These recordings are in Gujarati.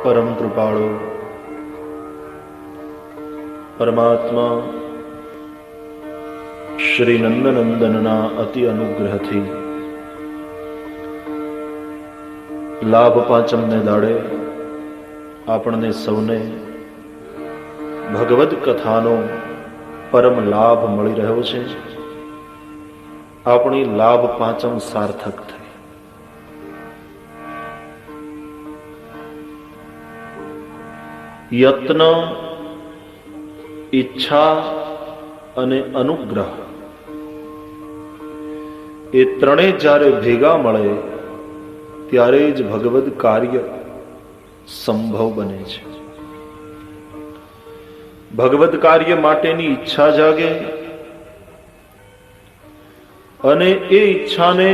પરમ કૃપાળુ પરમાત્મા શ્રી નંદનંદનના અતિ અનુગ્રહથી લાભ પાંચમને દાડે આપણને સૌને ભગવદ કથાનો પરમ લાભ મળી રહ્યો છે. આપણી લાભ પાંચમ સાર્થક થઈ. યત્ન, ઈચ્છા અને અનુગ્રહ એ ત્રણેય જ્યારે ભેગા મળે ત્યારે જ ભગવદ કાર્ય સંભવ બને છે. ભગવદ કાર્ય માટેની ઈચ્છા જાગે અને એ ઈચ્છાને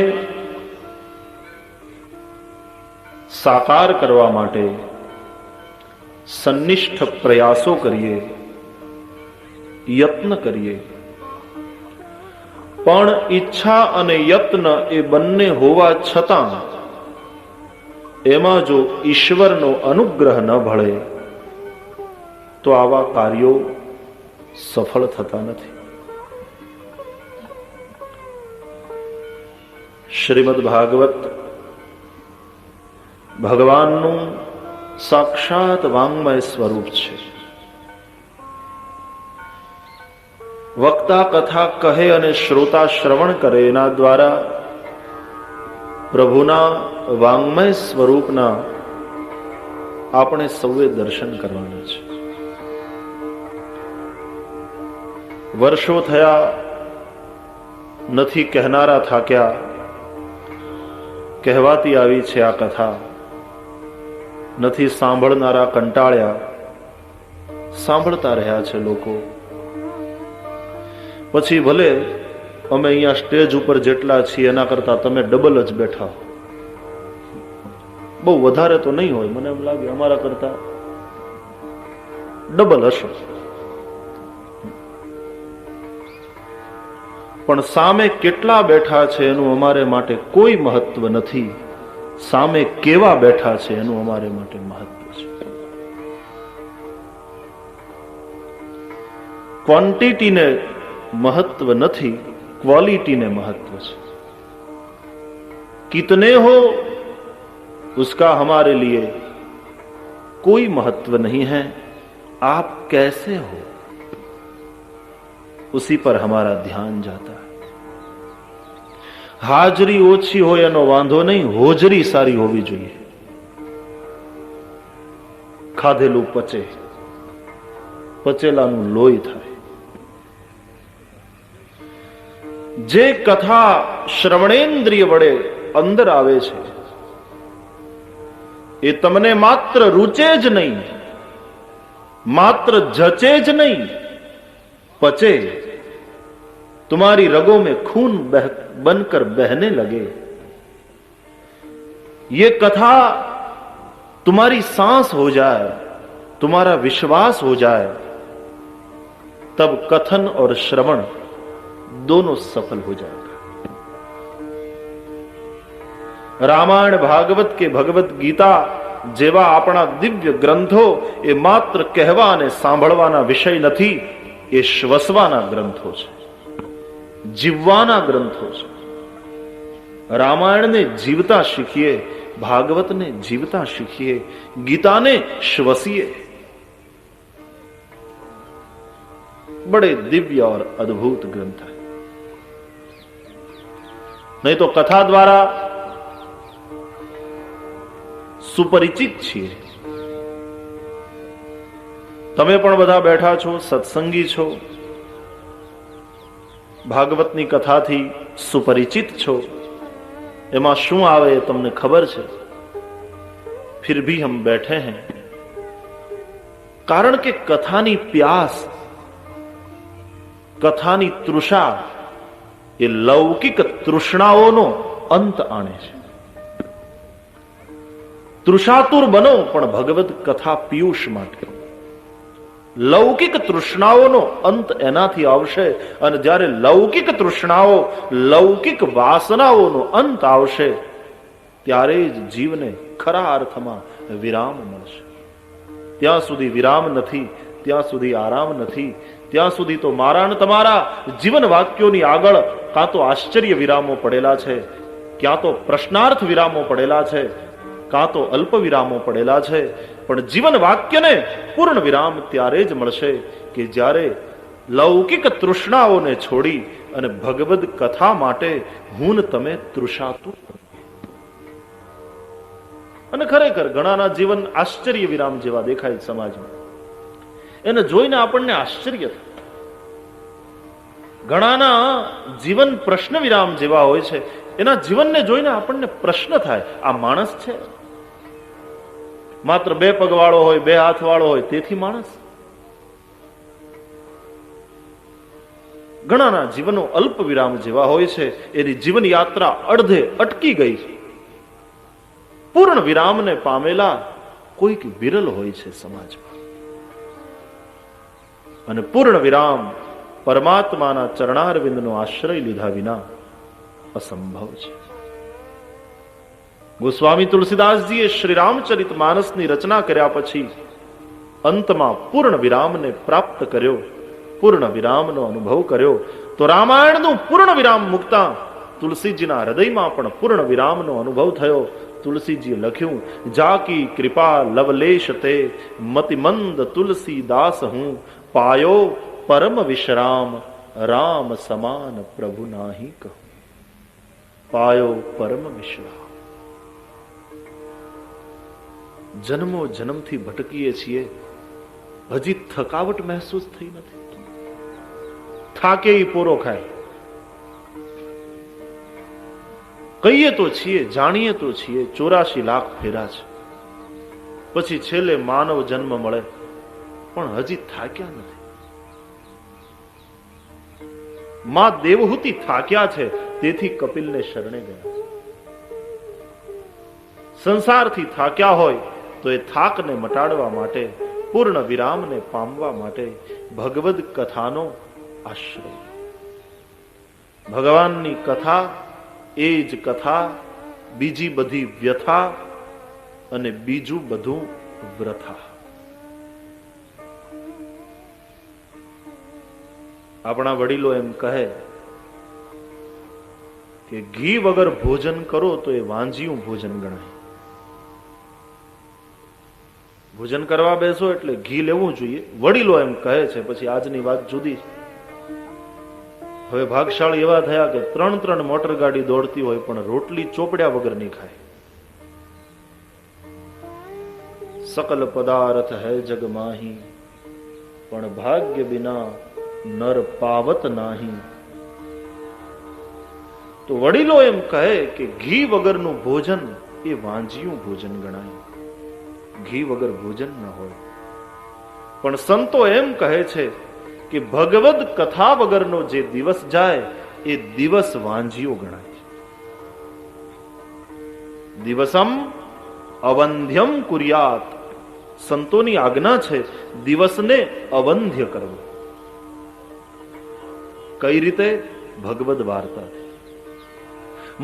સાકાર કરવા માટે સન્નિષ્ઠ પ્રયાસો કરીએ, યત્ન કરીએ. પણ ઈચ્છા અને યત્ન એ બંને હોવા છતાં એમાં જો ઈશ્વરનો અનુગ્રહ ન ભળે તો આવા કાર્યો સફળ થતા નથી. શ્રીમદ ભાગવત ભગવાનનું સાક્ષાત વાંગ્મય સ્વરૂપ છે. વક્તા કથા કહે અને શ્રોતા શ્રવણ કરે, એના દ્વારા પ્રભુના વાંગ્મય સ્વરૂપના આપણે સૌએ દર્શન કરવાના છે. વર્ષો થયા નથી કહેનારા થાક્યા, કહેવાતી આવી છે આ કથા. નથી સાંભળનારા કંટાળ્યા, સાંભળતા રહ્યા છે લોકો. પછી ભલે અમે અહીંયા સ્ટેજ ઉપર જેટલા છીએ એના કરતા તમે ડબલ જ બેઠા. બહુ વધારે તો નહીં હોય, મને એમ લાગે અમારા કરતા ડબલ હશે. પણ સામે કેટલા બેઠા છે એનું અમારે માટે કોઈ મહત્વ નથી. સામે કેવા બેઠા છે એનું અમારે માટે મહત્વ છે. ક્વોન્ટિટીને મહત્વ નથી, ક્વોલિટીને મહત્વ છે. कितने हो उसका हमारे लिए कोई महत्व नहीं है, आप कैसे हो उसी पर हमारा ध्यान जाता है. હાજરી ઓછી હોય એનો વાંધો નહીં, હોજરી સારી હોવી જોઈએ. ખાધેલું પચે, પચેલાનું લોહી થાય. જે કથા શ્રવણેન્દ્રિય વડે અંદર આવે છે એ તમને માત્ર રૂચે જ નહીં, માત્ર જચે જ નહીં, पचे, तुम्हारी रगों में खून बनकर बहने लगे. ये कथा तुम्हारी सांस हो जाए, तुम्हारा विश्वास हो जाए, तब कथन और श्रवण दोनों सफल हो जाएगा. रामायण भागवत के भगवत गीता જેવા આપણા દિવ્ય ગ્રંથો એ માત્ર કહેવા અને સાંભળવાના વિષય નથી, એ શ્વસવાના ગ્રંથો છે, જીવવાના ગ્રંથો છે. રામાયણને જીવતા શીખીએ, ભાગવતને જીવતા શીખીએ, ગીતાને શ્વસીએ. बड़े दिव्य और अद्भुत ग्रंथ है. नहीं तो कथा द्वारा सुपरिचित છીએ. તમે પણ બધા બેઠા છો, સત્સંગી છો, ભાગવતની કથાથી સુપરિચિત છો. એમાં શું આવે એ તમને ખબર છે. फिर भी हम बैठे हैं કારણ કે કથાની પ્યાસ, કથાની તૃષા એ લૌકિક તૃષ્ણાઓનો અંત આણે છે. તૃષાતુર બનો પણ ભગવદ કથા પિયુષ માટે. લૌકિક તૃષ્ણાઓનો અંત એનાથી આવશે, અને જ્યારે લૌકિક તૃષ્ણાઓ, લૌકિક વાસનાઓનો અંત આવશે ત્યારે જ જીવને ખરા અર્થમાં વિરામ મળશે. ત્યાં સુધી વિરામ નથી, ત્યાં સુધી આરામ નથી, ત્યાં સુધી તો મારા અને તમારા જીવન વાક્યોની આગળ કાં તો આશ્ચર્ય વિરામો પડેલા છે, ક્યાં તો પ્રશ્નાર્થ વિરામો પડેલા છે, કાં તો અલ્પ વિરામો પડેલા છે. પણ જીવન વાક્યને પૂર્ણ વિરામ ત્યારે જ મળશે કે જ્યારે લૌકિક તૃષ્ણાઓને છોડી અને ભગવદ કથા માટે હું તમે તૃષાતું. અને ખરેખર ઘણાના જીવન આશ્ચર્ય વિરામ જેવા દેખાય સમાજમાં, એને જોઈને આપણને આશ્ચર્ય થાય. ઘણાના જીવન પ્રશ્ન વિરામ જેવા હોય છે, એના જીવનને જોઈને આપણને પ્રશ્ન થાય, આ માણસ છે? માત્ર 2 પગ વાળો હોય, 2 હાથ વાળો હોય તેથી માણસ? ઘણાના જીવનો અલ્પ વિરામ જેવા હોય છે, એની જીવન યાત્રા અડધે અટકી ગઈ. પૂર્ણ વિરામને પામેલા કોઈક વિરલ હોય છે સમાજમાં. અને પૂર્ણ વિરામ પરમાત્માના ચરણારવિંદનો આશ્રય લીધા વિના અસંભવ છે. ગોસ્વામી તુલસીદાસજીએ શ્રી રામચરિત માનસની રચના કર્યા પછી અંતમાં પૂર્ણ વિરામને પ્રાપ્ત કર્યો, પૂર્ણ વિરામનો અનુભવ કર્યો. તો રામાયણનું પૂર્ણ વિરામ મૂકતા તુલસીજીના હૃદયમાં પણ પૂર્ણ વિરામનો અનુભવ થયો. તુલસીજીએ લખ્યું, જાકી કૃપા લવલેશ તે મતિમંદ તુલસીદાસ હું, પાયો પરમ વિશ્રામ રામ સમાન પ્રભુ નાહી કહું. પાયો પરમ વિશ્રામ. જન્મો જન્મથી ભટકીએ છીએ, હજી થકાવટ મહેસૂસ થઈ નથી. થાકે ઈ પોરો ખાય. કહીએ તો છીએ, જાણીએ તો છીએ 84 લાખ ફેરા છે, પછી છેલ્લે માનવ જન્મ મળે, પણ હજી થાક્યા નથી. માં દેવહૂતિ થાક્યા છે, તેથી કપિલને શરણે ગયા. સંસારથી થાક્યા હોય તો એ થાકને મટાડવા માટે, પૂર્ણ વિરામને પામવા માટે ભગવદ કથાનો આશ્રય. ભગવાનની કથા, એ જ કથા, બીજી બધી વ્યથા અને બીજું બધું વ્રથા. આપણા વડીલો એમ કહે કે ઘી વગર ભોજન કરો તો એ વાંજિયું ભોજન ગણાય. ભોજન કરવા બેસો એટલે ઘી લેવું જોઈએ, વડીલો એમ કહે છે. પછી આજની વાત જુદી છે. હવે ભાગશાળી એવા થયા કે 3 મોટર ગાડી દોડતી હોય પણ રોટલી ચોપડ્યા વગર નહીં ખાય. સકલ પદાર્થ હૈ જગ માહી, પણ ભાગ્ય બિના નર પાવત નાહી. તો વડીલો એમ કહે કે ઘી વગરનું ભોજન એ વાંજિયું ભોજન ગણાય. ઘી વગર ભોજન ન હોય. પણ સંતો એમ કહે છે કે ભગવદ કથા વગરનો જે દિવસ જાય એ દિવસ વાંજિયો ગણાય છે. દિવસમ અવંધ્યમ કુર્યાત. સંતોની આજ્ઞા છે દિવસને અવંધ્ય કરવો. કઈ રીતે? ભગવદ વાર્તા.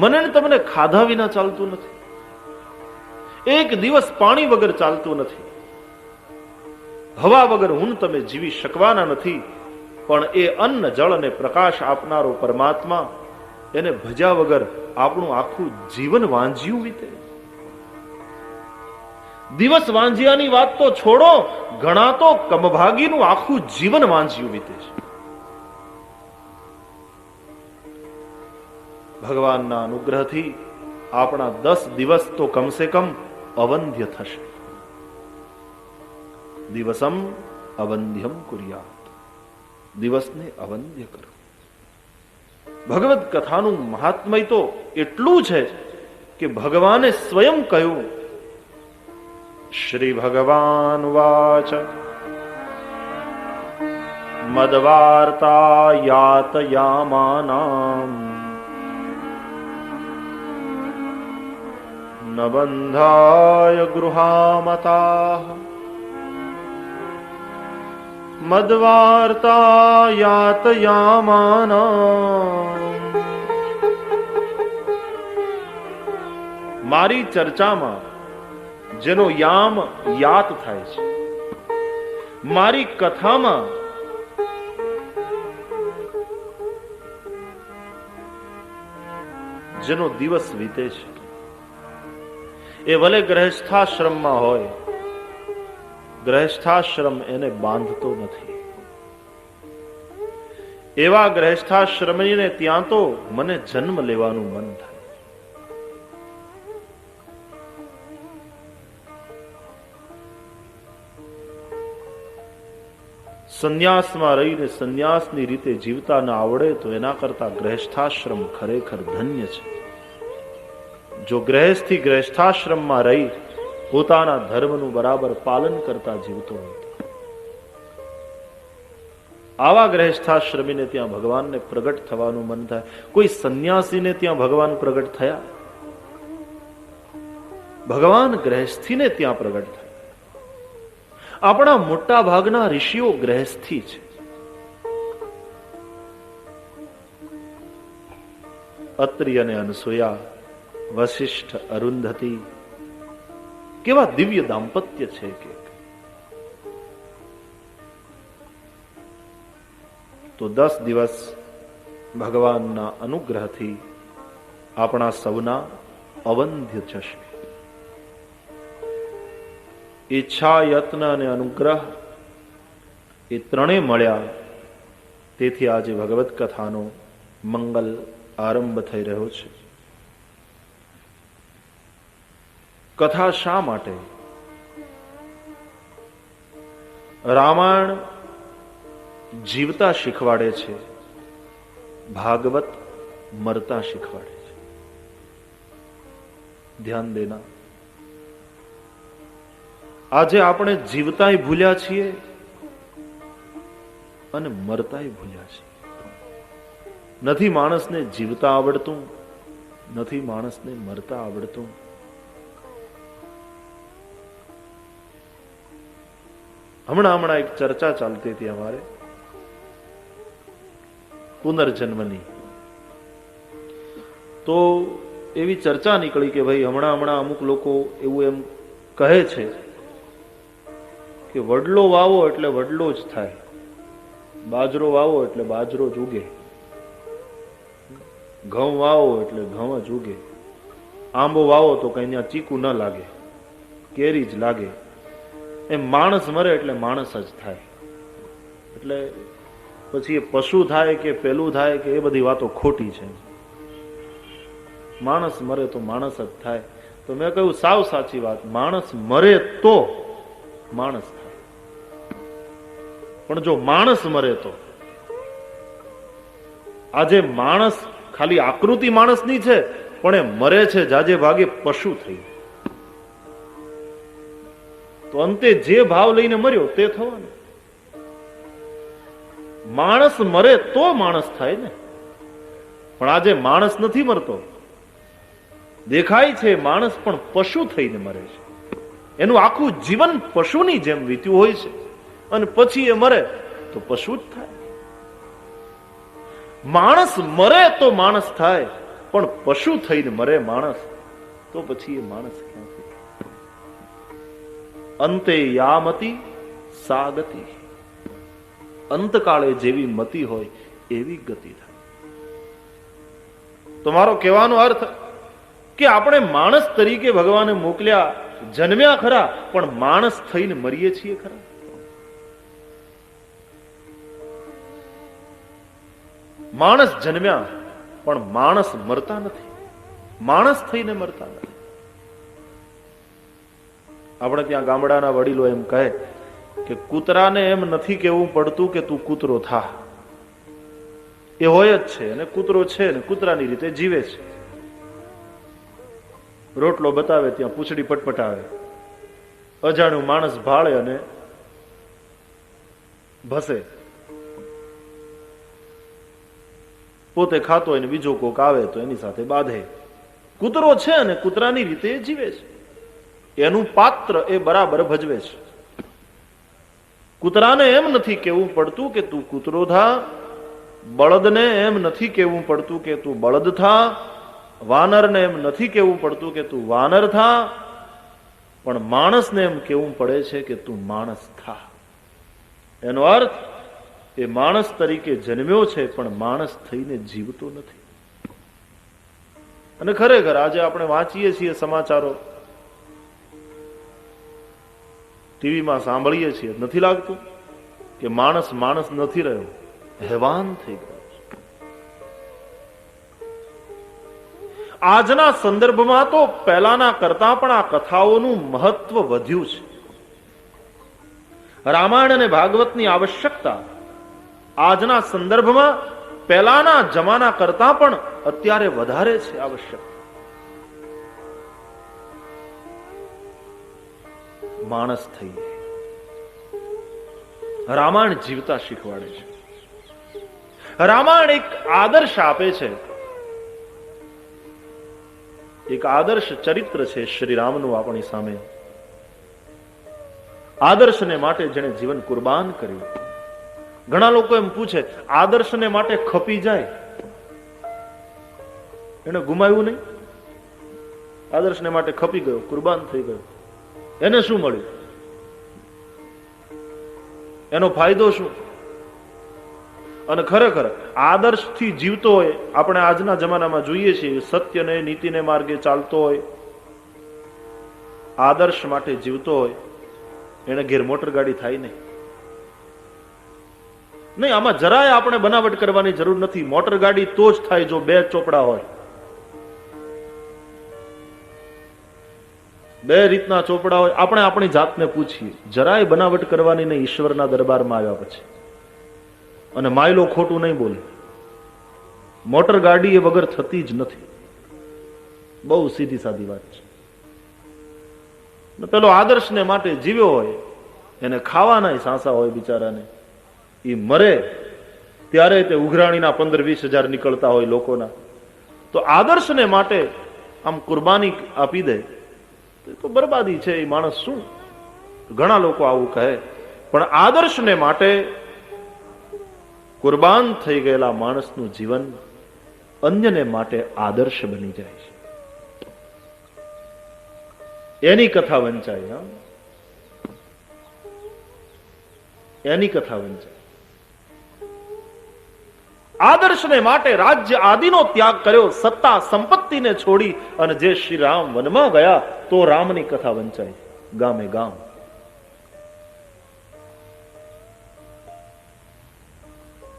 મને તમને ખાધા વિના ચાલતું નથી, એક દિવસ પાણી વગર ચાલતું નથી, હવા વગર હું તમે જીવી શકવાના નથી. પણ એ અન્ન જળ અને પ્રકાશ આપનારો પરમાત્મા, એને ભજ્યા વગર આપણું આખું જીવન વાંજ્યું વીતે. દિવસ વાંજ્યાની વાત તો છોડો, ઘણા તો કમભાગીનું આખું જીવન વાંજ્યું વીતે છે. ભગવાનના અનુગ્રહથી આપણા 10 દિવસ તો કમસે કમ અવંધ્ય થશે. દિવસમ અવંધ્યમ કુર્યાત. દિવસને અવંધ્ય કરો. ભગવદ કથાનું મહાત્મય તો એટલું છે કે ભગવાને સ્વયં કહ્યું. શ્રી ભગવાન વાચ મદવાર્તા યાતયામાનામ ન બંધાય ગૃહામતાઃ મદવાર્તા યાતયામાનામ. મારી ચર્ચામાં જેનો યામ યાત થાય છે, મારી કથામાં જેનો દિવસ વીતે છે એ ભલે ગ્રહસ્થાશ્રમમાં હોય, ગ્રહસ્થાશ્રમ એને બાંધતો નથી. એવા ગ્રહસ્થાશ્રમીને ત્યાં તો મને જન્મ લેવાનું મન થાય. સંન્યાસમાં રહીને સંન્યાસની રીતે જીવતા ન આવડે તો એના કરતા ગ્રહસ્થાશ્રમ ખરેખર ધન્ય છે. જો ગ્રહસ્થી ગ્રહસ્થાશ્રમમાં રહી પોતાના ધર્મનું બરાબર પાલન કરતા જીવતો હોય, આવા ગ્રહસ્થાશ્રમીને ત્યાં ભગવાનને પ્રગટ થવાનું મન થાય. કોઈ સંન્યાસીને ત્યાં ભગવાન પ્રગટ થયા? ભગવાન ગ્રહસ્થીને ત્યાં પ્રગટ થયા. આપણા મોટા ભાગના ઋષિઓ ગ્રહસ્થી છે. અત્રિ અને અનસૂયા, વશિષ્ઠ, અરુંધતી કેવા દિવ્ય દાંપત્ય છે કે તો 10 દિવસ ભગવાનના અનુગ્રહથી આપણા સૌના અવંધ્ય જશે. ઈચ્છા, યત્ન અને અનુગ્રહ એ ત્રણેય મળ્યા. તેથી આજે ભગવત કથાનો મંગલ આરંભ થઈ રહ્યો છે. કથા શા માટે? રામાયણ જીવતા શીખવાડે છે, ભાગવત મરતા શીખવાડે છે. ધ્યાન દેના. આજે આપણે જીવતાય ભૂલ્યા છીએ અને મરતાય ભૂલ્યા છીએ. નથી માણસને જીવતા આવડતું, નથી માણસને મરતા આવડતું. હમણાં એક ચર્ચા ચાલતી હતી અમારે પુનર્જન્મની. તો એવી ચર્ચા નીકળી કે ભાઈ હમણાં અમુક લોકો એવું એમ કહે છે કે વડલો વાવો એટલે વડલો જ થાય, બાજરો વાવો એટલે બાજરો જ ઉગે, ઘઉં વાવો એટલે ઘઉં જ ઉગે, આંબો વાવો તો કઈ ત્યાં ચીકુ ન લાગે, કેરી જ લાગે. એમ માણસ મરે એટલે માણસ જ થાય. એટલે પછી એ પશુ થાય કે પેલું થાય કે એ બધી વાતો ખોટી છે. માણસ મરે તો માણસ જ થાય. તો મેં કહ્યું સાવ સાચી વાત. માણસ મરે તો માણસ થાય, પણ જો માણસ મરે તો, આજે માણસ ખાલી આકૃતિ માણસની છે પણ એ મરે છે જાજે ભાગે પશુ થઈ. તો અંતે જે ભાવ લઈને મર્યો તે થવાનું. માણસ મરે તો માણસ થાય ને. પણ આજે માણસ નથી મરતો, દેખાય છે માણસ પણ પશુ થઈને મરે છે. એનું આખું જીવન પશુની જેમ વીત્યું હોય છે અને પછી એ મરે તો પશુ જ થાય. માણસ મરે તો માણસ થાય, પણ પશુ થઈને મરે માણસ તો પછી એ માણસ ક્યાંથી? અંતે યામતિ સા ગતિ. અંતકાળે જેવી મતિ હોય એવી ગતિ થાય. તો મારો કહેવાનો અર્થ કે આપણે માણસ તરીકે ભગવાને મોકલ્યા, જન્મ્યા ખરા, પણ માણસ થઈને મરીએ છીએ ખરા. માણસ જન્મ્યા પણ માણસ મરતા નથી, માણસ થઈને મરતા નથી. આપણે ત્યાં ગામડાના વડીલો એમ કહે કે કૂતરાને એમ નથી કેવું પડતું કે તું કૂતરો થા. એ હોય જ છે અને કૂતરો છે ને કૂતરાની રીતે જીવે છે. રોટલો બતાવે ત્યાં પૂંછડી પટપટાવે, અજાણ્યું માણસ ભાળે અને ભસે. પોતે ખાતો હોય ને બીજો કોક આવે તો એની સાથે બાંધે. કૂતરો છે અને કૂતરાની રીતે જીવે છે. એનું પાત્ર એ બરાબર ભજવે છે. કૂતરાને એમ નથી કેવું પડતું કે તું કૂતરો થા, બળદને એમ નથી કેવું પડતું કે તું બળદ થા, વાનરને એમ નથી કેવું પડતું કે તું વાનર થા, પણ માણસને એમ કેવું પડે છે કે તું માણસ થા. એનો અર્થ એ માણસ તરીકે જન્મ્યો છે પણ માણસ થઈને જીવતો નથી. અને ખરેખર આજે આપણે વાંચીએ છીએ સમાચારો, ટીવીમાં સાંભળીએ છીએ, નથી લાગતું કે માણસ માણસ નથી રહ્યો, હેવાન થઈ ગયો. આજના સંદર્ભમાં તો પહેલાના કરતા પણ આ કથાઓનું મહત્વ વધ્યું છે. રામાયણ અને ભાગવતની આવશ્યકતા આજના સંદર્ભમાં પહેલાના જમાના કરતા પણ અત્યારે વધારે છે આવશ્યક. માણસ થઈ રામાયણ જીવતા શીખવાડે છે. રામાયણ એક આદર્શ આપે છે, એક આદર્શ ચરિત્ર છે શ્રી રામનું આપણી સામે. આદર્શને માટે જેણે જીવન કુરબાન કર્યું. ઘણા લોકો એમ પૂછે, આદર્શને માટે ખપી જાય, એને ગુમાવ્યું નહીં? આદર્શને માટે ખપી ગયો, કુરબાન થઈ ગયો, એને શું મળ્યું? એનો ફાયદો શું? અને ખરેખર આદર્શથી જીવતો હોય, આપણે આજના જમાનામાં જોઈએ છીએ, સત્યને નીતિને માર્ગે ચાલતો હોય, આદર્શ માટે જીવતો હોય, એને ઘેર મોટર ગાડી થાય નહીં. નહીં, આમાં જરાય આપણે બનાવટ કરવાની જરૂર નથી. મોટર ગાડી તો જ થાય જો બે ચોપડા હોય. બે રીતના ચોપડા હોય. આપણે આપણી જાતને પૂછીએ, જરાય બનાવટ કરવાની નહીં ઈશ્વરના દરબારમાં આવ્યા પછી. અને માયલો ખોટું નહીં બોલે. મોટર ગાડી એ વગર થતી જ નથી. બહુ સીધી સાદી વાત છે. પેલો આદર્શને માટે જીવ્યો હોય, એને ખાવાના સાંસા હોય બિચારાને, એ મરે ત્યારે તે ઉઘરાણીના 15-20 હજાર નીકળતા હોય લોકોના. તો આદર્શને માટે આમ કુરબાની આપી દે તો બરબાદી છે. એ માણસ શું? ઘણા લોકો આવું કહે, પણ આદર્શને માટે કુરબાન થઈ ગયેલા માણસનું જીવન અન્યને માટે આદર્શ બની જાય છે. એની કથા વંચાય. એની કથા વંચાય. આદર્શને માટે રાજ્ય આદિનો ત્યાગ કર્યો, સત્તા સંપત્તિને છોડી અને જે શ્રી રામ વનમાં ગયા તો રામની કથા વંચાય ગામે ગામ.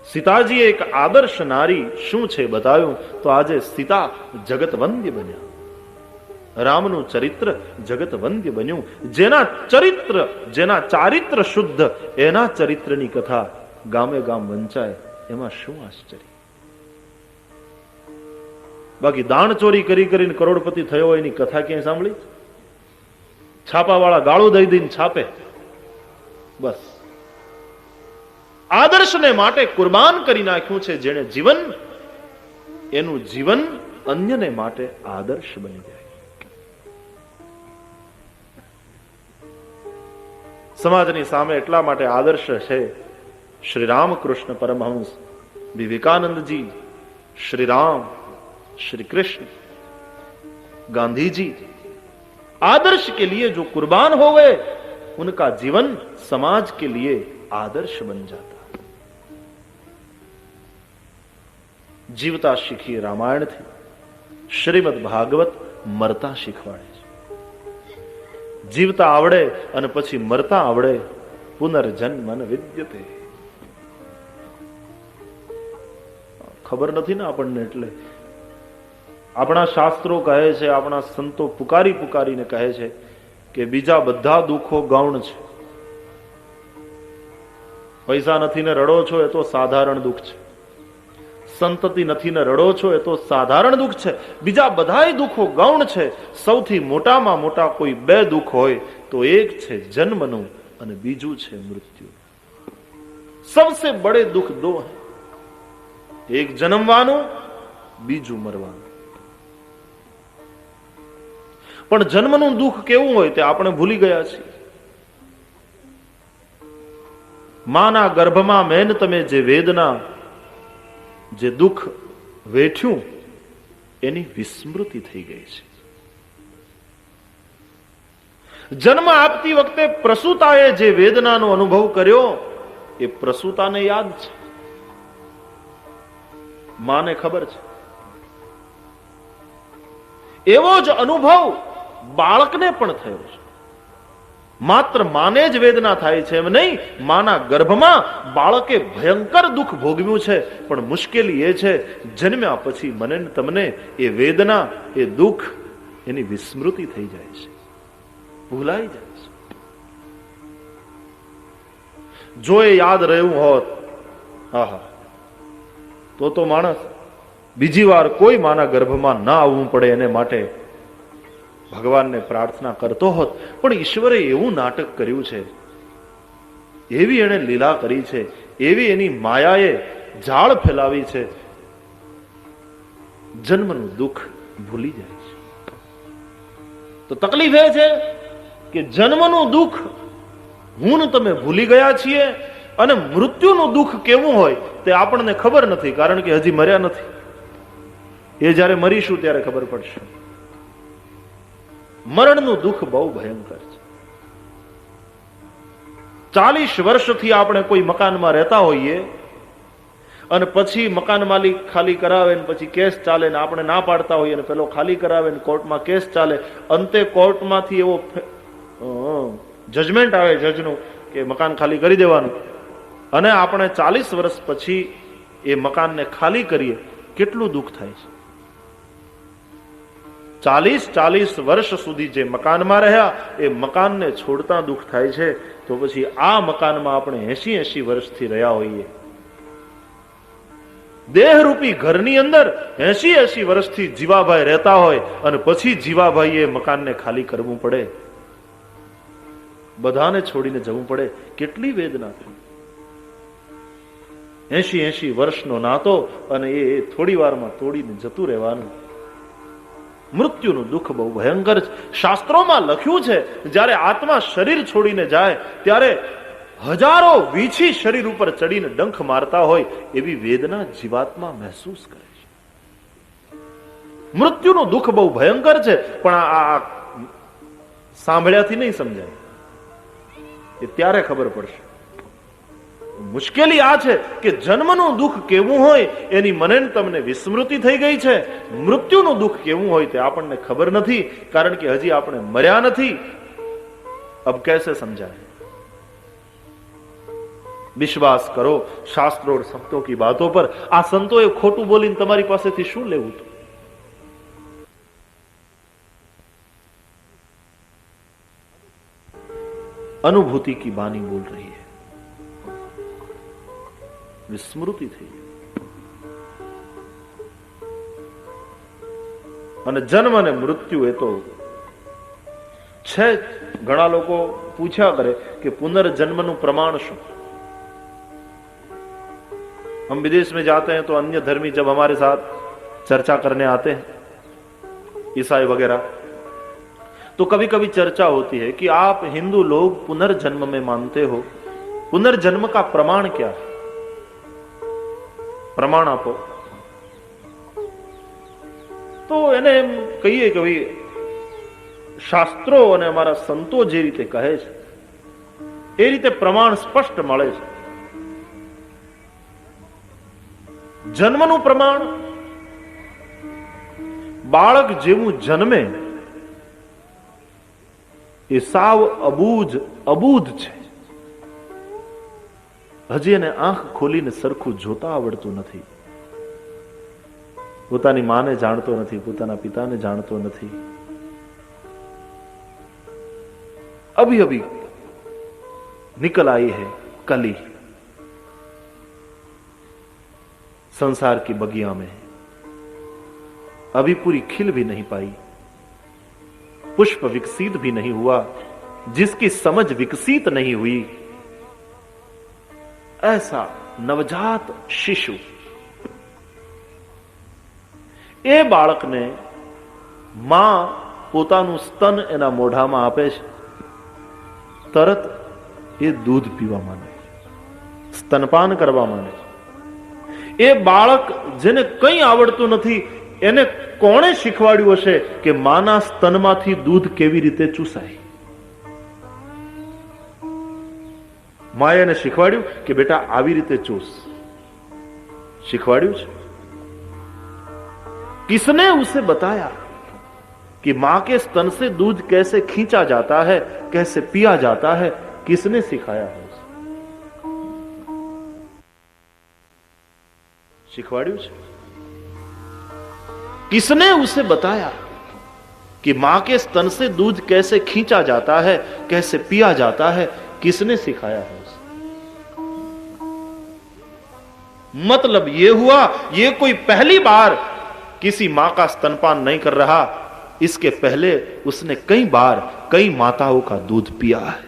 સીતાજીએ એક આદર્શ નારી શું છે બતાવ્યું તો આજે સીતા જગત વંદ્ય બન્યા. રામનું ચરિત્ર જગત વંદ્ય બન્યું. જેના ચારિત્ર શુદ્ધ, એના ચરિત્રની કથા ગામે ગામ વંચાય, એમાં શું આશ્ચર્ય? બાકી દાણ ચોરી કરી કરીને કરોડપતિ થયો હોય એની કથા ક્યાંય સાંભળી? છાપાવાળા ગાળો દઈ દઈને છાપે, બસ. આદર્શને માટે કુરબાન કરી નાખ્યું છે જેણે જીવન, એનું જીવન અન્યને માટે આદર્શ બની જાય. સમાજની સામે એટલા માટે આદર્શ છે શ્રી રામકૃષ્ણ પરમહંસ, વિવેકાनंदजी, श्री राम, श्री कृष्ण, गांधी जी. आदर्श के लिए जो कुर्बान हो गए, उनका जीवन समाज के लिए आदर्श बन जाता. जीवता શીખીએ રામાયણથી. શ્રીમદ ભાગવત મરતા શીખવાડે છે. જીવતા આવડે અને પછી મરતા આવડે. પુનર્જન્મ ન વિદ્યતે. ખબર નથી ને આપણને, એટલે આપણા શાસ્ત્રો કહે છે, આપણા સંતો પુકારી પુકારીને કહે છે કે બીજા બધા દુઃખો ગૌણ છે. પૈસા નથી ને રડો છો એ તો સાધારણ દુઃખ છે. સંતતિ નથી ને રડો છો એ તો સાધારણ દુઃખ છે. બીજા બધાય દુઃખો ગૌણ છે. સૌથી મોટામાં મોટા કોઈ બે દુઃખ હોય તો એક છે જન્મનું અને બીજું છે મૃત્યુ. સબસે બડે દુઃખ દો હૈ, એક જન્મવાનું, બીજું મરવાનું. પણ જન્મનું દુઃખ કેવું હોય તે આપણે ભૂલી ગયા છીએ. માના ગર્ભમાં મેન તમે જે વેદના, જે દુઃખ વેઠ્યું, એની વિસ્મૃતિ થઈ ગઈ છે. જન્મ આપતી વખતે પ્રસૂતાએ જે વેદનાનો અનુભવ કર્યો, એ પ્રસૂતાને યાદ છે, માને ખબર છે. એવો જ અનુભવ બાળકને પણ થયો છે. માત્ર માને જ વેદના થાય છે એમ નહીં, માના ગર્ભમાં બાળકે ભયંકર દુઃખ ભોગવ્યું છે. પણ મુશ્કેલી એ છે, જન્મ્યા પછી મને ને તમને એ વેદના, એ દુઃખ, એની વિસ્મૃતિ થઈ જાય છે, ભૂલાઈ જાય છે. જો એ યાદ રહ્યું હોત, આહા, તો માણસ બીજી વાર કોઈ માના ગર્ભમાં ના આવવું પડે એને માટે ભગવાનને પ્રાર્થના કરતો હોત. પણ ઈશ્વરે એવું નાટક કર્યું છે, એવી એણે લીલા કરી છે, એવી એની માયાએ જાળ ફેલાવી છે, જન્મનું દુઃખ ભૂલી જાય છે. તો તકલીફ એ છે કે જન્મનું દુઃખ હું ને તમે ભૂલી ગયા છીએ, અને મૃત્યુનું દુઃખ કેવું હોય તે આપણને ખબર નથી, કારણ કે હજી મર્યા નથી. એ જ્યારે મરીશું ત્યારે ખબર પડશે. મરણનું દુઃખ બહુ ભયંકર છે. 40 વર્ષથી આપણે કોઈ મકાનમાં રહેતા હોઈએ અને પછી મકાન માલિક ખાલી કરાવે ને પછી કેસ ચાલે ને આપણે ના પાડતા હોઈએ ને પેલો ખાલી કરાવે ને કોર્ટમાં કેસ ચાલે, અંતે કોર્ટમાંથી એવો જજમેન્ટ આવે જજનું કે મકાન ખાલી કરી દેવાનું, અને આપણે 40 વર્ષ પછી એ મકાનને ખાલી કરીએ, કેટલું દુઃખ થાય છે. 40 વર્ષ સુધી જે મકાનમાં રહ્યા એ મકાનને છોડતા દુઃખ થાય છે. તો પછી આ મકાનમાં આપણે 80 વર્ષથી રહ્યા હોઈએ, દેહરૂપી ઘરની અંદર 80 વર્ષથી જીવાભાઈ રહેતા હોય અને પછી જીવાભાઈએ મકાનને ખાલી કરવું પડે, બધાને છોડીને જવું પડે, કેટલી વેદના થઈ. 80 વર્ષનો નાતો અને એ થોડી વારમાં તોડીને જતું રહેવાનું. મૃત્યુનું દુઃખ બહુ ભયંકર છે. શાસ્ત્રોમાં લખ્યું છે, જ્યારે આત્મા શરીર છોડીને જાય ત્યારે હજારો વીછી શરીર ઉપર ચડીને ડંખ મારતા હોય એવી વેદના જીવાત્મા મહેસૂસ કરે છે. મૃત્યુનું દુઃખ બહુ ભયંકર છે, પણ આ સાંભળ્યાથી નહીં સમજાય, એ ત્યારે ખબર પડશે. મુશ્કેલી આ છે કે જન્મનું દુઃખ કેવું હોય એની મને તમને વિસ્મૃતિ થઈ ગઈ છે. મૃત્યુનું દુઃખ કેવું હોય તે આપણને ખબર નથી, કારણ કે હજી આપણે મર્યા નથી. અબ कैसे समझाए? વિશ્વાસ કરો શાસ્ત્રો और संतों की बातों पर. આ સંતોએ ખોટું બોલીને તમારી પાસેથી શું લેવું હતું? अनुभूति की बानी बोल रही है, વિસ્મૃતિ થઈ. અને જન્મ અને મૃત્યુ એ તો છે. ઘણા લોકો પૂછ્યા કરે કે પુનર્જન્મનું પ્રમાણ શું? हम विदेश में जाते हैं तो अन्य धर्मी जब हमारे साथ चर्चा करने आते हैं, ईसाई वगैरह, तो कभी कभी चर्चा होती है कि आप हिंदू लोग पुनर्जन्म में मानते हो, पुनर्जन्म का प्रमाण क्या है? प्रमाण आपो. तो એને એમ કહીએ કે ભાઈ શાસ્ત્રો અને અમારા સંતો જે રીતે કહે છે એ રીતે પ્રમાણ સ્પષ્ટ મળે છે. જન્મનું પ્રમાણ બાળક જેવું જન્મે એ સાવ અબૂધ છે. હજી એને આંખ ખોલીને સરખું જોતા આવડતું નથી, પોતાની માને જાણતો નથી, પોતાના પિતાને જાણતો નથી. अभी अभी निकल आई है कली संसार की बगिया में, अभी पूरी खिल भी नहीं पाई, पुष्प विकसित भी नहीं हुआ, जिसकी समझ विकसित नहीं हुई, ऐसा नवजात शिशु એ બાળકને માં પોતાનું સ્તન એના મોઢામાં આપે છે, તરત એ દૂધ પીવા માંડે, સ્તનપાન કરવા માંડે. એ બાળક જેને કંઈ આવડતું નથી એને કોણે શીખવાડ્યું હશે કે માના સ્તનમાંથી દૂધ કેવી રીતે ચૂસાય? માએ એને શીખવાડ્યું કે બેટા આવી રીતે ચૂસ, શીખવાડ્યું છે। किसने उसे बताया कि मां के स्तन से दूध कैसे खींचा जाता है, कैसे पिया जाता है, किसने सिखाया है उसे? शिखवाड़ियों से। किसने उसे बताया कि मां के स्तन से दूध कैसे खींचा जाता है, कैसे पिया जाता है, किसने सिखाया है उसे? मतलब ये हुआ, ये कोई पहली बार किसी मां का स्तनपान नहीं कर रहा, इसके पहले उसने कई बार कई माताओं का दूध पिया है।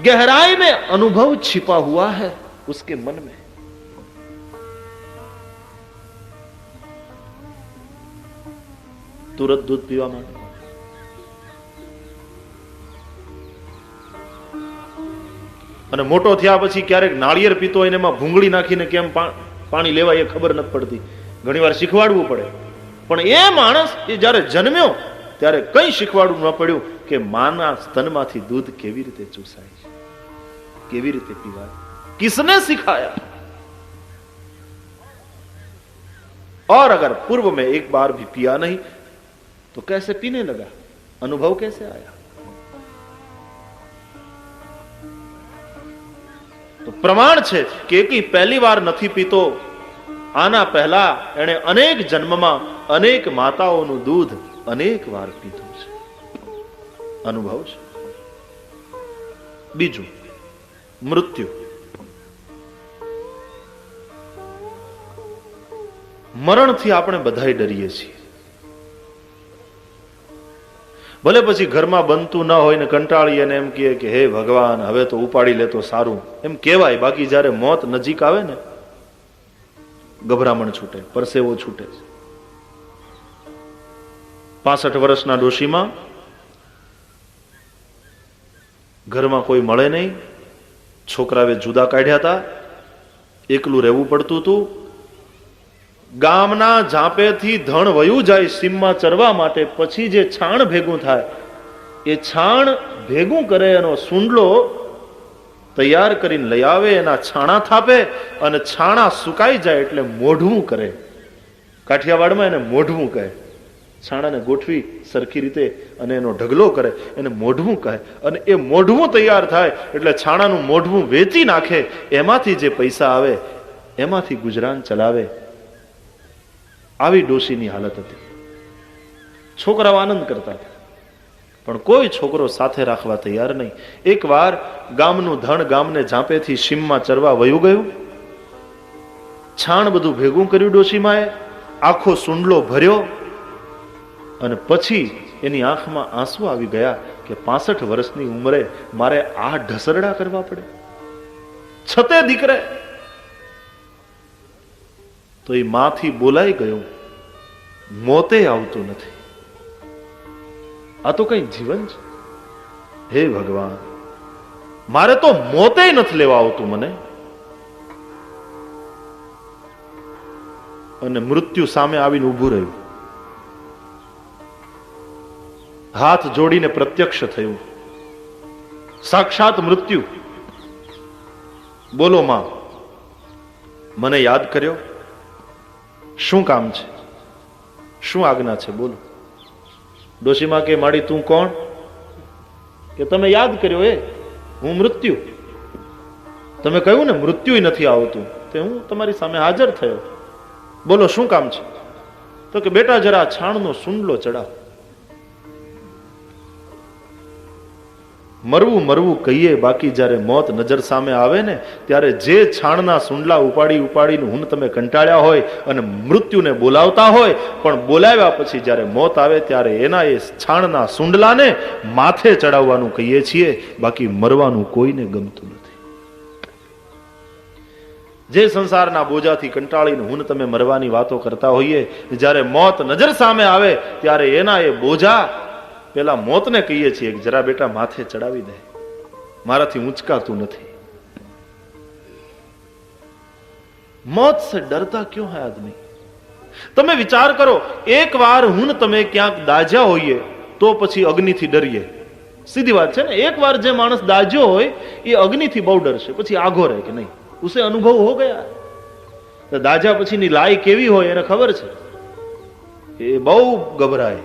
गहराई में अनुभव छिपा हुआ है उसके मन में। तुरंत दूध पीवा માંડે। અને મોટો થયા પછી ક્યારેક નાળિયેર પીતો હોય ને એમાં ભૂંગળી નાખીને કેમ પાણી લેવાય એ ખબર નથી પડતી, ઘણીવાર શીખવાડવું પડે। પણ એ માણસ એ જ્યારે જન્મ્યો ત્યારે કંઈ શીખવાડવું ન પડ્યું કે માના સ્તનમાંથી દૂધ કેવી રીતે ચૂસાય છે, કેવી રીતે પીવાય, किसने सिखाया? और अगर पूर्व में एक बार भी पिया नहीं तो कैसे पीने लगा, अनुभव कैसे आया? तो प्रमाण છે કે એકી પહેલી વાર નથી પીતો, આના પહેલા એણે અનેક જન્મમાં અનેક માતાઓનું દૂધ અનેક વાર પીધું છે, અનુભવ છે। બીજું, મૃત્યુ। મરણથી આપણે બધાય ડરીએ છીએ। ભલે પછી ઘરમાં બનતું ન હોય ને કંટાળીએ ને એમ કહે કે હે ભગવાન હવે તો ઉપાડી લે તો સારું, એમ કહેવાય। બાકી જ્યારે મોત નજીક આવે ને ગભરામણ છૂટે, પરસેવો છૂટે છે। 65 વર્ષના ડોશીમાં ઘરમાં કોઈ મળે નહીં, છોકરાએ જુદા કાઢ્યા હતા, એકલું રહેવું પડતું હતું। ગામના ઝાંપેથી ધણ વયું જાય સીમમાં ચરવા માટે, પછી જે છાણ ભેગું થાય એ છાણ ભેગું કરે, એનો સુંડલો તૈયાર કરીને લઈ આવે, એના છાણા થાપે અને છાણા સુકાઈ જાય એટલે મોઢવું કરે। કાઠિયાવાડમાં એને મોઢવું કહે। છાણાને ગોઠવી સરખી રીતે અને એનો ઢગલો કરે, એને મોઢવું કહે। અને એ મોઢવું તૈયાર થાય એટલે છાણાનું મોઢવું વેચી નાખે, એમાંથી જે પૈસા આવે એમાંથી ગુજરાન ચલાવે। આવી ડોશીની હાલત હતી। છોકરાઓ આનંદ કરતા હતા પણ કોઈ છોકરો સાથે રાખવા તૈયાર નહીં। એકવાર ગામનું ધણ ગામને ઝાંપેથી સીમમાં ચરવા વયું ગયું, છાણ બધું ભેગું કર્યું ડોશીમાએ, આખો સુંડલો ભર્યો અને પછી એની આંખમાં આંસુ આવી ગયા કે 65 વર્ષની ઉંમરે મારે આ ઢસરડા કરવા પડે, છતે દીકરે। તો એ માંથી બોલાઈ ગયું, મોતે આવતું નથી, આ તો કઈ જીવન છે। હે ભગવાન, મારે તો મોતે નથી લેવા આવતું મને। અને મૃત્યુ સામે આવીને ઊભું રહ્યું, હાથ જોડીને પ્રત્યક્ષ થયું, સાક્ષાત મૃત્યુ। બોલો માં, મને યાદ કર્યો? શું કામ છે, શું આજ્ઞા છે, બોલો। ડોશીમાં કે માડી તું કોણ? કે તમે યાદ કર્યો એ હું મૃત્યુ। તમે કહ્યું ને મૃત્યુ નથી આવતું, તે હું તમારી સામે હાજર થયો, બોલો શું કામ છે? તો કે બેટા જરા છાણનો સુંડલો ચડાવ। મરવું મરવું કહીએ, બાકી જ્યારે મોત નજર સામે આવે ને ત્યારે જે છાણના સુંડલા ઉપાડી ઉપાડીને હું તમે કંટાળ્યા હોય અને મૃત્યુને બોલાવતા હોય, પણ બોલાવ્યા પછી જ્યારે મોત આવે ત્યારે એના એ છાણના સુંડલાને માથે ચડાવવાનું કહીએ છીએ, બાકી મરવાનું કોઈને ગમતું નથી। જે સંસારના બોજાથી કંટાળીને હું તમે મરવાની વાતો કરતા હોઈએ, જ્યારે મોત નજર સામે આવે ત્યારે એના એ બોજા પેલા મોતને કહીએ છીએ કે જરા બેટા માથે ચડાવી દે, મારાથી ઊંચકાતું નથી। मौत से डरता क्यों है आदमी? તમે વિચાર કરો, એક વાર હું તમે ક્યાંક દાજ્યા હોઈએ તો પછી અગ્નિથી ડરીએ, સીધી વાત છે ને. એક વાર જે માણસ દાજ્યો હોય એ અગ્નિથી બહુ ડરશે, પછી આઘો રહે કે નહીં, ઉસે અનુભવ હો ગયા. તો દાજા પછીની લાઈ કેવી હોય એને ખબર છે, એ બહુ ગભરાય.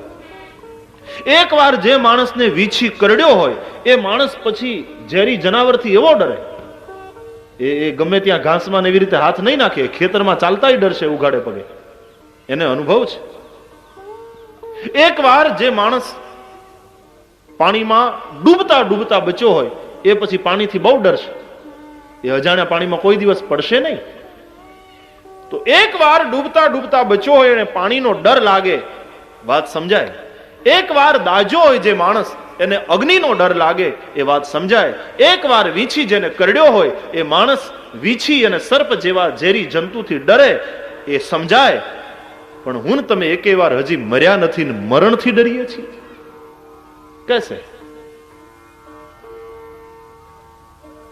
એક વાર જે માણસને વીછી કરડ્યો હોય એ માણસ પછી ઝેરી જનાવરથી એવો ડરે, એ ગમે ત્યાં ઘાસમાં એવી રીતે હાથ નહીં નાખે, ખેતરમાં ચાલતાય ડરશે ઉઘાડે પગે, એને અનુભવ છે. એક વાર જે માણસ પાણીમાં ડૂબતા ડૂબતા બચ્યો હોય એ પછી પાણીથી બહુ ડરશે, એ અજાણ્યા પાણીમાં કોઈ દિવસ પડશે નહીં. તો એક વાર ડૂબતા ડૂબતા બચ્યો હોય અને પાણીનો ડર લાગે, વાત સમજાય. એક વાર દાજો હોય જે માણસ એને અગ્નિનો ડર લાગે, એ વાત સમજાય. એક વાર વીછી જેને કરડ્યો હોય એ માણસ વીછી અને સર્પ જેવા ઝેરી જંતુથી ડરે, એ સમજાય. પણ હું તમે એકે વાર હજી મર્યા નથી ને મરણથી ડરીએ છીએ કેસે?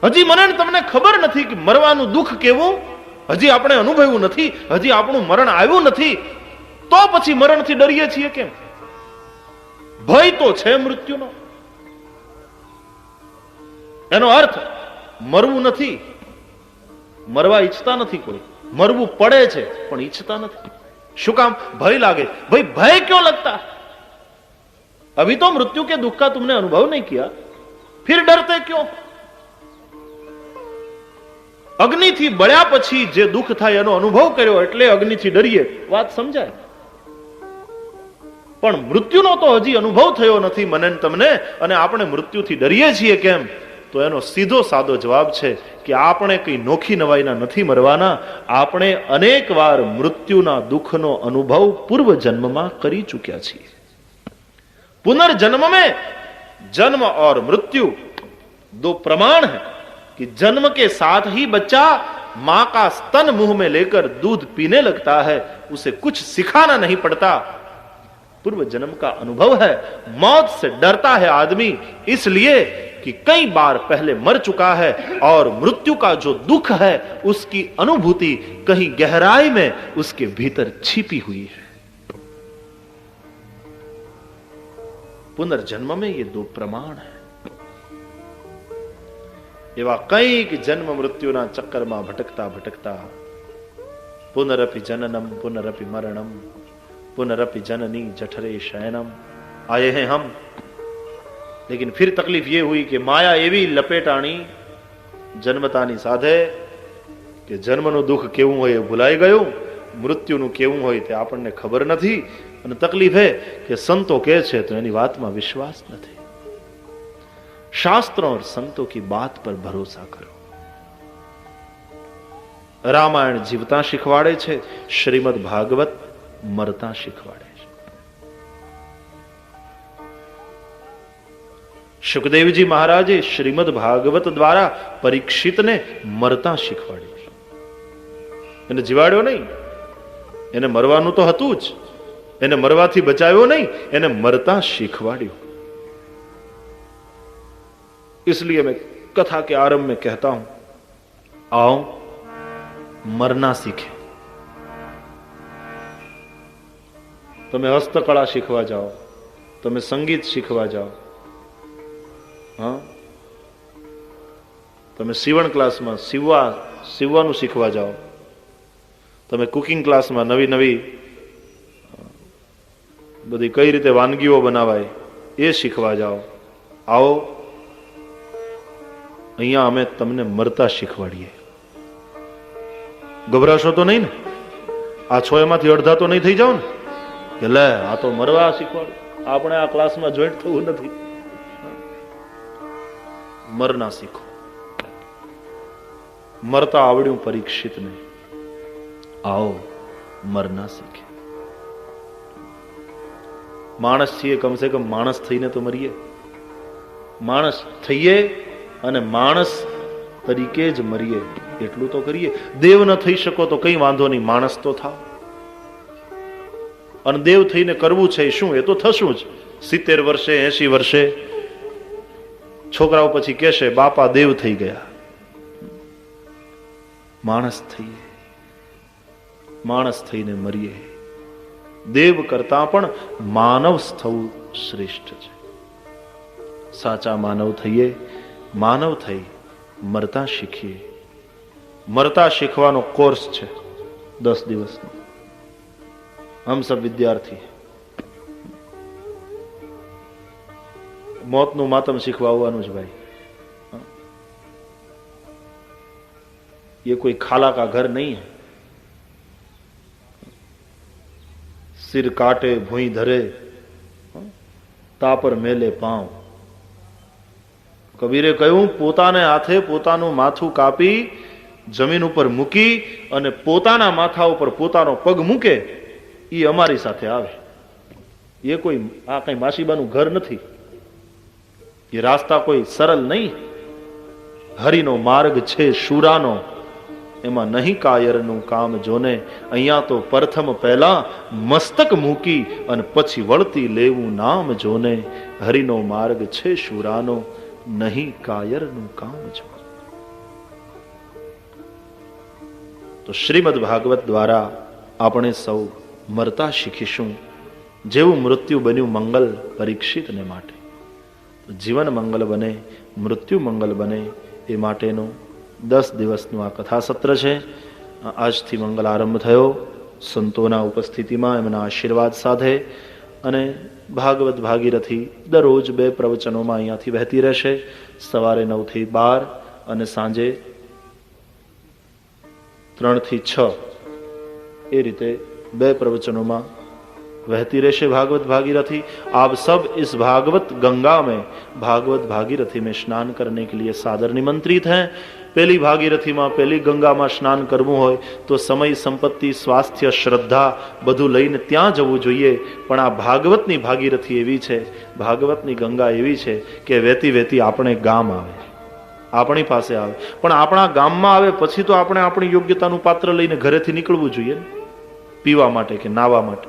હજી મને તમને ખબર નથી કે મરવાનું દુઃખ કેવું, હજી આપણે અનુભવ્યું નથી, હજી આપણું મરણ આવ્યું નથી, તો પછી મરણથી ડરીએ છીએ કેમ? ભય તો છે મૃત્યુનો. એનો અર્થ મરવું નથી, મરવા ઈચ્છતા નથી કોઈ, મરવું પડે છે પણ ઈચ્છતા નથી. શું કામ? ભય લાગે. ભાઈ ભય ક્यों लगता? अभी तो मृत्यु के दुख का तुमने अनुभव नहीं किया, फिर डरते क्यों? અગ્નિથી બળ્યા પછી જે દુઃખ થાય એનો અનુભવ કર્યો એટલે અગ્નિથી ડરીએ, વાત સમજાય. પણ મૃત્યુનો તો હજી અનુભવ થયો નથી મને તમને, અને આપણે મૃત્યુથી ડરીએ છીએ કેમ? તો એનો સીધો સાદો જવાબ છે કે આપણે કઈ નોખી નવાઈના નથી મરવાના, આપણે અનેક વાર મૃત્યુના દુઃખનો અનુભવ પૂર્વ જન્મમાં કરી ચૂક્યા છીએ. पुनर्जन्म में जन्म और मृत्यु दो प्रमाण है कि जन्म के साथ ही बच्चा मां का स्तन मुंह में लेकर दूध पीने लगता है, उसे कुछ सिखाना नहीं पड़ता. पूर्व जन्म का अनुभव है. मौत से डरता है आदमी इसलिए कि कई बार पहले मर चुका है और मृत्यु का जो दुख है उसकी अनुभूति कहीं गहराई में उसके भीतर छिपी हुई है. पुनर्जन्म में ये दो प्रमाण है. એવા કંઈક જન્મ મૃત્યુના ચક્કરમાં ભટકતા ભટકતા પુનરપી જનનમ પુનરપી મરણમ પુનરપી जननी जठरे शयनम आए हैं हम. लेकिन फिर तकलीफ ये हुई कि माया एवी लपेटाणी जन्मतानी साधे કે જન્મનું દુઃખ કેવું હોય એ ભૂલાઈ ગયું, મૃત્યુનું કેવું હોય તે આપણને ખબર નથી. અને તકલીફ है कि संतों કહે છે તો એની વાતમાં વિશ્વાસ નથી. शास्त्रों और संतों की बात पर भरोसा करो. रामायण जीवता શીખવાડે છે, શ્રીમદ ભાગવત મરતા શીખવાડે છે. સુખદેવજી મહારાજે શ્રીમદ ભાગવત દ્વારા પરીક્ષિતને મરતા શીખવાડ્યું છે. એને જીવાડ્યો નહીં, એને મરવાનું તો હતું જ, એને મરવાથી બચાવ્યો નહીં, એને મરતા શીખવાડ્યું. इसलिए मैं कथा के आरंभ में कहता हूं, आओ मरना सीखे. તમે હસ્તકળા શીખવા જાઓ, તમે સંગીત શીખવા જાઓ, હા, તમે સીવણ ક્લાસમાં સીવવાનું શીખવા જાઓ, તમે કુકિંગ ક્લાસમાં નવી નવી બધી કઈ રીતે વાનગીઓ બનાવાય એ શીખવા જાઓ. આવો અહીંયા અમે તમને મરતા શીખવાડીએ. ગભરાશો તો નહીં ને? આ 6 માંથી અડધા તો નહીં થઈ જાવ ને કે લે આ તો મરવા શીખવાડે, આપણે આ ક્લાસમાં જોઈન્ટ થવું નથી. મરના શીખો. મરતા આવડ્યું પરીક્ષિતને, આવો મરના શીખે. માણસ છીએ, કમસે કમ માણસ થઈને તો મરીએ. માણસ થઈએ અને માણસ તરીકે જ મરીએ એટલું તો કરીએ. દેવ ન થઈ શકો તો કઈ વાંધો નહીં, માણસ તો થાવ. અને દેવ થઈને કરવું છે શું, એ તો થશું જ. 70 વર્ષે 80 વર્ષે છોકરાઓ પછી કહેશે બાપા દેવ થઈ ગયા. માણસ થઈએ, માણસ થઈને મરીએ. દેવ કરતા પણ માનવ થવું શ્રેષ્ઠ છે. સાચા માનવ થઈએ, માનવ થઈ મરતા શીખીએ. મરતા શીખવાનો કોર્સ છે 10 દિવસનો. હમ સબ વિદ્યાર્થી. મોતનું માતમ શીખવા આવવાનું છે ભાઈ. ये कोई खाला का घर नहीं है. सिर काटे भूई धरे तापर मेले पांव. કબીરે કહ્યું, પોતાને હાથે પોતાનું માથું કાપી જમીન ઉપર મૂકી અને પોતાના માથા ઉપર પોતાનો પગ મૂકે, એ અમારી સાથે આવે. એ કોઈ આ કઈ માસીબાનું ઘર નથી. એ રાસ્તા કોઈ સરળ નહીં. હરિનો માર્ગ છે શૂરાનો, એમાં નહીં કાયરનું કામ જોને. અહીંયા તો પ્રથમ પહેલા મસ્તક મૂકી અને પછી વળતી લેવું નામ જોને. હરિનો માર્ગ છે શૂરાનો, નહીં કાયરનું કામ જો. તો શ્રીમદ ભાગવત દ્વારા આપણે સૌ મરતા શીખીશું. જેવું મૃત્યુ બન્યું મંગલ પરીક્ષિતને માટે, જીવન મંગલ બને, મૃત્યુ મંગલ બને, એ માટેનું 10 દિવસનું આ કથા સત્ર છે. આજથી મંગલ આરંભ થયો. સંતોના ઉપસ્થિતિમાં એમના આશીર્વાદ સાથે અને ભાગવત ભાગીરથી દરરોજ 2 પ્રવચનોમાં અહીંયાથી વહેતી રહેશે. સવારે 9 થી 12 અને સાંજે 3 થી 6 એ રીતે 2 प्रवचनों वहती रहશે भागवत भागीरथी. आप सब इस भागवत गंगा में, भागवत भागीरथी में स्नान करने के लिए सादर निमंत्रित हैं. पहली भागीरथी में, पहली गंगा में स्नान करवू हो तो समय, संपत्ति, स्वास्थ्य, श्रद्धा બધું લઈને ત્યાં જવું જોઈએ. પણ આ ભાગવતની ભાગીરથી એવી છે, ભાગવતની ગંગા એવી છે કે વહેતી વહેતી આપણે ગામ આવે, આપણી પાસે આવે. પણ આપણા ગામમાં આવે પછી તો આપણે આપણી યોગ્યતાનું પાત્ર લઈને ઘરેથી નીકળવું જોઈએ પીવા માટે કે નાવા માટે.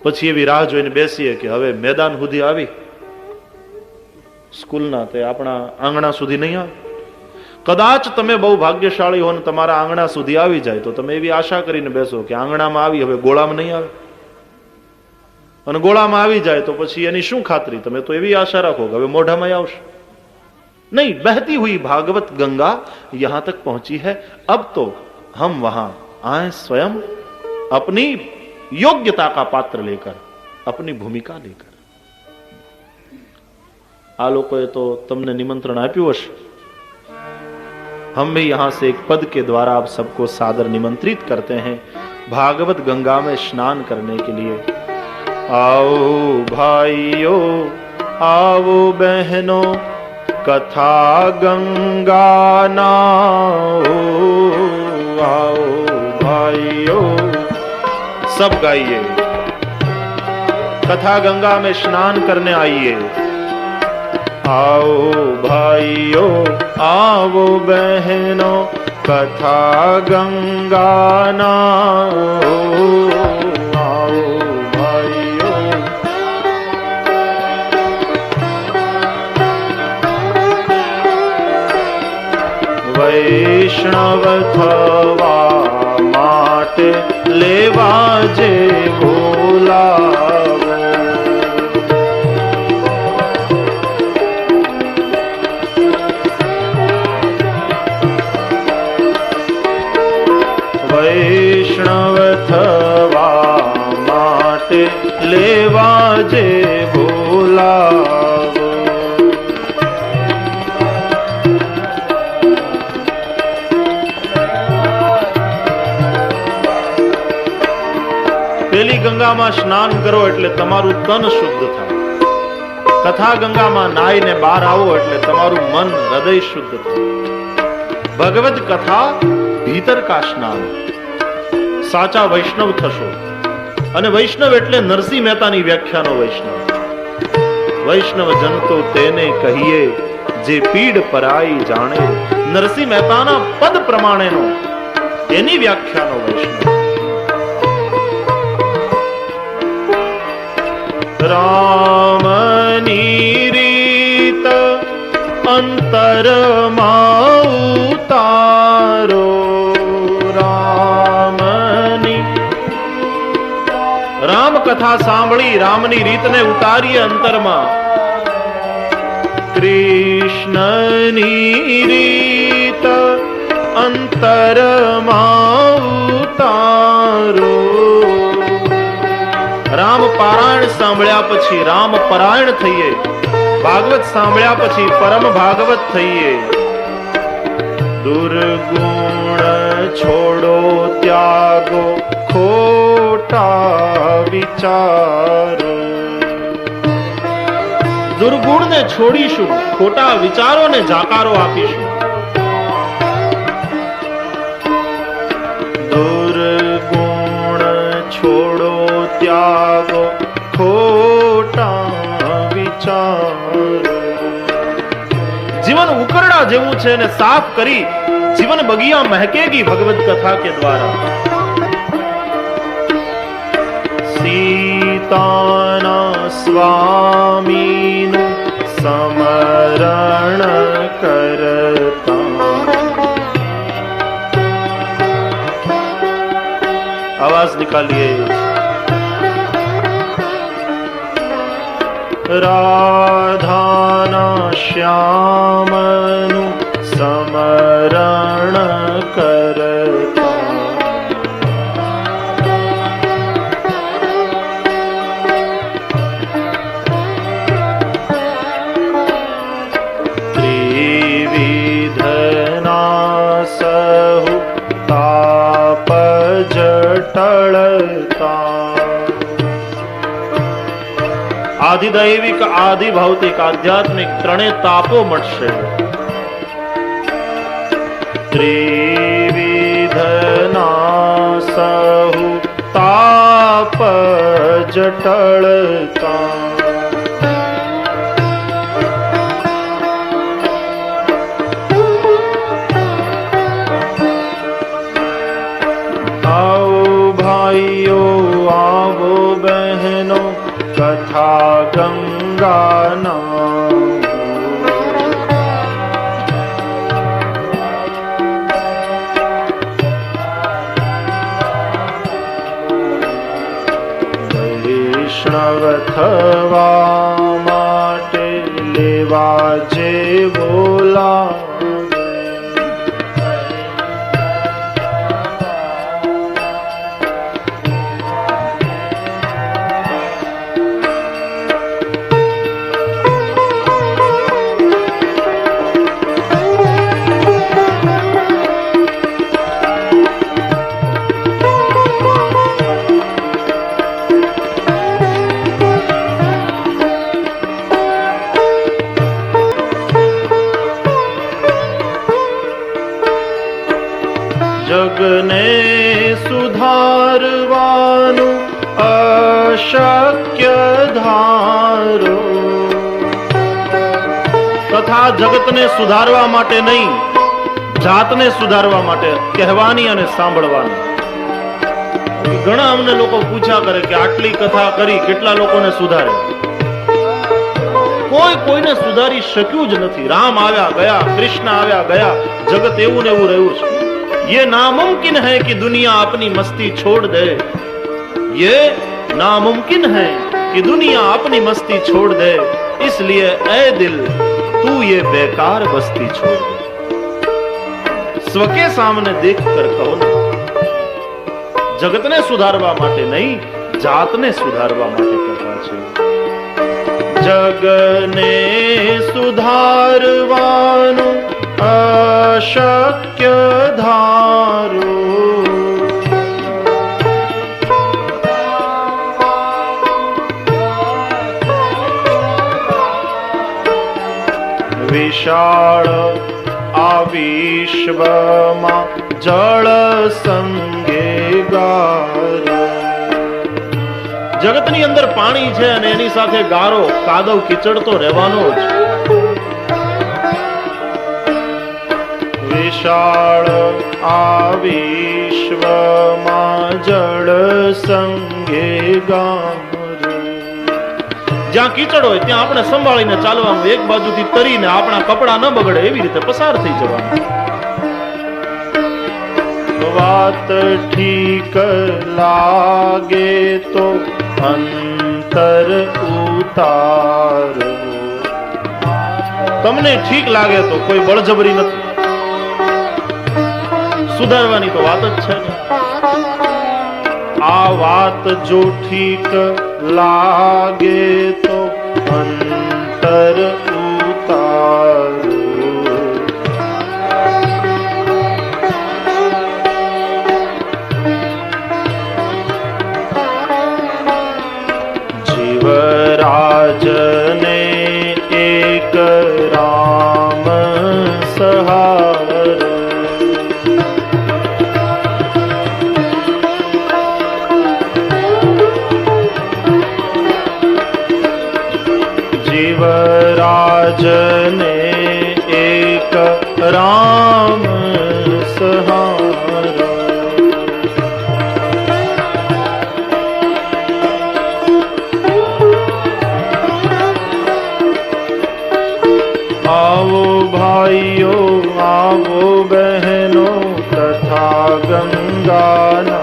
પછી એવી રાહ જોઈને બેસીએ કે હવે મેદાન સુધી આવી, સ્કૂલના તે આપણા આંગણા સુધી નહીં આવે. કદાચ તમે બહુ ભાગ્યશાળી હો ને તમારા આંગણા સુધી આવી જાય તો તમે એવી આશા કરીને બેસો કે આંગણામાં આવી, હવે ગોળામાં નહીં આવે. અને ગોળામાં આવી જાય તો પછી એની શું ખાતરી? તમે તો એવી આશા રાખો કે હવે મોઢામાં આવશે नहीं. बहती हुई भागवत गंगा यहां तक पहुंची है. अब तो हम वहां आए स्वयं अपनी योग्यता का पात्र लेकर, अपनी भूमिका लेकर. आ लोगों तो तुमने निमंत्रण आप्યું હશે. हम भी यहां से एक पद के द्वारा आप सबको सादर निमंत्रित करते हैं भागवत गंगा में स्नान करने के लिए. आओ भाइयों, आओ बहनों, कथा गंगा नाओ. आओ भाइयों, सब गाइए, कथा गंगा में स्नान करने आइए. आओ भाइयों, आओ बहनों, कथा गंगा नाओ. आओ भाइयों, वैष्णव थवा माटे लेवा जे बोलावो. वैष्णव थवा माटे लेवा जे बोलावो. પેલી ગંગામાં સ્નાન કરો એટલે તમારું તન શુદ્ધ થાય. કથા ગંગામાં નાઈને બહાર આવો એટલે તમારું મન, હૃદય શુદ્ધ થાય. ભગવદ કથા ભીતર કા સ્નાન. સાચા વૈષ્ણવ થશો. અને વૈષ્ણવ એટલે નરસિંહ મહેતાની વ્યાખ્યાનો વૈષ્ણવ. વૈષ્ણવ જન તો તેને કહીએ જે પીડ પરાઈ જાણે. નરસિંહ મહેતાના પદ પ્રમાણેનો એની વ્યાખ્યાનો વૈષ્ણવ. રામની રીત અંતરમાં ઉતારો. રામની રામ કથા સાંભળી રામની રીતને ઉતારીએ અંતરમાં. કૃષ્ણની રીત અંતરમાં ઉતારો. રામ પારાયણ સાંભળ્યા પછી રામ પરાયણ થઈએ, ભાગવત સાંભળ્યા પછી પરમ ભાગવત થઈએ. દુર્ગુણ છોડો ત્યાગો ખોટા વિચારો. દુર્ગુણને છોડીશું, ખોટા વિચારોને જાકારો આપીશું. દુર્ગુણ છોડો ત્યાગો ખોટા વિચારો. જીવન ઉકરડા જેવું છે ને સાફ કરી જીવન બગિયા મહેકેગી ભગવત કથા કે દ્વારા. સીતાના સ્વામીનું સ્મરણ કરતા. आवाज निकालिए. राधाना श्यामनु समरण करता. त्रिविधना सहु ताप जटलता. આધિદૈવિક આધિ ભૌતિક આધ્યાત્મિક ત્રણે તાપો મળશે. ત્રિવિધના સહુ તાપ જટળતા. આવો ભાઈઓ આવો બહેનો કથા ગંગાના. વૈષ્ણવ થવા માટે લેવા જે બોલા. જગને સુધારવાનું અશક્ય ધારો. તથા જગતને સુધારવા માટે નહીં, જાતને સુધારવા માટે કહેવાની અને સાંભળવાની. ઘણા અમને લોકો પૂછ્યા કરે કે આટલી કથા કરી કેટલા લોકોને સુધારે? કોઈ કોઈને સુધારી શક્યું જ નથી. રામ આવ્યા ગયા, કૃષ્ણ આવ્યા ગયા, જગત એવું ને એવું રહ્યું છે. ये नामुमकिन है कि दुनिया अपनी मस्ती छोड़ दे. ये नामुमकिन है कि दुनिया अपनी मस्ती छोड़ दे. इसलिए ऐ दिल तू ये बेकार बस्ती छोड़ दे. स्व के सामने देख कर कहो ना. जगतने सुधारवा માટે નહીં, જાતને સુધારવા માટે કથા છે. જગને સુધારવાનું અશક્ય ધારો. વિશાળ આ વિશ્વમાં જળ સંગે ગારો. જગતની અંદર પાણી છે અને એની સાથે ગારો, કાદવ, કીચડ તો રહેવાનો જ. વિશાળ આ વિશ્વમાં જળ સંગે ગારો. જ્યાં કીચડ હોય ત્યાં આપણે સંભાળીને ચાલવાનું, એક બાજુથી તરીને આપણા કપડા ન બગડે એવી રીતે પસાર થઈ જવાનું. વાત ઠીક લાગે તો અંતર ઉતારો. તમને ઠીક લાગે તો કોઈ બળજબરી નથી, સુધારવાની તો વાત જ છે ને. આ વાત જો ઠીક લાગે તો અંતર ઉતારો, જીવરાજને એક રામ સહારો, જીવરાજને એક રામ સહારો. આવો ભાઈઓ આવો બહેનો તથા ગંગાના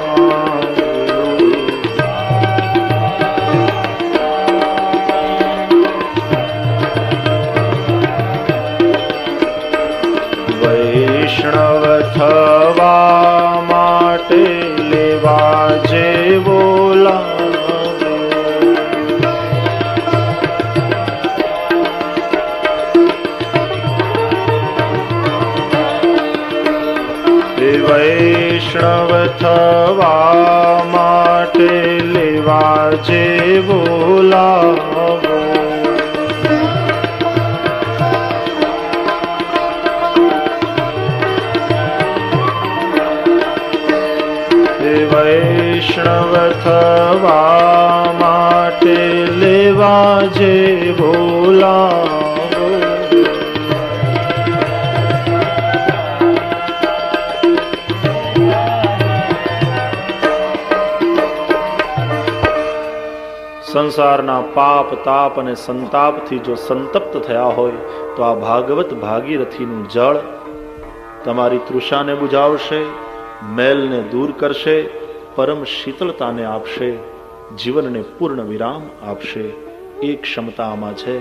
વૈષ્ણવ થવા માટે લેવા જેવો લાવો, વૈષ્ણવ થવા માટે લેવા જેવો લાવો. વૈષ્ણવ થવા માટે લેવા જેવો લાવો. સંસારના પાપ તાપ અને સંતાપથી જો સંતપ્ત થયા હોય તો આ ભાગવત ભાગીરથીનું જળ તમારી તૃષાને બુઝાવશે, મેલને દૂર કરશે, પરમ શીતળતાને આપશે, જીવનને પૂર્ણ વિરામ આપશે. એ ક્ષમતા આમાં છે.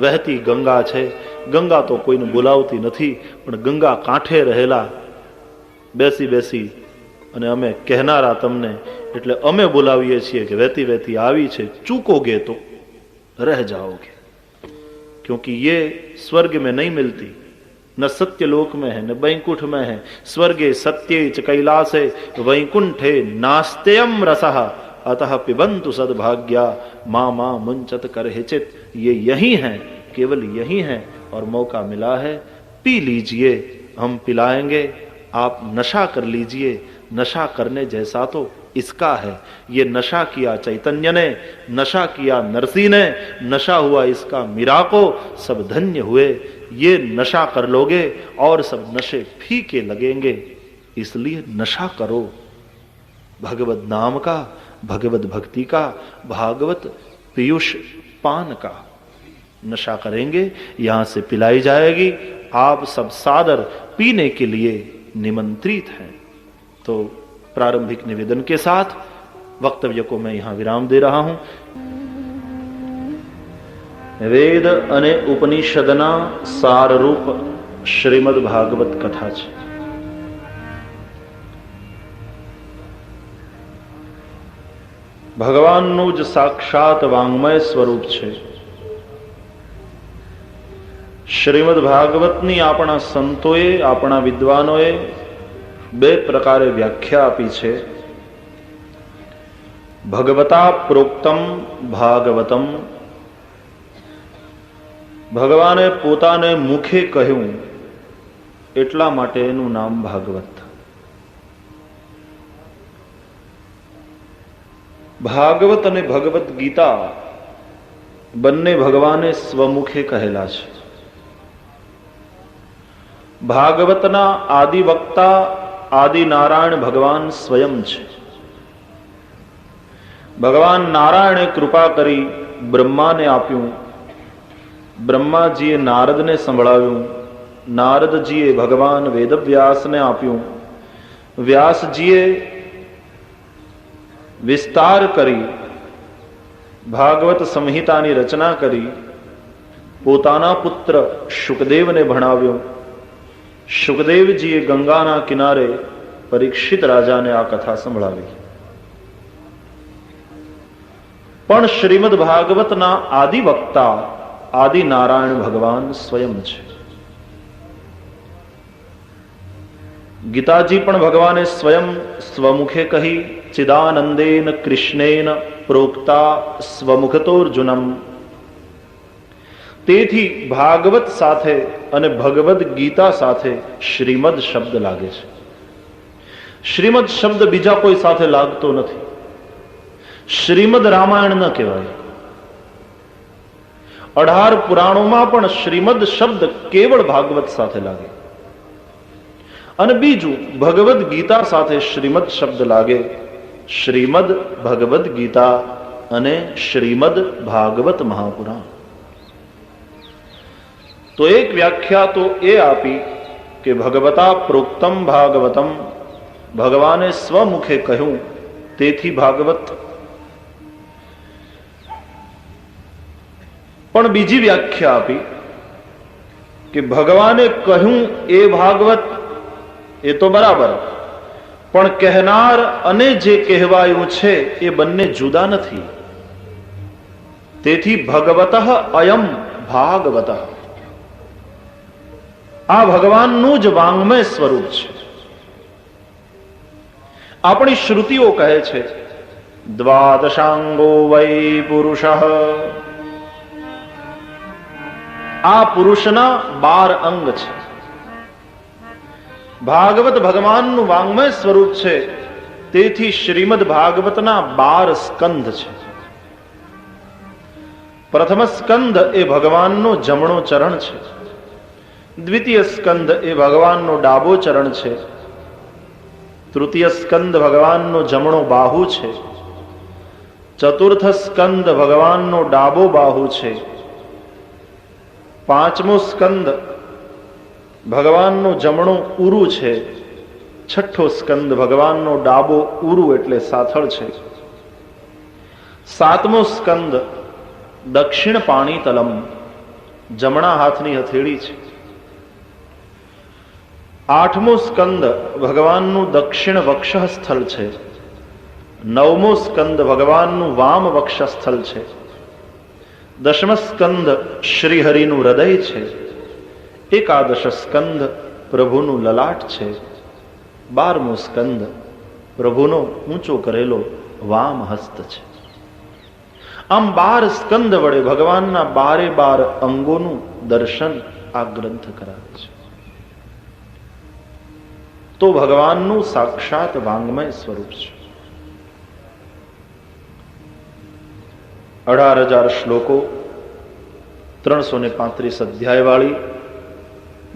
વહેતી ગંગા છે. ગંગા તો કોઈને બોલાવતી નથી, પણ ગંગા કાંઠે રહેલા બેસી બેસી અને અમે કહેનારા તમને, એટલે અમે બોલાવીએ છીએ કે વહેતી વહેતી આવી છે, ચૂકોગે તો रह जाओगे, क्योंकि ये स्वर्ग में नहीं मिलती, न सत्यलोक में है न वैकुंठ में है. स्वर्गे सत्ये च कैलासे वैकुंठे नास्त्यम रसः अतः पिबंतु सद्भाग्या माँ माँ मुंचत कर हिचित. ये यही है, केवल यही है, और मौका मिला है, पी लीजिए, हम पिलाएंगे, आप नशा कर लीजिए. नशा करने जैसा तो इसका है. ये नशा किया चैतन्य ने, नशा किया नरसिंह ने, नशा हुआ इसका मीरा को, सब धन्य हुए. ये नशा कर लोगे और सब नशे फीके लगेंगे. इसलिए नशा करो भगवत नाम का, भगवत भक्ति का, भागवत पीयूष पान का. नशा करेंगे, यहां से पिलाई जाएगी. आप सब सादर पीने के लिए निमंत्रित हैं. तो प्रारंभिक निवेदन के साथ वक्तव्य को मैं यहां विराम दे रहा हूं. વેદ અને ઉપનિષદના સારરૂપ શ્રીમદ ભાગવત કથા છે. ભગવાનનું જ સાક્ષાત વાંગ્મય સ્વરૂપ છે. શ્રીમદ ભાગવતની આપણા સંતોએ, આપણા વિદ્વાનોએ બે પ્રકારે વ્યાખ્યા આપી છે. ભગવતા પ્રોક્તમ ભાગવતમ, ભગવાને પોતાને મુખે કહ્યું એટલા માટે એનું નામ ભાગવત. ભાગવત અને ભગવદ ગીતા બંને ભગવાને સ્વમુખે કહેલા છે. ભાગવતના આદિ વક્તા આદિ નારાયણ ભગવાન સ્વયં છે. ભગવાન નારાયણે કૃપા કરી બ્રહ્માને આપ્યું, બ્રહ્માજીએ નારદને સંભળાવ્યું, નારદજીએ ભગવાન વેદવ્યાસને આપ્યું, વ્યાસજીએ વિસ્તાર કરી ભાગવત સંહિતાની રચના કરી, પોતાના પુત્ર શુકદેવને ભણાવ્યો. શુકદેવજીએ ગંગાના કિનારે પરીક્ષિત રાજાને આ કથા સંભળાવી. પણ શ્રીમદ ભાગવતના આદિ વક્તા આદિ નારાયણ ભગવાન સ્વયં છે. ગીતાજી પણ ભગવાને સ્વયં સ્વમુખે કહી, ચિદાનંદેન કૃષ્ણેન પ્રોક્તા સ્વમુખતોર્જુનમ. તેથી ભાગવત સાથે અને ભગવદ ગીતા સાથે શ્રીમદ શબ્દ લાગે છે. શ્રીમદ શબ્દ બીજા કોઈ સાથે લાગતો નથી. શ્રીમદ રામાયણ ન કહેવાય. 18 પુરાણોમાં પણ શ્રીમદ શબ્દ કેવળ ભાગવત સાથે લાગે. અને બીજું ભગવદ ગીતા સાથે શ્રીમદ શબ્દ લાગે. શ્રીમદ ભગવદ ગીતા અને શ્રીમદ ભાગવત મહાપુરાણ. તો એક વ્યાખ્યા તો એ આપી કે ભગવતા પ્રોક્તમ ભાગવતમ, ભગવાને સ્વમુખે કહ્યું તેથી ભાગવત. પણ બીજી વ્યાખ્યા આપી કે ભગવાને કહ્યું એ ભાગવત, એ તો બરાબર, પણ કહેનાર અને જે કહેવાયું છે એ બંને જુદા નથી. તેથી ભગવતઃ અયમ ભાગવતઃ, આ ભગવાનનું જ વાંગ્મય સ્વરૂપ છે. આપણી શ્રુતિઓ કહે છે દ્વાદશાંગો વૈ પુરુષઃ, આ પુરુષના 12 અંગ છે. ભાગવત ભગવાનનું વાંગ્મય સ્વરૂપ છે. તેથી શ્રીમદ ભાગવતના 12 સ્કંધ છે. પ્રથમ સ્કંદ એ ભગવાનનો જમણો ચરણ છે. દ્વિતીય સ્કંદ એ ભગવાનનો ડાબો ચરણ છે. તૃતીય સ્કંદ ભગવાનનો જમણો બાહુ છે. ચતુર્થ સ્કંદ ભગવાનનો ડાબો બાહુ છે. પાંચમો સ્કંદ ભગવાનનો જમણો ઉરુ છે. છઠ્ઠો સ્કંદ ભગવાનનો ડાબો ઉરુ એટલે સાથળ છે. સાતમો સ્કંદ દક્ષિણ પાણી તલમ, જમણા હાથની હથેળી છે. આઠમો સ્કંદ ભગવાનનું દક્ષિણ વક્ષસ્થળ છે. નવમો સ્કંદ ભગવાનનું વામ વક્ષસ્થળ છે. દશમ સ્કંદ શ્રીહરિનું હૃદય છે. એકાદશ સ્કંદ પ્રભુનું લલાટ છે. 12મો સ્કંદ પ્રભુનો ઊંચો કરેલો વામ હસ્ત છે. આમ 12 સ્કંદ વડે ભગવાનના 12 અંગોનું દર્શન આ ગ્રંથ કરાવે છે. તો ભગવાનનું સાક્ષાત વાંગ્મય સ્વરૂપ છે. 18,000 શ્લોકો, 335 અધ્યાય વાળી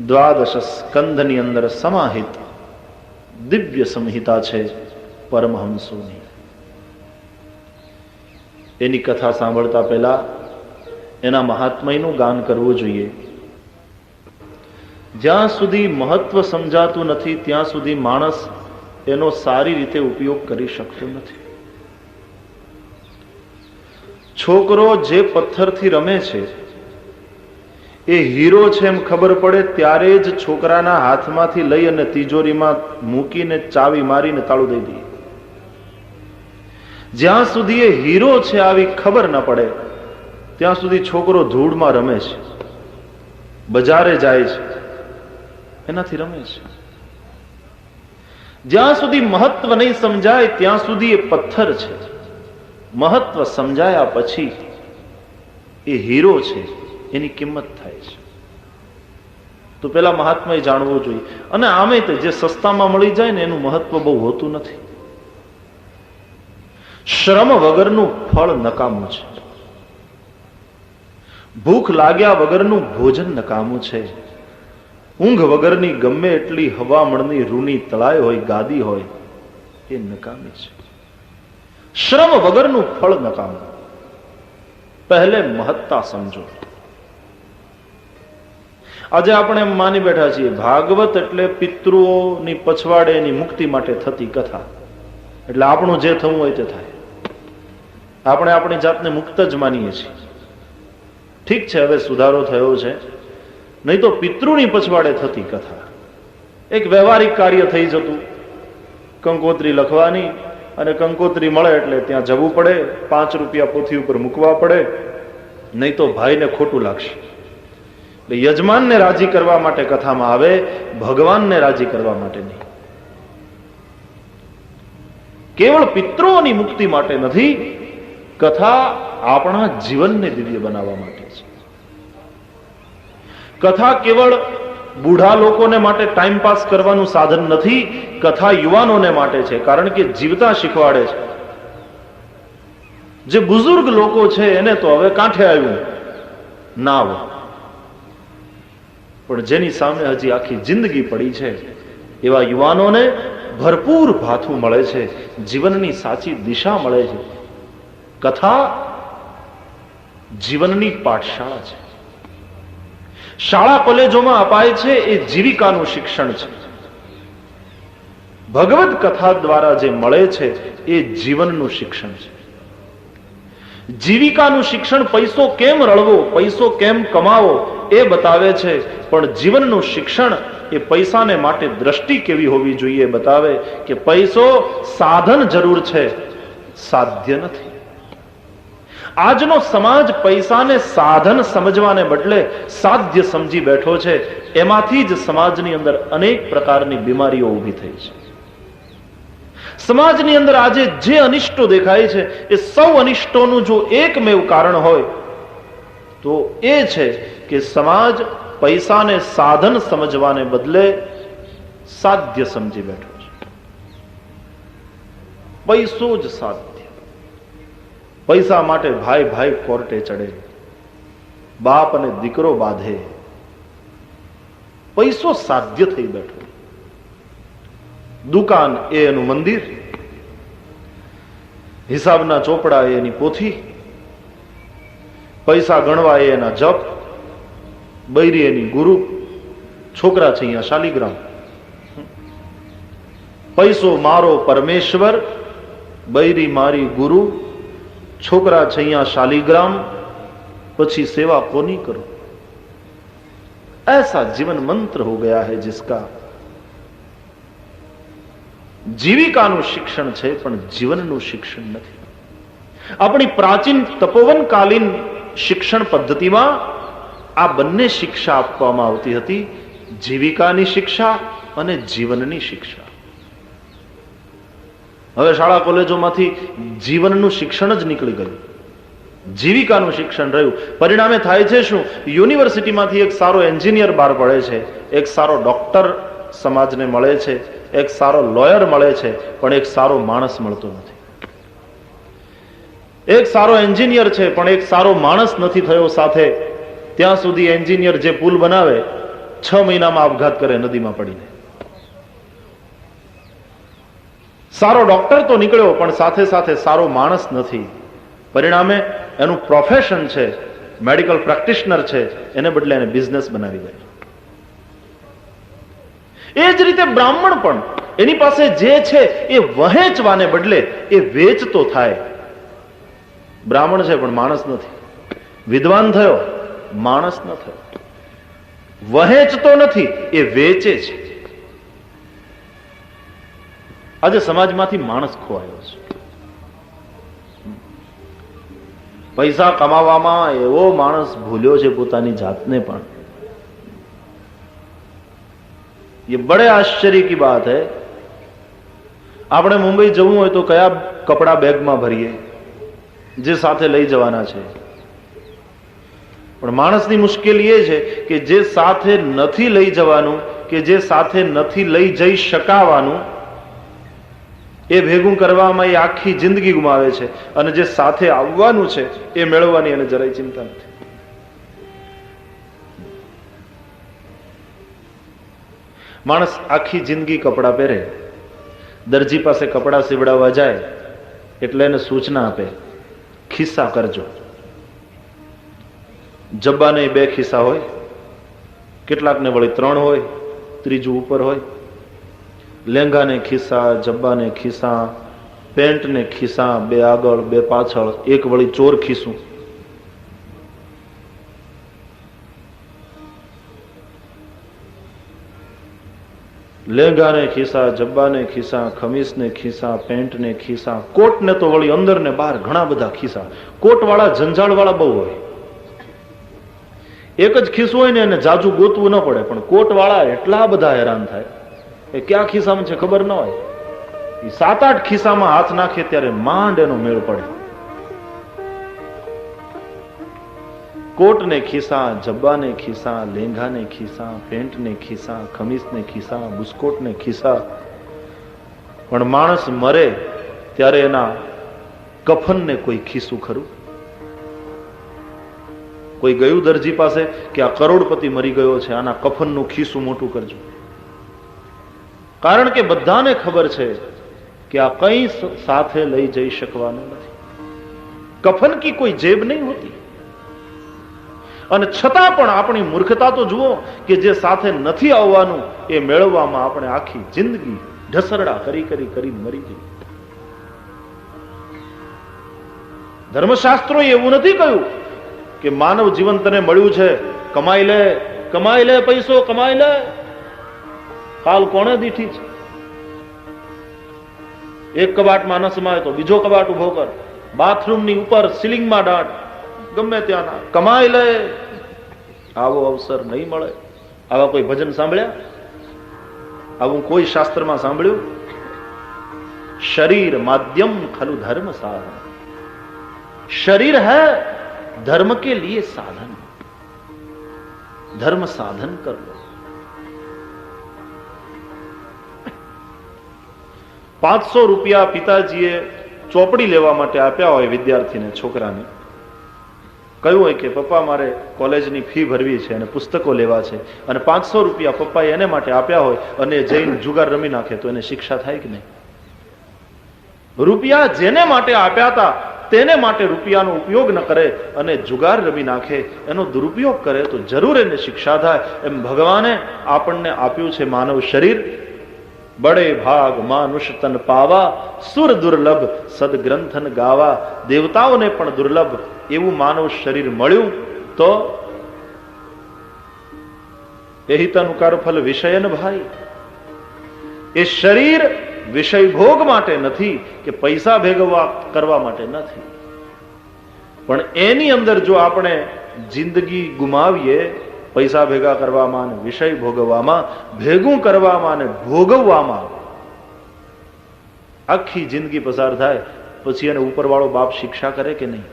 12 સ્કંધની અંદર સમાહિત દિવ્ય સંહિતા છે પરમહંસોની. એની કથા સાંભળતા પહેલા એના મહાત્મયનું ગાન કરવું જોઈએ. જ્યાં સુધી મહત્વ સમજાતું નથી ત્યાં સુધી માણસ એનો સારી રીતે ઉપયોગ કરી શકતો નથી. છોકરો જે પથ્થરથી રમે છે એ હીરો છે એમ ખબર પડે ત્યારે જ છોકરાના હાથમાંથી લઈ અને તિજોરીમાં મૂકીને ચાવી મારીને તાળું દઈ દઈએ. જ્યાં સુધી એ હીરો છે આવી ખબર ન પડે ત્યાં સુધી છોકરો ધૂળમાં રમે છે, બજારે જાય છે, એનાથી રમે છે. જ્યાં સુધી મહત્વ નહીં સમજાય ત્યાં સુધી એ પથ્થર છે. મહત્વ સમજાયા પછી એ હીરો છે, એની કિંમત થાય છે. તો પેલા મહાત્માએ જાણવું જોઈએ. અને આમે તે જે સસ્તામાં મળી જાય ને એનું મહત્વ બહુ હોતું નથી. શ્રમ વગરનું ફળ નકામું છે. ભૂખ લાગ્યા વગરનું ભોજન નકામું છે. ઊંઘ વગરની ગમે એટલી હવામણની રૂની તળાઈ હોય, ગાદી હોય, એ નકામી છે. શ્રમ વગરનું ફળ નકામું. પહેલે મહત્તા સમજો. આજે આપણે એમ માની બેઠા છીએ ભાગવત એટલે પિતૃઓની પછવાડે એની મુક્તિ માટે થતી કથા, એટલે આપણું જે થવું હોય તે થાય. આપણે આપણી જાતને મુક્ત જ માનીએ છીએ. ઠીક છે, હવે સુધારો થયો છે, નહીં તો પિતૃની પછવાડે થતી કથા. એક વ્યવહારિક કાર્ય થઈ જતું, કંકોત્રી લખવાની, અને કંકોત્રી મળે એટલે ત્યાં જવું પડે, 5 રૂપિયા પોથી ઉપર મૂકવા પડે, નહીં તો ભાઈને ખોટું લાગશે. એટલે યજમાનને રાજી કરવા માટે કથામાં આવે, ભગવાનને રાજી કરવા માટે નહીં. કેવળ પિતૃઓની મુક્તિ માટે નથી, કથા આપણા જીવનને દિવ્ય બનાવવા માટે છે. કથા કેવળ બુઢા લોકોને માટે ટાઈમ પાસ કરવાનું સાધન નથી, કથા યુવાનોને માટે છે, કારણ કે જીવતા શીખવાડે છે. જે બુઝુર્ગ લોકો છે એને તો હવે કાંઠે આવ્યું નાવ, પણ જેની સામે હજી આખી જિંદગી પડી છે એવા યુવાનોને ભરપૂર ભાથું મળે છે, જીવનની સાચી દિશા મળે છે. કથા જીવનની પાઠશાળા છે. શાળા કોલેજોમાં અપાય છે એ જીવિકાનું શિક્ષણ છે. ભગવદ કથા દ્વારા જે મળે છે એ જીવનનું શિક્ષણ છે. જીવિકાનું શિક્ષણ પૈસો કેમ રળવો, પૈસો કેમ કમાવો એ બતાવે છે, પણ જીવનનું શિક્ષણ એ પૈસાને માટે દ્રષ્ટિ કેવી હોવી જોઈએ બતાવે કે પૈસો સાધન જરૂર છે, સાધ્ય નથી. આજનો સમાજ પૈસાને સાધન સમજવાને બદલે સાધ્ય સમજી બેઠો છે. એમાંથી જ સમાજની અંદર અનેક પ્રકારની બીમારીઓ ઊભી થઈ છે. સમાજની અંદર આજે જે અનિષ્ટો દેખાય છે એ સૌ અનિષ્ટોનું જો એકમેવ કારણ હોય તો એ છે કે સમાજ પૈસાને સાધન સમજવાને બદલે સાધ્ય સમજી બેઠો છે. પૈસો જ સાધ્ય. પૈસા માટે ભાઈ ભાઈ કોર્ટે ચડે, બાપ અને દીકરો બાંધે. પૈસો સાધ્ય થઈ બેઠો. દુકાન એ એનું મંદિર, હિસાબના ચોપડા એ એની પોથી, પૈસા ગણવા એ એના જપ, બૈરી એની ગુરુ, છોકરા છે અહીંયા શાલિગ્રામ. પૈસો મારો પરમેશ્વર, બૈરી મારી ગુરુ, છોકરા છે અહીંયા શાલિગ્રામ, પછી સેવા કોની करो. ऐसा जीवन मंत्र हो गया है जिसका જીવિકાનું શિક્ષણ છે પણ જીવનનું શિક્ષણ નથી. આપણી પ્રાચીન તપોવનકાલીન શિક્ષણ પદ્ધતિમાં આ બંને શિક્ષા આપવામાં આવતી હતી, જીવિકાની શિક્ષા અને જીવનની શિક્ષા. હવે શાળા કોલેજોમાંથી જીવનનું શિક્ષણ જ નીકળી ગયું, જીવિકાનું શિક્ષણ રહ્યું. પરિણામે થાય છે શું? યુનિવર્સિટીમાંથી એક સારો એન્જિનિયર બહાર પડે છે, એક સારો ડોક્ટર સમાજને મળે છે, એક સારો લોયર મળે છે, પણ એક સારો માણસ મળતો નથી. એક સારો એન્જિનિયર છે પણ એક સારો માણસ નથી થયો સાથે. ત્યાં સુધી એન્જિનિયર જે પુલ બનાવે 6 મહિનામાં આપઘાત કરે નદીમાં પડીને. સારો ડોક્ટર તો નીકળ્યો પણ સાથે સાથે સારો માણસ નથી. પરિણામે એનું પ્રોફેશન છે, મેડિકલ પ્રેક્ટિશનર છે, એને બદલે એને બિઝનેસ બનાવી દે. એ જ રીતે બ્રાહ્મણ પણ એની પાસે જે છે એ વહેંચવાને બદલે એ વેચતો થાય. બ્રાહ્મણ છે પણ માણસ નથી, વિદ્વાન થયો માણસ ન થયો, વહેંચતો નથી, એ વેચે છે. આજે સમાજમાંથી માણસ ખોવાયો છે. પૈસા કમાવામાં એવો માણસ ભૂલ્યો છે પોતાની જાતને પણ. ये बड़े आश्चर्य की बात है. આપણે મુંબઈ જવું હોય તો કયા કપડા બેગમાં ભરીએ જે સાથે લઈ જવાના છે? પણ માણસની મુશ્કેલી એ છે કે જે સાથે નથી લઈ જવાનું, કે જે સાથે નથી લઈ જઈ શકાવાનું, એ ભેગું કરવામાં એ આખી જિંદગી ગુમાવે છે. અને જે સાથે આવવાનું છે એ મેળવવાની એને જરાય ચિંતા નથી. માણસ આખી જિંદગી કપડા પહેરે, દરજી પાસે કપડા સીવડાવવા જાય એટલે એને સૂચના આપે, ખિસ્સા કરજો. જબ્બાને 2 ખિસ્સા હોય, કેટલાકને વળી 3 હોય, ત્રીજું ઉપર હોય. લેંઘાને ખિસ્સા, જબ્બાને ખિસ્સા, પેન્ટને ખિસ્સા, 2 આગળ 2 પાછળ, એક વળી ચોર ખિસ્સું. લેંગાને ખિસ્સા, જબ્બાને ખિસ્સા, ખમીસને ખિસ્સા, પેન્ટને ખિસ્સા, કોટને તો વળી અંદર ને બહાર ઘણા બધા ખિસ્સા. કોટવાળા ઝંઝાળવાળા બહુ હોય. એક જ ખિસ્સું હોય ને એને જાજુ ગોતવું ન પડે, પણ કોટવાળા એટલા બધા હેરાન થાય એ ક્યાં ખિસ્સામાં છે ખબર ન હોય. એ 7-8 ખિસ્સામાં હાથ નાખે ત્યારે માંડ એનો મેળ પડે. કોટને ખિસ્સા, જબ્બાને ખિસ્સા, લેંઘાને ખિસ્સા, પેન્ટને ખિસ્સા, ખમીસને ખિસ્સા, બુસ્કોટને ખિસ્સા. પણ માણસ મરે ત્યારે એના કફનને કોઈ ખિસ્સું ખરું? કોઈ ગયું દરજી પાસે કે આ કરોડપતિ મરી ગયો છે, આના કફનનું ખિસ્સું મોટું કરજો. કારણ કે બધાને ખબર છે કે આ કંઈ સાથે લઈ જઈ શકવાનું નથી. કફન કી કોઈ જેબ નહીં હોતી. અને છતાં પણ આપણી મૂર્ખતા તો જુઓ કે જે સાથે નથી આવવાનું એ મેળવવામાં આપણે આખી જિંદગી ઢસરડા કરી કરી કરી મરી ગઈ. ધર્મશાસ્ત્રોએ એવું નથી કહ્યું કે માનવ જીવન તને મળ્યું છે, કમાઈ લે પૈસો કમાઈ લે. કાલ કોણે દીઠી છે? એક કબાટમાં ન સમાય તો બીજો કબાટ ઉભો કર, બાથરૂમની ઉપર સીલિંગમાં દાટ, ગમે ત્યાં કમાઈ લે. આવો અવસર નહીં મળે. આવા કોઈ ભજન સાંભળ્યા? આવું કોઈ શાસ્ત્રમાં સાંભળ્યું? શરીર માધ્યમ ખલુ ધર્મ સાધન. शरीर है धर्म के लिए साधन. धर्म साधन कर लो. 500 રૂપિયા પિતાજીએ ચોપડી લેવા માટે આપ્યા હોય વિદ્યાર્થીને, છોકરાને કહ્યું હોય કે પપ્પા મારે કોલેજની ફી ભરવી છે અને પુસ્તકો લેવા છે, અને 500 રૂપિયા પપ્પાએ એને માટે આપ્યા હોય અને જઈને જુગાર રમી નાખે તો એને શિક્ષા થાય કે નહીં? રૂપિયા જેને માટે આપ્યા હતા તેને માટે રૂપિયાનો ઉપયોગ ન કરે અને જુગાર રમી નાખે, એનો દુરુપયોગ કરે તો જરૂર એને શિક્ષા થાય. એમ ભગવાને આપણને આપ્યું છે માનવ શરીર. બડે ભાગ માનુષ તન પાવા, સુર દુર્લભ સદગ્રંથન ગાવા. દેવતાઓને પણ દુર્લભ એવું માનવ શરીર મળ્યું. તો એહિતનુકાર ફલ વિષયન ભાઈ. એ શરીર વિષય ભોગ માટે નથી કે પૈસા ભેગવા કરવા માટે નથી, પણ એની અંદર જો આપણે જિંદગી ગુમાવીએ પૈસા ભેગા કરવામાં, વિષય ભોગવવામાં, ભેગું કરવામાં અને ભોગવવામાં આખી જિંદગી પસાર થાય, પછી એને ઉપરવાળો બાપ શિક્ષા કરે કે નહીં?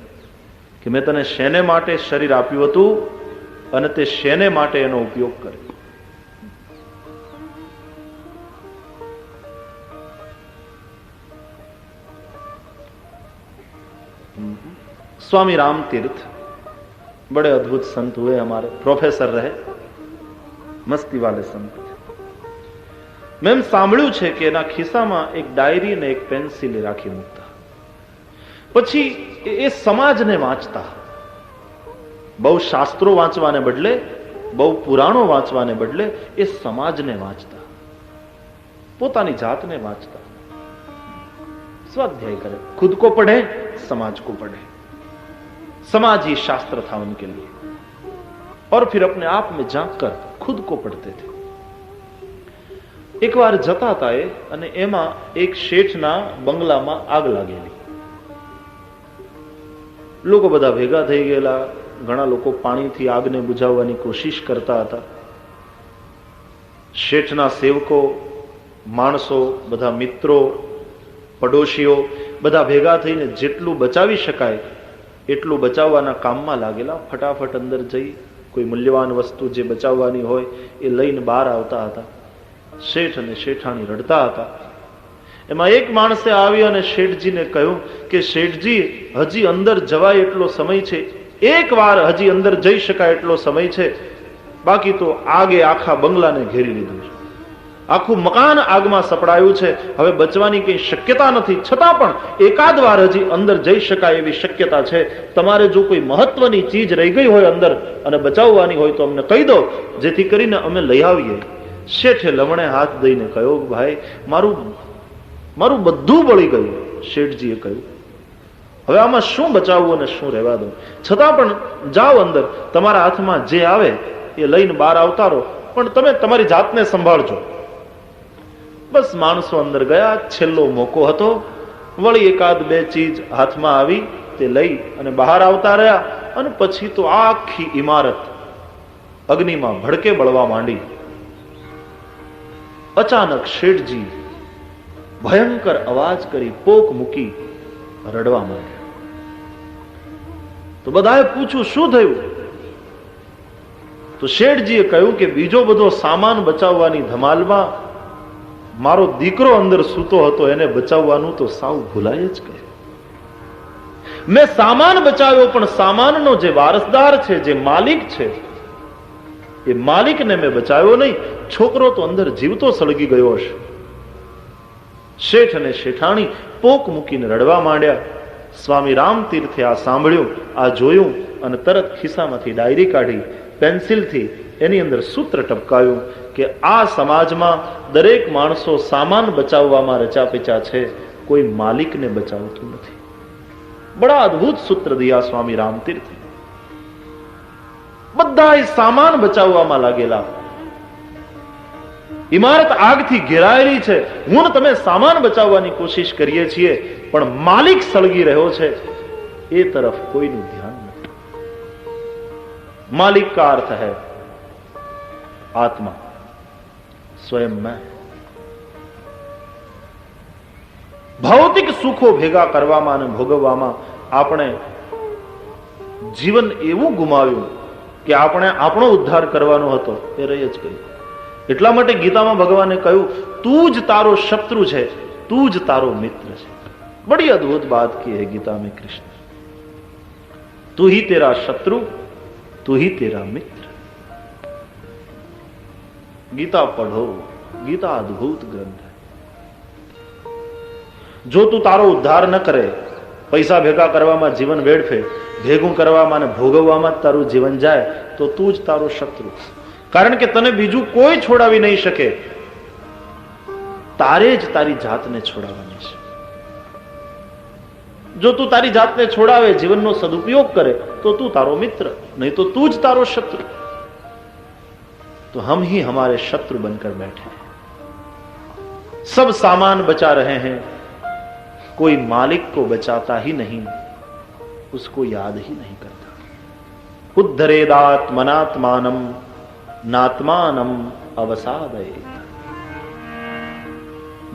કે મેં તને શેને માટે શરીર આપ્યું હતું અને તે શેને માટે એનો ઉપયોગ કરે. स्वामी राम तीर्थ बड़े अद्भुत संत हुए, हमारे प्रोफेसर रहे, मस्ती वाले संत. મેં સાંભળ્યું છે કે એના ખિસ્સામાં એક ડાયરી અને એક પેન્સિલ રાખી મૂકતા. પછી એ સમાજને વાંચતા. બહુ શાસ્ત્રો વાંચવાને બદલે, બહુ પુરાણો વાંચવાને બદલે એ સમાજને વાંચતા, પોતાની જાતને વાંચતા. स्वाध्याय करे, खुद को पढ़े, समाज को पढ़े. समाज ही शास्त्र था उनके लिए. और फिर अपने आप में झांक कर खुद को पढ़ते थे. एक बार जता था અને એમાં એક શેઠના બંગલામાં આગ લાગેલી. લોકો બધા ભેગા થઈ ગયેલા. ઘણા લોકો પાણીથી આગને બુઝાવવાની કોશિશ કરતા હતા. શેઠના સેવકો, માણસો, બધા મિત્રો, પડોશીઓ બધા ભેગા થઈને જેટલું બચાવી શકાય એટલું બચાવવાના કામમાં લાગેલા. ફટાફટ અંદર જઈ કોઈ મૂલ્યવાન વસ્તુ જે બચાવવાની હોય એ લઈને બહાર આવતા હતા. શેઠ અને શેઠાણી રડતા હતા. એમાં એક માણસે આવી અને શેઠજીને કહ્યું કે શેઠજી, હજી અંદર જવાય એટલો સમય છે, એક વાર હજી અંદર જઈ શકાય એટલો સમય છે, બાકી તો આગે આખા બંગલાને ઘેરી લીધું છે. આખું મકાન આગમાં સપડાયું છે. હવે બચવાની કઈ શક્યતા નથી, છતાં પણ એકાદ વાર હજી અંદર જઈ શકાય એવી શક્યતા છે. તમારે જો કોઈ મહત્વની ચીજ રહી ગઈ હોય અંદર અને બચાવવાની હોય તો અમને કહી દો, જેથી કરીને અમે લઈ આવીએ. શેઠે લમણે હાથ દઈને કહ્યું, ભાઈ મારું બધું બળી ગયું. શેઠજીએ કહ્યું, હવે આમાં શું બચાવવું અને શું રહેવા દો, છતાં પણ જાઓ અંદર, તમારા હાથમાં જે આવે એ લઈને બહાર આવતા રહો, પણ તમે તમારી જાતને સંભાળજો. બસ માણસો અંદર ગયા, છેલ્લો મોકો હતો, વળી એકાદ બે ચીજ હાથમાં આવી તે લઈ અને બહાર આવતા રહ્યા, અને પછી તો આખી ઇમારત અગ્નિમાં ભડકે બળવા માંડી. અચાનક શેઠજી ભયંકર અવાજ કરી પોક મૂકી રડવા માંડ્યા. તો બધાએ પૂછ્યું શું થયું? તો શેઠજીએ કહ્યું કે બીજો બધો સામાન બચાવવાની ધમાલમાં મારો દીકરો અંદર સૂતો હતો, એને બચાવવાનું તો સાવ ભૂલાય જ ગયું. મેં સામાન બચાવ્યો, પણ સામાનનો જે વારસદાર છે, જે માલિક છે, એ માલિકને મેં બચાવ્યો નહીં. છોકરો તો અંદર જીવતો સળગી ગયો હશે. શેઠ અને શેઠાણી પોક મૂકીને રડવા માંડ્યા. સ્વામી રામતીર્થે આ સાંભળ્યું, આ જોયું, અને તરત ખિસ્સામાંથી ડાયરી કાઢી પેન્સિલથી એની અંદર સૂત્ર ટપકાયું કે આ સમાજમાં દરેક માણસો સામાન બચાવવામાં રચાપેચા છે, કોઈ માલિકને બચાવતું નથી. બડા અદ્ભુત સૂત્ર દિયા સ્વામી રામતીર્થે. બધા સામાન બચાવવામાં લાગેલા. ઇમારત આગથી ઘેરાયેલી છે, હું તમે સામાન બચાવવાની કોશિશ કરીએ છીએ, પણ માલિક સળગી રહ્યો છે, એ તરફ કોઈનું ધ્યાન નથી. मालिक का अर्थ है आत्मा, स्वयं मैं. ભૌતિક સુખો ભેગા કરવામાં અને ભોગવવામાં આપણે જીવન એવું ગુમાવ્યું કે આપણે આપણો ઉદ્ધાર કરવાનો હતો એ રહી જ ગયું. એટલા માટે ગીતામાં ભગવાને કહ્યું, તું જ તારો શત્રુ છે, તું જ તારો મિત્ર છે. बड़ी अद्भुत बात की है गीता में कृष्ण. तू ही तेरा शत्रु, तू ही तेरा मित्र. गीता पढ़ो, गीता अद्भुत ग्रंथ है. જો તું તારો ઉદ્ધાર ન કરે, પૈસા ભેગા કરવામાં જીવન વેડફે, ભેગું કરવામાં અને ભોગવવામાં તારું જીવન જાય, તો તું જ તારો શત્રુ. કારણ કે તને બીજું કોઈ છોડાવી નહીં શકે, તારે જ તારી જાતને છોડાવવાની છે. જો તું તારી જાતને છોડાવે, જીવનનો સદુપયોગ કરે, તો તું તારો મિત્ર, નહીં તો તું જ તારો શત્રુ. तो हम ही हमारे शत्रु बनकर बैठे हैं. सब सामान बचा रहे हैं, कोई मालिक को बचाता ही नहीं, उसको याद ही नहीं करता. उद्धरेदात्मनात्मानम नात्मानम अवसादयेत.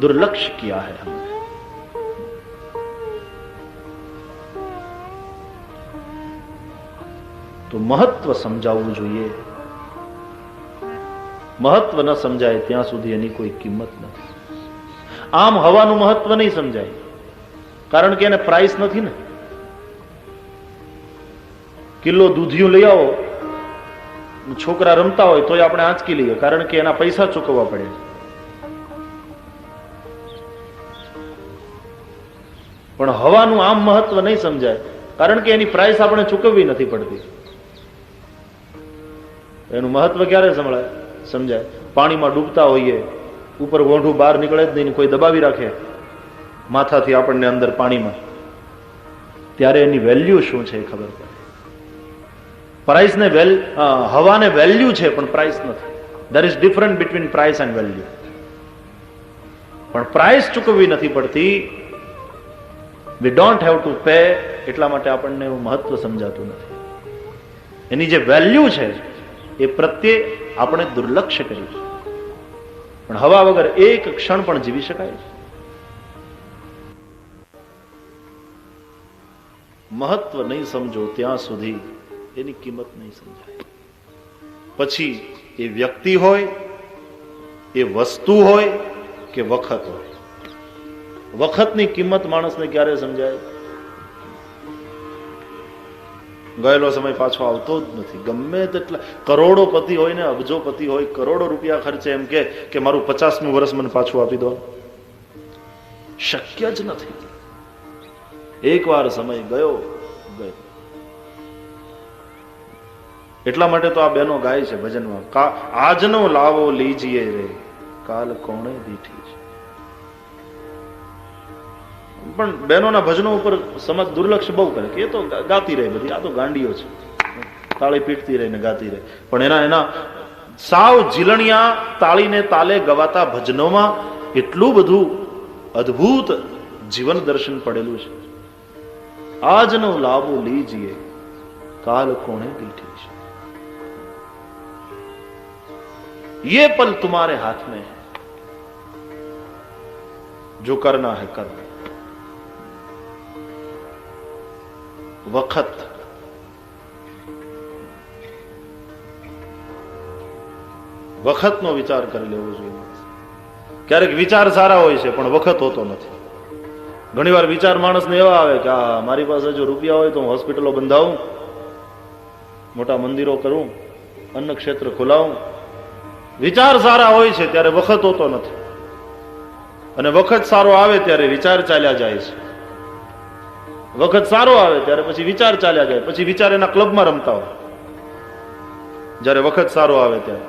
दुर्लक्ष्य किया है हमने. तो महत्व समझावવું જોઈએ. મહત્વ ન સમજાય ત્યાં સુધી એની કોઈ કિંમત નથી. આમ હવાનું મહત્વ નહીં સમજાય, કારણ કે એને પ્રાઇસ નથી ને. કિલો દૂધિયું લઈ આવો, છોકરા રમતા હોય તોય આપણે આંચકી લઈએ, કારણ કે એના પૈસા ચૂકવવા પડે. પણ હવાનું આમ મહત્વ નહીં સમજાય, કારણ કે એની પ્રાઇસ આપણે ચૂકવવી નથી પડતી. એનું મહત્વ ક્યારે સમજાય? પાણીમાં ડૂબતા હોઈએ, ઉપર ગોંઠું બહાર નીકળે જ નહીં, કોઈ દબાવી રાખે માથાથી આપણને અંદર પાણીમાં, ત્યારે એની વેલ્યુ શું છે એ ખબર પડે. પ્રાઇસ ને હવાને વેલ્યુ છે, પણ પ્રાઇસ નથી. There is difference between price and value. પણ પ્રાઇસ ચૂકવવી નથી પડતી. We don't have to pay, એટલા માટે આપણને એવું મહત્વ સમજાતું નથી. એની જે વેલ્યુ છે એ પ્રત્યે આપણે દુર્લક્ષ્ય કર્યું છે. પણ હવા વગર એક ક્ષણ પણ જીવી શકાય છે. મહત્વ નહીં સમજો ત્યાં સુધી એની કિંમત નહીં સમજાય. પછી એ વ્યક્તિ હોય, એ વસ્તુ હોય કે વખત હોય. વખતની કિંમત માણસને ક્યારે સમજાય? ગયેલો સમય પાછો આવતો જ નથી. ગમે તેટલા કરોડોપતિ હોય ને અબજોપતિ હોય, કરોડો રૂપિયા ખર્ચે એમ કે મારું 50મું વર્ષ મને પાછું આપી દો, શક્ય જ નથી. એકવાર સમય ગયો. એટલા માટે તો આ બહેનો ગાય છે ભજનમાં, આજનો લાવો લીજીએ રે, કાલ કોણે દીઠી છે. પણ બહેનોના ભજનો ઉપર સમાજ દુર્લક્ષ બહુ કરે કે એ તો ગાતી રહે બધી, આ તો ગાંડીઓ છે, તાળી પીટતી રહે ને ગાતી રહે. પણ એના સાવ ઝીલણિયા તાળીને તાલે ગવાતા ભજનોમાં એટલું બધું અદ્ભુત જીવન દર્શન પડેલું છે. આજનો લાભો લીજીએ, કાલ કોણે દીઠી છે. ये पल तुम्हारे हाथ में है, जो करना है कर. વખત વખતનો વિચાર કરી લેવો જોઈએ. ક્યારેક વિચાર સારા હોય છે પણ વખત હોતો નથી. ઘણી વાર વિચાર માણસને એવા આવે કે આ મારી પાસે જો રૂપિયા હોય તો હું હોસ્પિટલો બંધાવું, મોટા મંદિરો કરું, અન્ન ક્ષેત્ર ખોલાવું. વિચાર સારા હોય છે ત્યારે વખત હોતો નથી, અને વખત સારો આવે ત્યારે વિચાર ચાલ્યા જાય છે. વખત સારો આવે ત્યારે પછી વિચાર ચાલ્યા જાય, પછી વિચાર એના ક્લબમાં રમતા હોય. જયારે વખત સારો આવે ત્યારે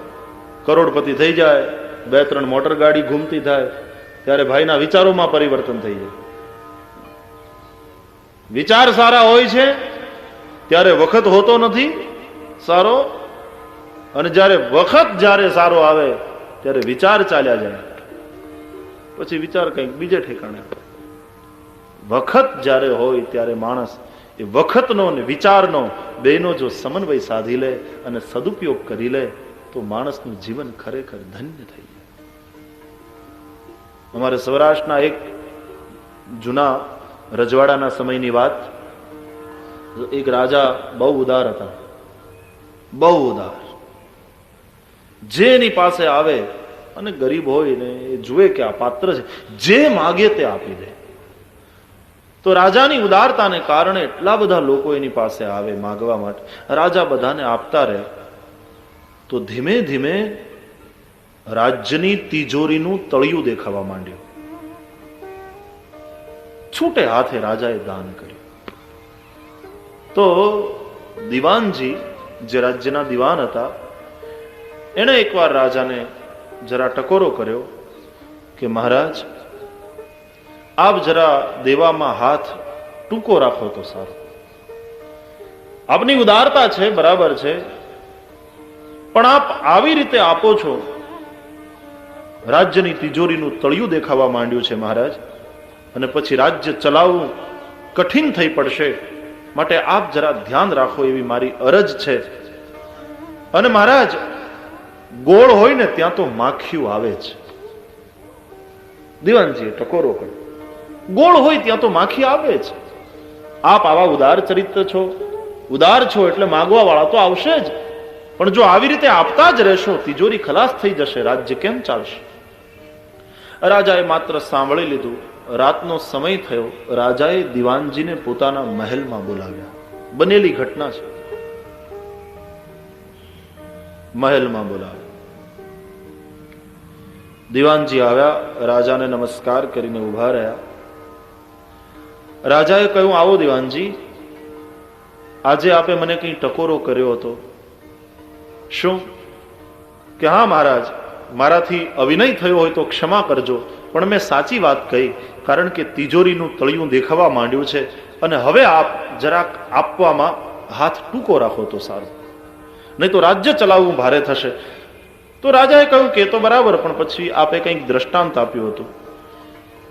કરોડપતિ થઈ જાય, 2-3 મોટર ગાડી ઘૂમતી થાય, ત્યારે ભાઈના વિચારોમાં પરિવર્તન થઈ જાય. વિચાર સારા હોય છે ત્યારે વખત હોતો નથી સારો, અને જ્યારે સારો આવે ત્યારે વિચાર ચાલ્યા જાય, પછી વિચાર કંઈક બીજે ઠેકાણે. વખત જ્યારે હોય ત્યારે માણસ એ વખતનો અને વિચારનો બેનો જો સમન્વય સાધી લે અને સદુપયોગ કરી લે તો માણસનું જીવન ખરેખર ધન્ય થઈ જાય. અમારે સૌરાષ્ટ્રના એક જૂના રજવાડાના સમયની વાત. એક રાજા બહુ ઉદાર હતા, બહુ ઉદાર. જેની પાસે આવે અને ગરીબ હોય ને એ જુએ કે આ પાત્ર છે, જે માગે તે આપી દે. તો રાજાની ઉદારતાને કારણે એટલા બધા લોકો એની પાસે આવે માગવા માટે. રાજા બધાને આપતા રહે તો ધીમે ધીમે રાજ્યની તિજોરીનું તળિયું દેખાવા માંડ્યું. છૂટે હાથે રાજાએ દાન કર્યું. તો દિવાનજી, જે રાજ્યના દિવાન હતા, એણે એકવાર રાજાને જરા ટકોરો કર્યો કે મહારાજ, આપ જરા દેવામાં હાથ ટૂંકો રાખો તો સારું. આપની ઉદારતા છે, બરાબર છે, પણ આપ આવી રીતે આપો છો, રાજ્યની તિજોરીનું તળિયું દેખાવા માંડ્યું છે મહારાજ, અને પછી રાજ્ય ચલાવવું કઠિન થઈ પડશે, માટે આપ જરા ધ્યાન રાખો એવી મારી અરજ છે. અને મહારાજ, ગોળ હોય ને ત્યાં તો માખીયું આવે છે. દિવાનજીએ ટકોરો કર્યો, ગોળ હોય ત્યાં તો માખી આવે છે. આપ આવા ઉદાર ચરિત્ર છો, ઉદાર છો એટલે માગવા વાળા તો આવશે જ, પણ જો આવી રીતે આપતા જ રહેશો તિજોરી ખલાસ થઈ જશે, રાજ્ય કેમ ચાલશે? રાજાએ માત્ર સાંભળી લીધું. રાતનો સમય થયો. રાજાએ દિવાનજીને પોતાના મહેલમાં બોલાવ્યા. બનેલી ઘટના છે. મહેલમાં બોલાવ્યા. દિવાનજી આવ્યા, રાજાને નમસ્કાર કરીને ઉભા રહ્યા. રાજાએ કહ્યું, આવો દિવાનજી, આજે આપે મને કંઈ ટકોરો કર્યો હતો. શું? કે હા મહારાજ, મારાથી અવિનય થયો હોય તો ક્ષમા કરજો, પણ મેં સાચી વાત કહી, કારણ કે તિજોરીનું તળિયું દેખાવા માંડ્યું છે, અને હવે આપ જરાક આપવામાં હાથ ટૂંકો રાખો તો સારું, નહીં તો રાજ્ય ચલાવવું ભારે થશે. તો રાજાએ કહ્યું કે તો બરાબર, પણ પછી આપે કંઈક દ્રષ્ટાંત આપ્યું હતું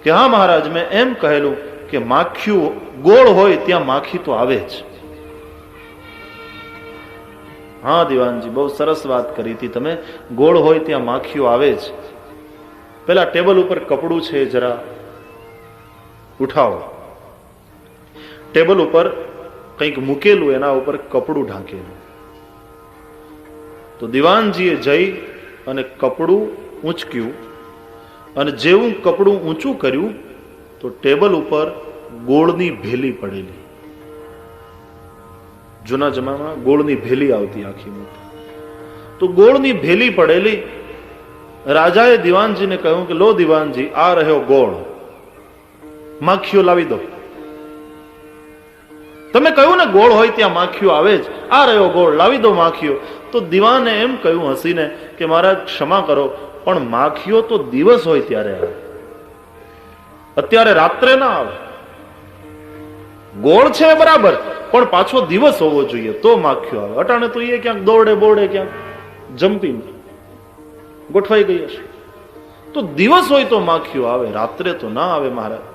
કે હા મહારાજ, મેં એમ કહેલું કે માખીયું ગોળ હોય ત્યાં માખી તો આવે જ. હા દિવાનજી, બહુ સરસ વાત કરી હતી તમે, ગોળ હોય ત્યાં માખીઓ આવે જ. પેલા ટેબલ ઉપર કપડું છે, જરા ઉઠાવો. ટેબલ ઉપર કંઈક મૂકેલું, એના ઉપર કપડું ઢાંકેલું. તો દિવાનજીએ જઈ અને કપડું ઊંચક્યું, અને જેવું કપડું ઊંચું કર્યું તો ટેબલ ઉપર ગોળની ભેલી પડેલી. જૂના જમાનામાં ગોળની ભેલી આવતી આખી મોટી. તો ગોળની ભેલી પડેલી. રાજાએ દિવાનજીને કહ્યું કે લો દિવાનજી, આ રહ્યો ગોળ, માખીઓ લાવી દો. તમે કહ્યું ને ગોળ હોય ત્યાં માખીઓ આવે જ, આ રહ્યો ગોળ, લાવી દો માખીઓ. તો દિવાને એમ કહ્યું હસીને કે મહારાજ ક્ષમા કરો, પણ માખીઓ તો દિવસ હોય ત્યારે આવે, અત્યારે રાત્રે ના આવે. ગોળ છે બરાબર, પણ પાછો દિવસ હોવો જોઈએ તો માખીઓ આવે. અટાણે તો એ ક્યાંક દોડે બોડે ક્યાંક જમ્પિંગ ગોઠવાઈ ગઈ હશે. તો દિવસ હોય તો માખીઓ આવે, રાત્રે તો ના આવે મહારાજ.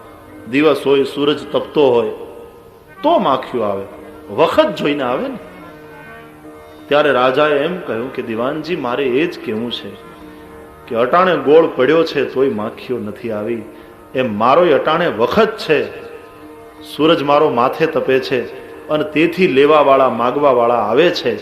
દિવસ હોય, સૂરજ તપતો હોય તો માખીઓ આવે, વખત જોઈને આવે ને. ત્યારે રાજાએ એમ કહ્યું કે દિવાનજી, મારે એ જ કહેવું છે કે અટાણે ગોળ પડ્યો છે તોય માખીઓ નથી આવી. એમ મારો અટાણે વખત છે, સૂરજ મારો માથે તપે છે અને તેથી લેવા વાળા માગવા વાળા આવે છે,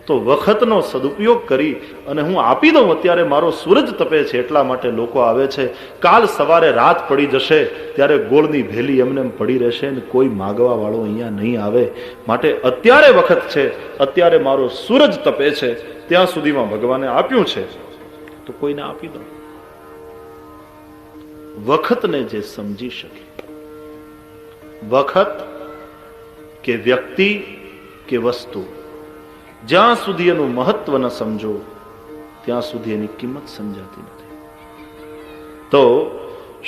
તો વખતનો સદુપયોગ કરી અને હું આપી દઉં. અત્યારે મારો સૂરજ તપે છે એટલા માટે લોકો આવે છે. કાલ સવારે રાત પડી જશે ત્યારે ગોળની ભેલી એમને એમ પડી રહેશે ને કોઈ માગવા વાળો અહીંયા નહીં આવે. માટે અત્યારે વખત છે, અત્યારે મારો સૂરજ તપે છે, ત્યાં સુધીમાં ભગવાને આપ્યું છે તો કોઈને આપી દો. વખતને જે સમજી શકે, વખત કે વ્યક્તિ કે વસ્તુ, જ્યાં સુધી એનું મહત્વ ન સમજો ત્યાં સુધી એની કિંમત સમજાતી નથી. તો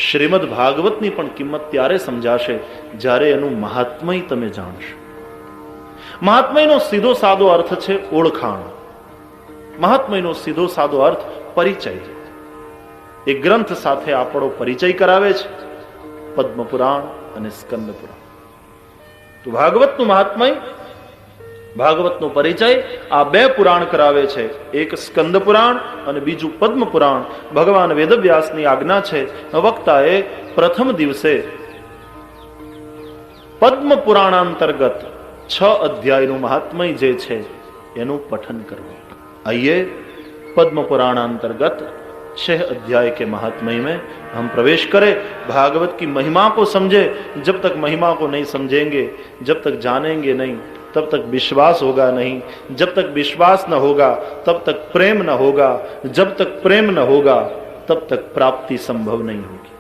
શ્રીમદ ભાગવતની પણ કિંમત ત્યારે સમજાશે જ્યારે એનું મહાત્મય તમે જાણશો. મહાત્મયનો સીધો સાદો અર્થ છે ઓળખાણ. મહાત્મયનો સીધો સાદો અર્થ પરિચય. એ ગ્રંથ સાથે આપણો પરિચય કરાવે છે, પદ્મ પુરાણ અને સ્કંદ પુરાણ. તો ભાગવતનું મહાત્મય, ભાગવતનો પરિચય આ બે પુરાણ કરાવે છે. એક સ્કંદ પુરાણ અને બીજું પદ્મ પુરાણ. ભગવાન વેદવ્યાસની આજ્ઞા છે, વક્તાએ પ્રથમ દિવસે પદ્મ પુરાણાંતર્ગત 6 અધ્યાયનું મહાત્મય જે છે એનું પઠન કરવું. आइए पद्म पुराणांतर्गत 6 अध्याय के महात्म्य में हम प्रवेश करें. भागवत की महिमा को समझे. जब तक महिमा को नहीं समझेंगे, जब तक जानेंगे नहीं, तब तक विश्वास होगा नहीं. जब तक विश्वास न होगा तब तक प्रेम न होगा. जब तक प्रेम न होगा तब तक प्राप्ति संभव नहीं होगी.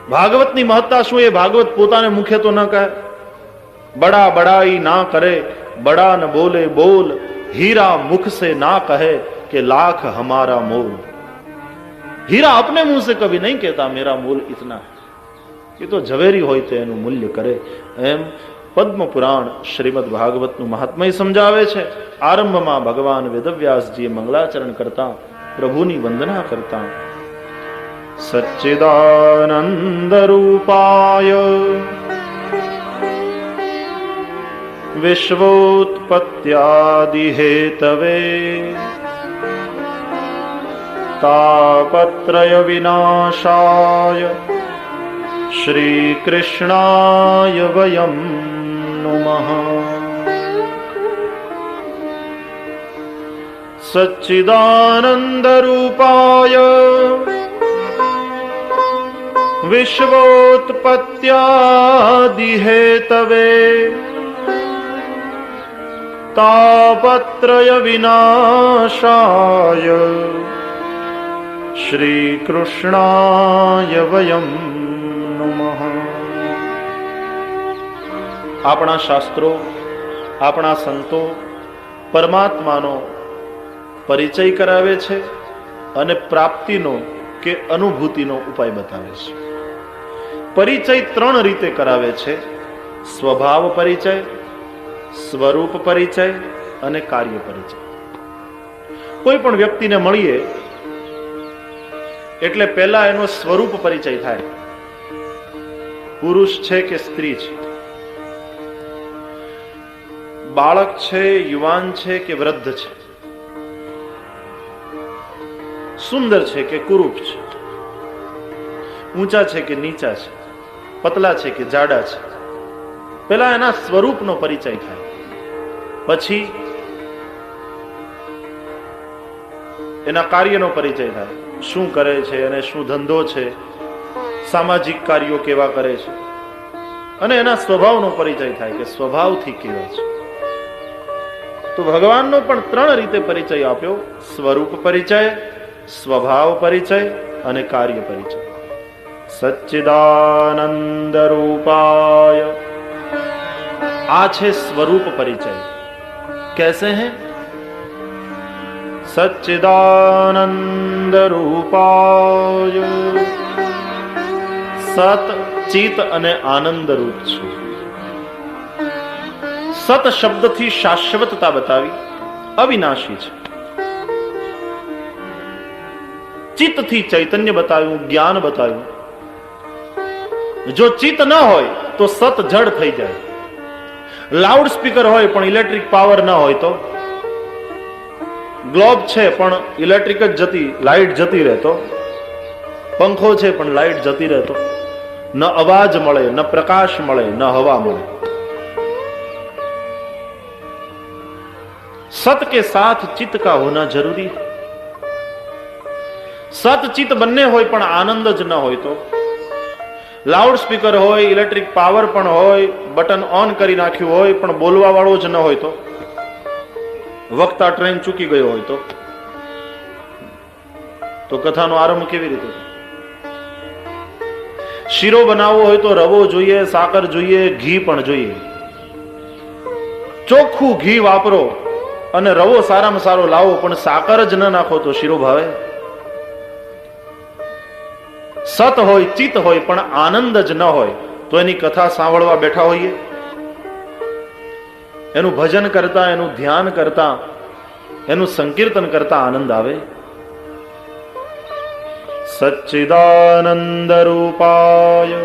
भागवतनी महत्ता શું એ ભાગવત પોતાને મુખે તો ન કહે. बड़ा बड़ाई ना करे, बड़ा न बोले बोल, हीरा मुख से ना कहे कि लाख हमारा मोल. हीरा अपने मुंह से कभी नहीं कहता मेरा मोल इतना है. ये तो झवेरी होय तो एનું મૂલ્ય કરે. એમ પદ્મ પુરાણ શ્રીમદ ભાગવતનું મહાત્મય સમજાવે છે. આરંભમાં ભગવાન વેદવ્યાસજીએ મંગલાચરણ કરતા, પ્રભુની વંદના કરતા, સચ્ચિદાનંદ રૂપાય विश्वोत्पत्त्यादि हेतवे तापत्रय विनाशाय श्री कृष्णाय वयं नुमः. सच्चिदानंद रूपाय विश्वोत्पत्त्यादि हेतवे तापत्रय विनाशाय श्री कृष्णाय वयं नुमः. આપણા શાસ્ત્રો, આપણા સંતો પરમાત્માનો પરિચય કરાવે છે અને પ્રાપ્તિનો કે અનુભૂતિનો ઉપાય બતાવે છે. પરિચય 3 રીતે કરાવે છે: સ્વભાવ પરિચય, સ્વરૂપ પરિચય અને કાર્ય પરિચય. કોઈ પણ વ્યક્તિને મળીએ એટલે પહેલા એનો સ્વરૂપ પરિચય થાય. પુરુષ છે કે સ્ત્રી છે, બાળક છે, યુવાન છે કે વૃદ્ધ છે, સુંદર છે કે કુરૂપ છે, ઊંચા છે કે નીચા છે, પતલા છે કે જાડા છે. પહેલા એના સ્વરૂપનો પરિચય થાય, પછી એના કાર્યનો પરિચય થાય. શું કરે છે અને શું ધંધો છે, સામાજિક કાર્યો કેવા કરે છે, અને એના સ્વભાવનો પરિચય થાય કે સ્વભાવથી કેવા છે. તો ભગવાનનો પણ 3 રીતે પરિચય આપ્યો: સ્વરૂપ પરિચય, સ્વભાવ પરિચય અને કાર્ય પરિચય. સચ્ચિદાનંદ રૂપાય, આ છે સ્વરૂપ પરિચય. कैसे हैं? सच्चिदानंद रूपाय, સત, ચિત અને આનંદ રૂપ છે. સત શબ્દથી શાશ્વતતા બતાવી, અવિનાશી છે. ચિત્તથી ચૈતન્ય બતાવ્યું, જ્ઞાન બતાવ્યું. જો ચિત્ત ન હોય તો સત જડ થઈ જાય. લાઉડ સ્પીકર હોય પણ ઇલેક્ટ્રિક પાવર ન હોય તો, ગ્લોબ છે પણ ઇલેક્ટ્રિક જ જતી, લાઇટ જતી રહેતો, પંખો છે પણ લાઇટ જતી રહેતો, ન અવાજ મળે, ન પ્રકાશ મળે, ન હવા મળે. सत के साथ चित्त का होना जरूरी है. सत चित्त बनने होय पण आनंद ज न होय तो, लाउड स्पीकर होय, इलेक्ट्रिक पावर पण होय, बटन ऑन करी नाख्યું હોય પણ બોલવા વાળો જ ન હોય તો, વક્તા ટ્રેન ચૂકી ગયો હોય તો કથાનો આરંભ કેવી રીતે? શીરો બનાવવો હોય તો રવો જોઈએ, સાકર જોઈએ, ઘી પણ જોઈએ. ચોખ્ખું ઘી વાપરો અને રવો સારામાં સારો લાવો પણ સાકર જ ન નાખો તો શીરો ભાવે? સત હોય, ચિત્ત હોય પણ આનંદ જ ન હોય તો એની કથા સાંભળવા બેઠા હોઈએ, એનું ભજન કરતા, એનું ધ્યાન કરતા, એનું સંકીર્તન કરતા આનંદ આવે? સચ્ચિદાનંદ રૂપાય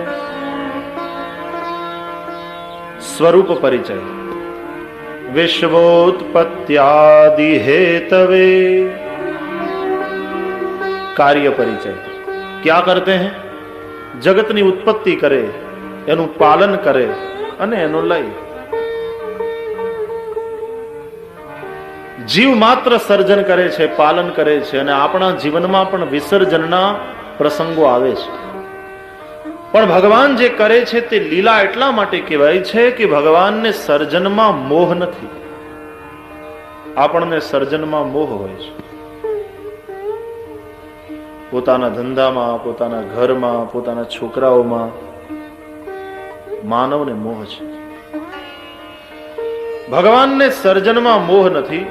સ્વરૂપ પરિચય विश्वोत्पत्त्यादि हेतवे कार्य परिचय. क्या करते हैं? जगतनी उत्पत्ति करे, एनु पालन करे અને એનો લય. જીવ માત્ર સર્જન કરે છે, પાલન કરે છે અને આપણા જીવનમાં પણ વિસર્જનના પ્રસંગો આવે છે. પણ ભગવાન જે કરે છે તે લીલા એટલા માટે કહેવાય છે કે ભગવાનને સર્જનમાં મોહ નથી. આપણને સર્જનમાં મોહ હોય છે. પોતાના ધંધામાં, પોતાના ઘરમાં, પોતાના છોકરાઓમાં માનવને મોહ છે. ભગવાનને સર્જનમાં મોહ નથી.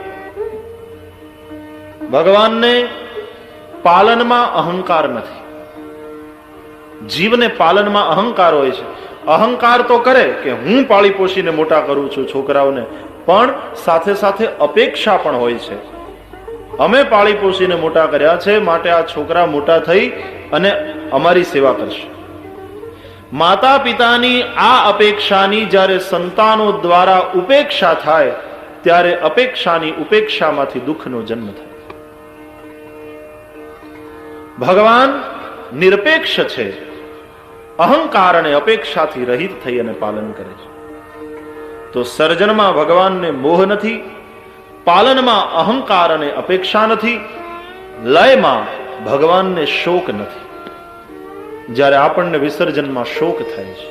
ભગવાનને પાલનમાં અહંકાર નથી. જીવને પાલનમાં અહંકાર હોય છે. અહંકાર તો કરે કે હું પાળી પોષીને મોટા કરું છું છોકરાઓને, પણ સાથે સાથે અપેક્ષા પણ હોય છે. અમે પાળી પોષીને મોટા કર્યા છે, માટે આ છોકરા મોટા થઈ અને અમારી સેવા કરશે. માતા પિતાની આ અપેક્ષાની જ્યારે સંતાનો દ્વારા ઉપેક્ષા થાય ત્યારે અપેક્ષાની ઉપેક્ષામાંથી દુઃખનો જન્મ થાય. ભગવાન નિરપેક્ષ છે, અહંકાર અને અપેક્ષાથી રહિત થઈ અને પાલન કરે છે. તો સર્જનમાં ભગવાનને મોહ નથી, પાલનમાં અહંકાર અને અપેક્ષા નથી, લયમાં ભગવાનને શોક નથી. જ્યારે આપણને વિસર્જનમાં શોક થાય છે,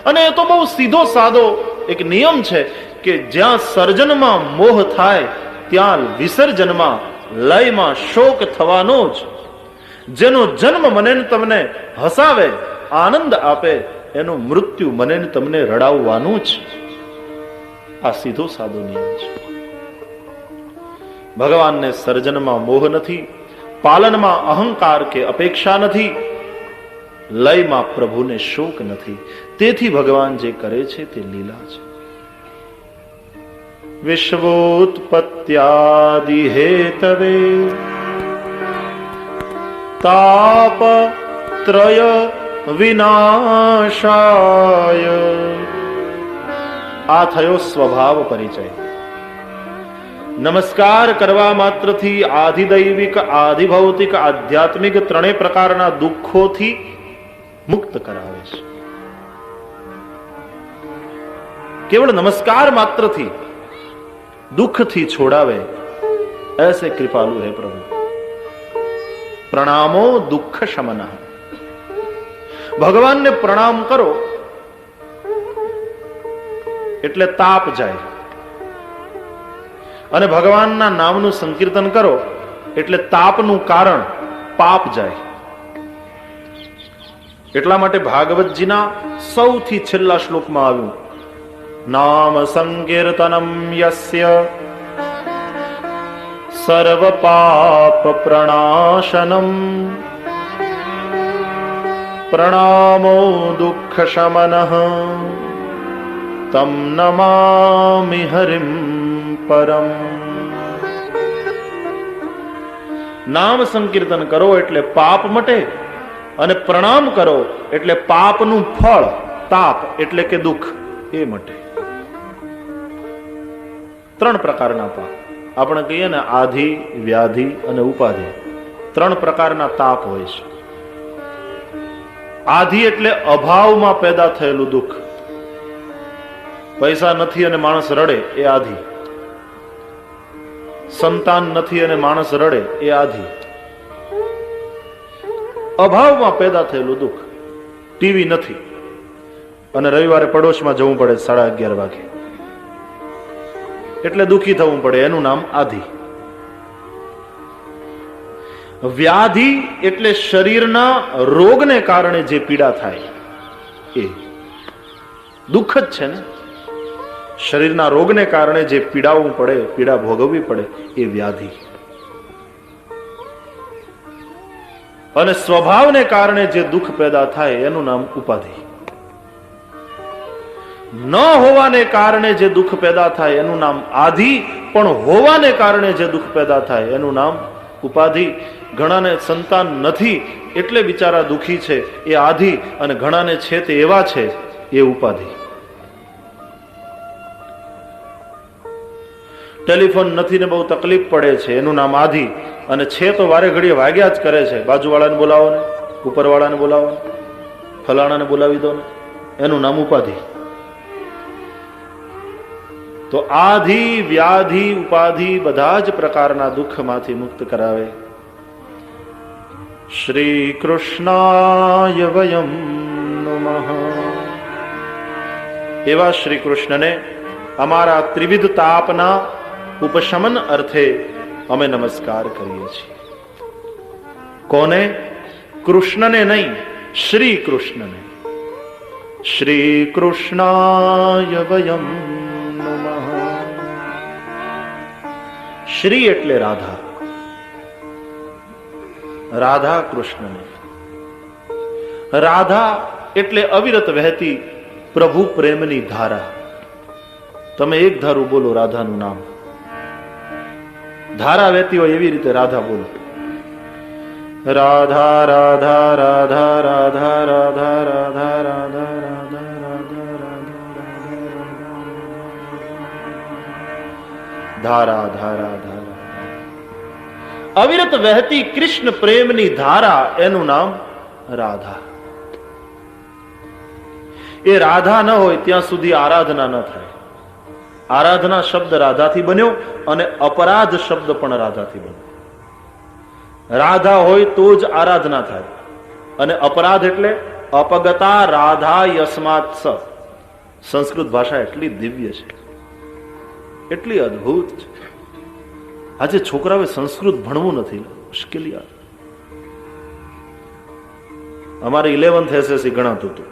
અને એ તો બહુ સીધો સાદો એક નિયમ છે કે જ્યાં સર્જનમાં મોહ થાય ત્યાં વિસર્જનમાં, લયમાં શોક થવાનો જ. જેનો જન્મ મને તમને હસાવે, આનંદ આપે, એનું મૃત્યુ મને તમને રડાવવાનું જ. આ સીધો સાદો નિયમ છે. ભગવાનને સર્જનમાં મોહ નથી, પાલનમાં અહંકાર કે અપેક્ષા નથી, લયમાં પ્રભુને શોક નથી. તેથી ભગવાન જે કરે છે તે લીલા છે. વિશ્વોત્પત્ત્યાદિ હેતવે તાપ ત્રય વિનાશાય. આ થયો સ્વભાવ પરિચય. નમસ્કાર કરવા માત્રથી આધિદૈવિક, આધિભૌતિક, આધ્યાત્મિક ત્રણેય પ્રકારના દુઃખોથી મુક્ત કરાવે છે. કેવળ નમસ્કાર માત્રથી દુઃખથી છોડાવે. ऐसे कृपालु है प्रभु. પ્રણામો દુઃખ શમન. ભગવાનને પ્રણામ કરો એટલે તાપ જાય, અને ભગવાનના નામનું સંકીર્તન કરો એટલે તાપનું કારણ પાપ જાય. એટલા માટે ભાગવતજીના સૌથી છેલ્લા શ્લોકમાં આવ્યું, નામ સંકીર્તનમ યસ્ય સર્વ પાપ પ્રણાશનમ પ્રણામો દુઃખ શમનઃ તમ નમામિ હરિમ પરમ. નામ સંકીર્તન કરો એટલે પાપ મટે, અને પ્રણામ કરો એટલે પાપનું ફળ તાપ એટલે કે દુઃખ એ મટે. ત્રણ પ્રકારના પાપ આપણે કહીએ ને, આધિ, વ્યાધિ અને ઉપાધિ. ત્રણ પ્રકારના તાપ હોય છે. આધિ એટલે અભાવમાં પેદા થયેલું દુઃખ. પૈસા નથી અને માણસ રડે એ આધિ. સંતાન નથી અને માણસ રડે એ આધિ. અભાવમાં પેદા થયેલું દુઃખ. ટીવી નથી અને રવિવારે પડોશમાં જવું પડે 11:30 વાગે એટલે દુઃખી થવું પડે, એનું નામ આધિ. વ્યાધિ એટલે શરીરના રોગને કારણે જે પીડા થાય એ દુઃખ જ છે ને. શરીરના રોગને કારણે જે પીડાવું પડે, પીડા ભોગવવી પડે એ વ્યાધિ. અને સ્વભાવને કારણે જે દુઃખ પેદા થાય એનું નામ ઉપાધિ. ન હોવાને કારણે જે દુઃખ પેદા થાય એનું નામ આધિ, પણ હોવાને કારણે જે દુઃખ પેદા થાય એનું નામ ઉપાધિ. ઘણાને સંતાન નથી એટલે બિચારા દુઃખી છે એ આધિ, અને ઘણાને છે તે એવા છે એ ઉપાધિ. ટેલિફોન નથી ને બહુ તકલીફ પડે છે એનું નામ આધિ, અને છે તો વારે ઘડીએ વાગ્યા જ કરે છે. બાજુવાળાને બોલાવો ને, ઉપરવાળાને બોલાવો ને, ફલાણાને બોલાવી દો ને, એનું નામ ઉપાધિ. તો આધિ, વ્યાધિ, ઉપાધિ બધા જ પ્રકારના દુઃખમાંથી મુક્ત કરાવે. શ્રી કૃષ્ણાય વયમ નમઃ. એવા શ્રી કૃષ્ણને અમારા ત્રિવિધ તાપના ઉપશમન અર્થે અમે નમસ્કાર કરીએ છીએ. કોને? કૃષ્ણને નહીં, શ્રી કૃષ્ણને. શ્રી કૃષ્ણાય વયમ નમઃ. શ્રી એટલે રાધા. રાધા કૃષ્ણને. રાધા એટલે અવિરત વહેતી પ્રભુ પ્રેમની ધારા. તમે એક ધારું બોલો રાધાનું નામ. ધારા વહેતી હોય એવી રીતે રાધા બોલો. રાધા રાધા રાધા રાધા રાધા રાધા રાધા રાધા રાધા ધારા ધારા ધારા. અવિરત વહેતી કૃષ્ણ પ્રેમની ધારા એનું નામ રાધા. એ રાધા ન હોય ત્યાં સુધી આરાધના ન થાય. આરાધના શબ્દ રાધાથી બન્યો અને અપરાધ શબ્દ પણ રાધાથી બન્યો. રાધા હોય તો જ આરાધના થાય, અને અપરાધ એટલે અપગતા રાધા યસ્માત સ. સંસ્કૃત ભાષા એટલી દિવ્ય છે, એટલી અદ્ભુત છે. આજે છોકરાઓએ સંસ્કૃત ભણવું નથી, મુશ્કેલી આવે. અમારે 11th SSC ગણાતું હતું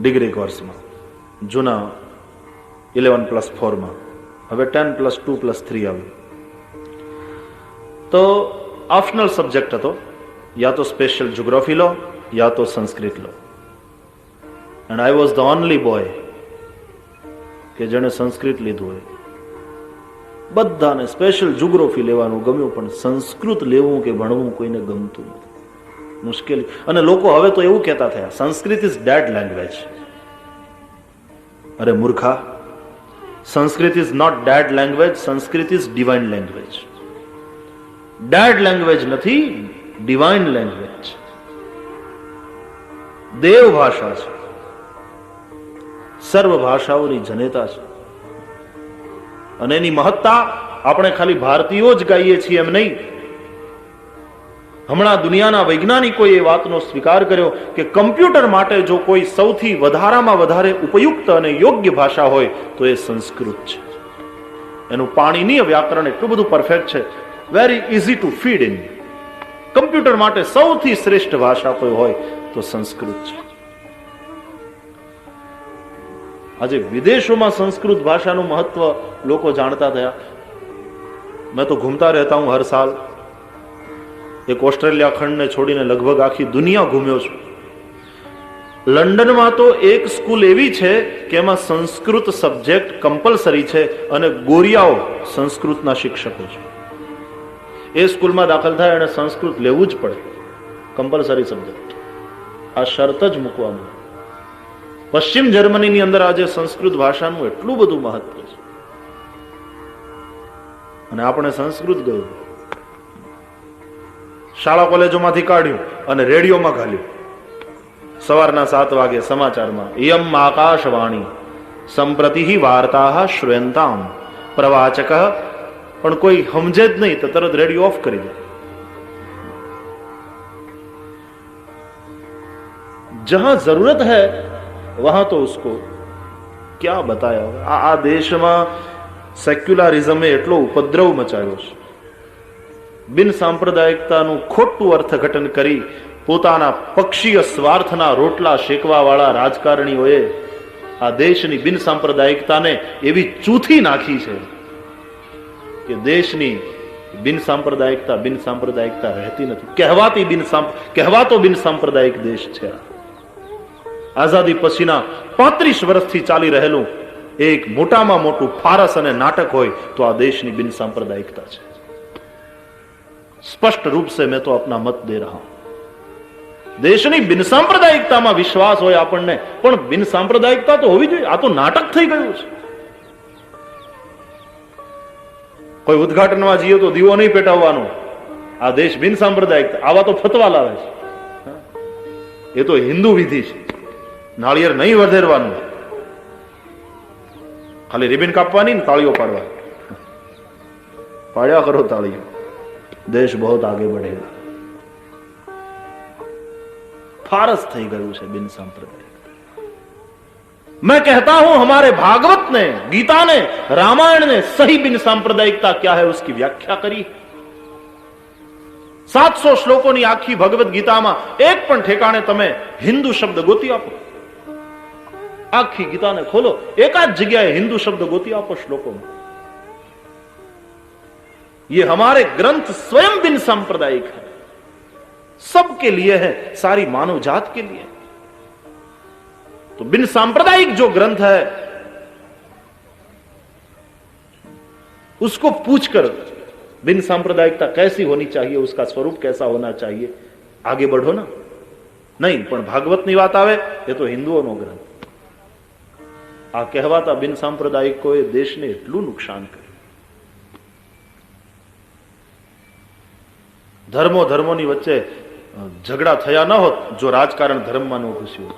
ડિગ્રી કોર્સમાં, જૂના 11+4 માં. હવે 10+2+3 આવ્યું. તો ઓપ્શનલ સબ્જેક્ટ હતો, યા તો સ્પેશિયલ જ્યોગ્રાફી લો યા તો સંસ્કૃત લો. And I was the only boy કે જેણે સંસ્કૃત લીધું હોય. બધાને સ્પેશિયલ જ્યોગ્રાફી લેવાનું ગમ્યું, પણ સંસ્કૃત લેવું કે ભણવું કોઈને ગમતું નથી. મુશ્કેલી. અને લોકો હવે તો એવું કહેતા થયા, સંસ્કૃત ઇઝ ડેડ લેંગ્વેજ. અરે મૂર્ખા, Sanskrit is not dead language, Sanskrit is divine language. Dead language નથી, ડિવાઇન લેંગ્વેજ. દેવ ભાષા છે, સર્વ ભાષાઓની જનેતા છે. અને એની મહત્તા આપણે ખાલી ભારતીયો જ ગાઈએ છીએ એમ નહીં. હમણાં દુનિયાના વૈજ્ઞાનિકોએ એ વાતનો સ્વીકાર કર્યો કે કમ્પ્યુટર માટે જો કોઈ સૌથી વધારામાં વધારે ઉપયુક્ત અને યોગ્ય ભાષા હોય તો એ સંસ્કૃત છે. એનું પાણીનીય વ્યાકરણ એટલું બધું પરફેક્ટ છે, very easy to feed in. Computer માટે સૌથી શ્રેષ્ઠ ભાષા કોઈ હોય તો સંસ્કૃત છે. આજે વિદેશોમાં સંસ્કૃત ભાષાનું મહત્વ લોકો જાણતા થયા. મેં તો ઘૂમતા રહેતા હું હર સાલ. એક ઓસ્ટ્રેલિયા ખંડને છોડીને લગભગ આખી દુનિયા ઘૂમ્યો છું. લંડનમાં તો એક સ્કૂલ એવી છે કે એમાં સંસ્કૃત સબ્જેક્ટ કમ્પલસરી છે અને ગોરિયાઓ સંસ્કૃતના શિક્ષકો છે. એ સ્કૂલમાં દાખલ થાય અને સંસ્કૃત લેવું જ પડે, કમ્પલસરી સબ્જેક્ટ. આ શરત જ મૂકવામાં. પશ્ચિમ જર્મનીની અંદર આજે સંસ્કૃત ભાષાનું એટલું બધું મહત્વ છે અને આપણે સંસ્કૃત ગયું, શાળા કોલેજોમાંથી કાઢ્યું અને રેડિયોમાં ઘાલ્યું. સવારના 7 વાગે સમાચારમાં યમ આકાશવાણી સંપ્રતિ વાર્તા શ્રુયંતામ પ્રવાચક, પણ કોઈ સમજે જ નહીં તો તરત રેડિયો ઓફ કરી દે. जहां जरूरत है वहां तो उसको क्या बताया होगा. આ દેશમાં સેક્યુલરિઝમે એટલો ઉપદ્રવ મચાવ્યો છે, બિન સાંપ્રદાયિકતાનું ખોટું અર્થઘટન કરી પોતાના પક્ષીય સ્વાર્થના રોટલા શેકવા વાળા રાજકારણીઓએ આ દેશની બિન સાંપ્રદાયિકતાને એવી ચૂથી નાખી છે કે દેશની બિન સાંપ્રદાયિકતા રહેતી નથી. કહેવાતો બિન સાંપ્રદાયિક દેશ છે. આઝાદી પછીના 35 વર્ષથી ચાલી રહેલું એક મોટામાં મોટું ફારસ અને નાટક હોય તો આ દેશની બિન सांप्रदायिकता છે. સ્પષ્ટ રૂપ से मैं तो अपना मत दे रहा हूं. દેશની બિન सांप्रदायिकताમાં વિશ્વાસ હોય આપણને, પણ બિન सांप्रदायिकता તો હોવી જોઈએ. આ તો નાટક થઈ ગયું છે. કોઈ ઉદ્ઘાટનમાં જઈએ તો દીવો નહીં પેટાવવાનો, આ દેશ બિન सांप्रदायिकता. આવા તો ફતવા લાવે છે. એ તો હિન્દુ વિધિ છે. નાળિયેર નહીં વધેરવાનું, ખાલી રિબિન કાપવાની ને તાળીઓ પાડવાની. પાડ્યા કરો તાળીઓ, દેશ બહુ આગે बढ़ेगा. फारस થઈ ગયું છે બિન सांप्रदायिक. मैं कहता हूं हमारे भागवत ने, गीता ने, रामायण ने सही बिन सांप्रदायिकता क्या है उसकी व्याख्या કરી. 700 શ્લોકોની આખી ભગવદ ગીતામાં એક પણ ઠેકાણે તમે હિન્દુ શબ્દ ગોતી આપો. આખી ગીતાને ખોલો, એકાદ જગ્યાએ હિન્દુ શબ્દ ગોતી આપો શ્લોકોમાં. ये हमारे ग्रंथ स्वयं बिन सांप्रदायिक है, सबके लिए है, सारी मानव जात के लिए. तो बिन सांप्रदायिक जो ग्रंथ है उसको पूछकर बिन सांप्रदायिकता कैसी होनी चाहिए, उसका स्वरूप कैसा होना चाहिए, आगे बढ़ो ना. नहीं, પણ ભાગવતની વાત આવે એ તો હિન્દુઓનો ગ્રંથ. આ કહેવાતા બિન सांप्रदायिकोએ દેશને એટલું નુકસાન કર્યું. ધર્મોની વચ્ચે ઝઘડા થયા ન હોત જો રાજકારણ ધર્મમાં ન ઘૂસ્યું.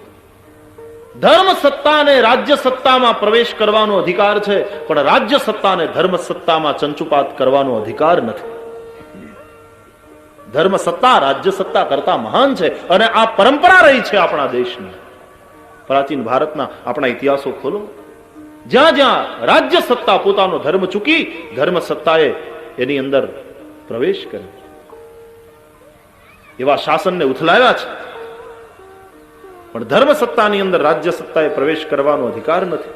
ધર્મ સત્તાને રાજ્ય સત્તામાં પ્રવેશ કરવાનો અધિકાર છે, પણ રાજ્ય સત્તાને ધર્મ સત્તામાં ચંચુપાત કરવાનો અધિકાર નથી. ધર્મ સત્તા રાજ્ય સત્તા કરતા મહાન છે અને આ પરંપરા રહી છે આપણા દેશની. પ્રાચીન ભારતના આપણા ઇતિહાસો ખોલો, જ્યાં જ્યાં રાજ્ય સત્તા પોતાનો ધર્મ ચૂકી, ધર્મ સત્તાએ એની અંદર પ્રવેશ કર્યો. એવા શાસનને ઉથલાવ્યા છે, પણ ધર્મ સત્તાની અંદર રાજ્ય સત્તાએ પ્રવેશ કરવાનો અધિકાર નથી.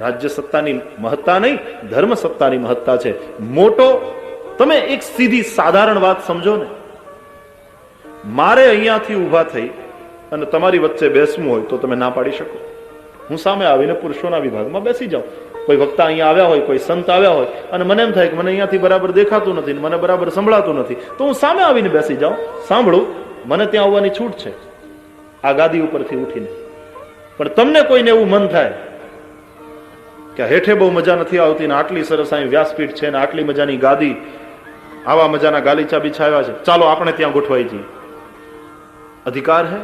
રાજ્ય સત્તાની મહત્તા નહીં, ધર્મ સત્તાની મહત્તા છે. મોટો તમે એક સીધી સાધારણ વાત સમજો ને. મારે અહીંયાથી ઊભા થઈ અને તમારી વચ્ચે બેસવું હોય તો તમે ના પાડી શકો. હું સામે આવીને પુરુષોના વિભાગમાં બેસી જાઉં. કોઈ વક્તા અહીંયા આવ્યા હોય, કોઈ સંત આવ્યા હોય અને મને એમ થાય કે મને અહીંયાથી બરાબર દેખાતું નથી, મને બરાબર સંભળાતું નથી, તો હું સામે આવીને બેસી જાઉં, સાંભળું, મને ત્યાં આવવાની છૂટ છે આ ગાદી ઉપરથી ઉઠીને. પણ તમને કોઈને એવું મન થાય કે હેઠે બહુ મજા નથી આવતી ને આટલી સરસ અહીં વ્યાસપીઠ છે ને આટલી મજાની ગાદી, આવા મજાના ગાલીચા બિછાવ્યા છે, ચાલો આપણે ત્યાં ગોઠવાઈ જઈએ. અધિકાર હે.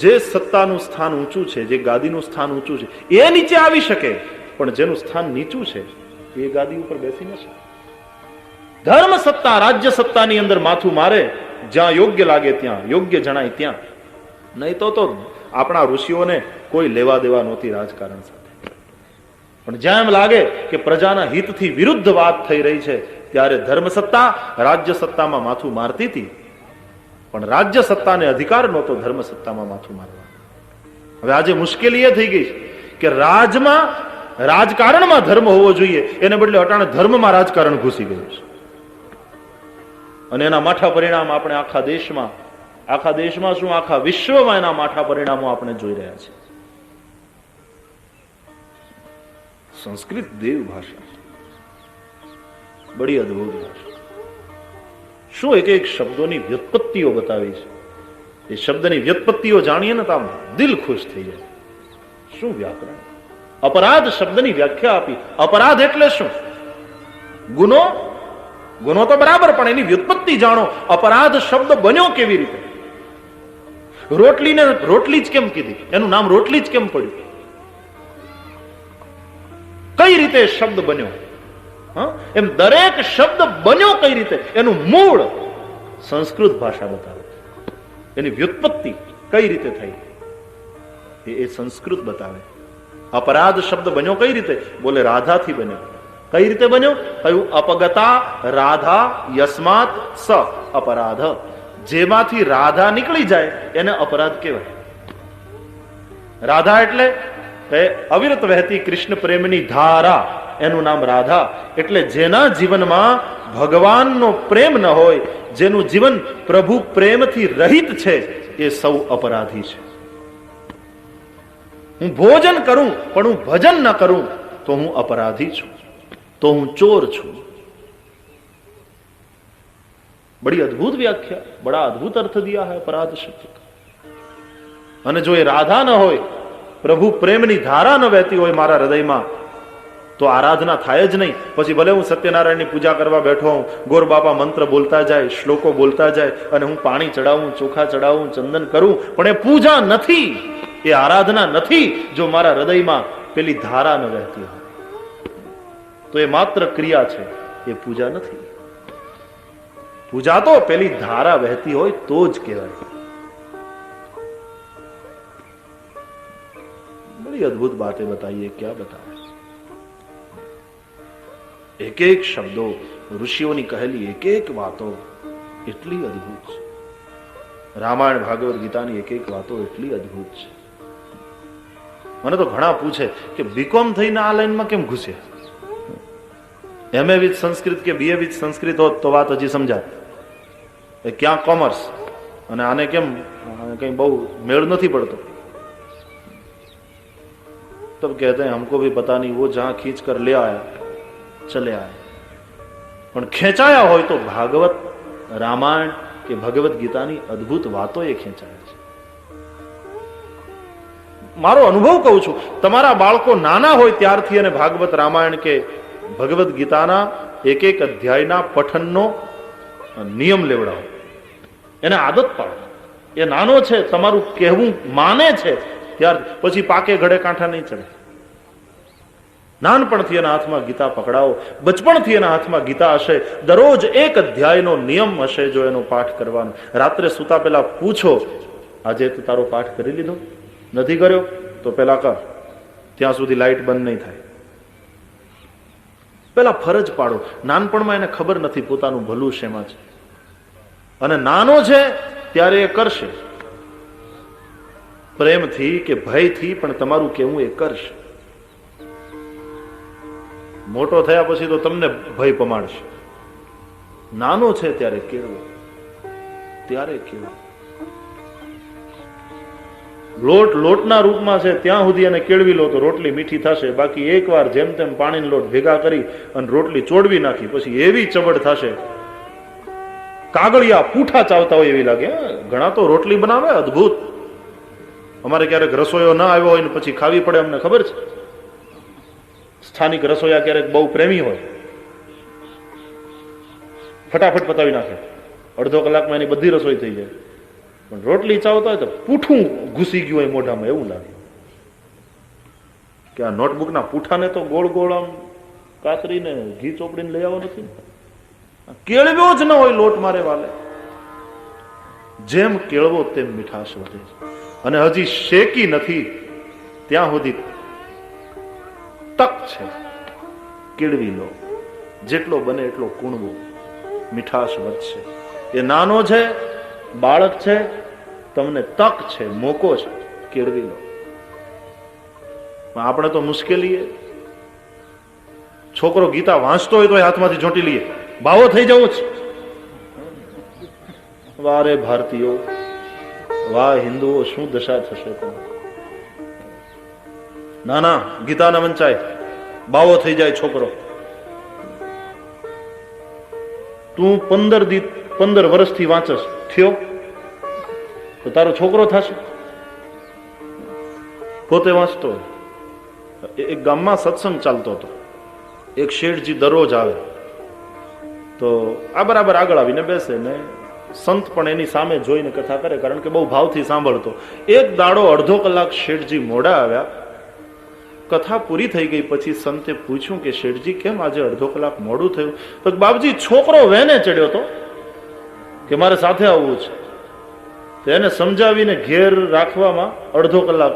જે સત્તાનું સ્થાન ઊંચું છે, જે ગાદીનું સ્થાન ઊંચું છે, એ નીચે આવી શકે, પણ જેનું સ્થાન નીચું છે એ ગાદી ઉપર બેસી ન શકે. ધર્મ સત્તા રાજ્ય સત્તાની અંદર માથું મારે, જ્યાં યોગ્ય લાગે ત્યાં, યોગ્ય જણાય ત્યાં. નહીં તો આપણા ઋષિઓને કોઈ લેવા દેવા નહોતી રાજકારણ સાથે. પણ જ્યાં એમ લાગે કે પ્રજાના હિતથી વિરુદ્ધ વાત થઈ રહી છે ત્યારે ધર્મ સત્તા રાજ્ય સત્તામાં માથું મારતી હતી, પણ રાજ્ય સત્તાને અધિકાર નહોતો ધર્મ સત્તામાં માથું મારવા. હવે આજે મુશ્કેલી એ થઈ ગઈ કે રાજકારણમાં ધર્મ હોવો જોઈએ, એને બદલે અટાણે ધર્મમાં રાજકારણ ઘૂસી ગયું છે. અને એના માઠા પરિણામ આપણે આખા દેશમાં શું આખા વિશ્વમાં એના માઠા પરિણામો આપણે જોઈ રહ્યા છીએ. સંસ્કૃત દેવ ભાષા, બડી અદભુત ભાષા. શું એક એક શબ્દોની વ્યુત્પત્તિઓ બતાવી છે. એ શબ્દની વ્યુત્પત્તિઓ જાણીએ ને તો આમ દિલ ખુશ થઈ જાય. શું વ્યાકરણ! અપરાધ શબ્દની વ્યાખ્યા આપી. અપરાધ એટલે શું? ગુનો. ગુનો તો બરાબર, પણ એની વ્યુત્પત્તિ જાણો. અપરાધ શબ્દ બન્યો કેવી રીતે? રોટલીને રોટલી જ કેમ કીધી? એનું નામ રોટલી જ કેમ પડ્યું? કઈ રીતે શબ્દ બન્યો? એમ દરેક શબ્દ બન્યો કઈ રીતે, એનું મૂળ સંસ્કૃત ભાષા બતાવે. એની વ્યુત્પત્તિ કઈ રીતે થઈ એ સંસ્કૃત બતાવે. અપરાધ શબ્દ બન્યો કઈ રીતે? બોલે રાધાથી બન્યો. કઈ રીતે બન્યો? કયું? અપગતા રાધા યસ્માત સ અપરાધ. જેમાંથી રાધા નીકળી જાય એને અપરાધ કહેવાય. રાધા એટલે અવિરત વહેતી કૃષ્ણ પ્રેમની ધારા, એનું નામ રાધા. એટલે જેના જીવનમાં ભગવાનનો પ્રેમ ન હોય, જેનું જીવન પ્રભુ પ્રેમથી રહિત છે, એ સૌ અપરાધી છે. હું ભોજન કરું પણ હું ભજન ન કરું તો હું અપરાધી છું, તો હું ચોર છું. बड़ी अद्भुत व्याख्या, बड़ा अद्भुत अर्थ दिया है अपराध शब्द का. અને જો એ રાધા ન હોય, પ્રભુ પ્રેમની ધારા ન વહેતી હોય મારા હૃદયમાં, તો આરાધના થાય જ નહીં. પછી ભલે હું સત્યનારાયણની પૂજા કરવા બેઠો હોઉં, ગોર બાપા મંત્ર બોલતા જાય, શ્લોકો બોલતા જાય, અને હું પાણી ચડાવું, ચોખા ચડાવું, ચંદન કરું, પણ એ પૂજા નથી, એ આરાધના નથી. જો મારા હૃદયમાં પેલી ધારા ન વહેતી હોય તો એ માત્ર ક્રિયા છે, એ પૂજા નથી. પૂજા તો પેલી ધારા વહેતી હોય તો જ કહેવાય. बड़ी अद्भुत बातें बताइए. क्या बताए? एक एक शब्दों, ऋषियों कहेली एक एक वातो એટલી અદ્ભુત છે. રામાયણ ભાગવત ગીતાની એક એક વાતો એટલી અદ્ભુત છે. મને તો ઘણા પૂછે કે બીકોમ થઈને આ લાઈનમાં કેમ ઘૂસ્યા? એમએ વિથ સંસ્કૃત કે બીએ વિથ સંસ્કૃત હોત તો વાત હજી સમજાય. ક્યાં કોમર્સ અને આને કેમ કઈ બહુ મેળ નથી પડતો? तब कहते हैं हमको भी पता नहीं, वो जहां खींच कर ले आया चले आए. પણ ખેંચાયા હોય તો ભાગવત, રામાયણ કે ભગવત ગીતાની અદ્ભુત વાતો એ ખેંચાયા છે. મારો અનુભવ કહું છું, તમારા બાળકો નાના હોય ત્યારથી અને ભાગવત, રામાયણ કે ભગવત ગીતાના એક એક અધ્યાયના પઠનનો નિયમ લેવડાવો, એને આદત પાડો. એ નાનો છે, તમારું કહેવું માને છે, ત્યાર પછી પાકે ઘડે કાંઠા નહીં ચડે. નાનપણથી એના હાથમાં ગીતા પકડાવો, બચપણથી એના હાથમાં ગીતા હશે, દરરોજ એક અધ્યાયનો નિયમ હશે જો એનો પાઠ કરવાનો. રાત્રે સુતા પહેલા પૂછો, આજે તું તારો પાઠ કરી લીધો? નથી કર્યો તો પેલા કર, ત્યાં સુધી લાઈટ બંધ નહીં થાય. પેલા ફરજ પાડો. નાનપણમાં એને ખબર નથી પોતાનું ભલું શેમાં છે, અને નાનો છે ત્યારે એ કરશે પ્રેમથી કે ભયથી, પણ તમારું કેવું એ કરશે. મોટો થયા પછી તો તમને ભય પમાડશે. નાનો છે ત્યારે કેળવો, ત્યારે કેળવો. લોટના રૂપમાં છે ત્યાં સુધી એને કેળવી લો તો રોટલી મીઠી થશે. બાકી એકવાર જેમ તેમ પાણીનો લોટ ભેગા કરી અને રોટલી ચોડવી નાખી પછી એવી ચવડ થશે, કાગળિયા પૂઠા ચાવતા હોય એવી લાગે. ઘણા તો રોટલી બનાવે અદ્ભુત. અમારે ક્યારેક રસોઈયો ના આવ્યો હોય ને પછી ખાવી પડે, અમને ખબર છે. સ્થાનિક રસોઈયા ક્યારેક બહુ પ્રેમી હોય, ફટાફટ પતાવી નાખે, અડધો કલાકમાં એની બધી રસોઈ થઈ જાય. પણ રોટલી ચાવતા હોય તો પૂઠું ઘૂસી ગયું હોય મોઢામાં, એવું લાગે કે આ નોટબુકના પૂઠાને તો ગોળ ગોળ આમ કાતરીને ઘી ચોપડીને લઈ આવો નથી. કેળવ્યો જ ન હોય લોટ મારે વાલે. જેમ કેળવો તેમ મીઠાશ વધે છે. અને હજી શેકી નથી ત્યાં સુધી તક છે, કેળવી લો. જેટલો બને એટલો કૂણવો, મીઠાશ વધશે. એ નાનો છે, બાળક છે, તમને તક છે, મોકો છે, કેળવી લો. આપણે તો મુશ્કેલી, છોકરો ગીતા વાંચતો હોય તો હાથમાંથી ચોંટી લઈએ, ભાવો થઈ જવો છે. વાહ રે ભારતીયો, વાહ હિન્દુઓ, શું દશા થશે. ના ના, ગીતા ના વંચાય. બાવો થઈ જાય છોકરો. તું 15 વર્ષથી વાંચસ થયો તો તારો છોકરો થશે. પોતે વાંચતો. એક ગામમાં સત્સંગ ચાલતો હતો. એક શેઠજી દરરોજ આવે તો આ બરાબર આગળ આવીને બેસે ને સંત પણ એની સામે જોઈને કથા કરે, કારણ કે બહુ ભાવથી સાંભળતો. એક દાડો અડધો કલાક શેઠજી મોડા આવ્યા. કથા પૂરી થઈ ગઈ પછી સંતે પૂછ્યું કે શેઠજી કેમ આજે અડધો કલાક મોડું થયું? તો બાપજી છોકરો વેને ચડ્યો હતો કે મારે સાથે આવવું છે. તો એને સમજાવીને ઘેર રાખવામાં અડધો કલાક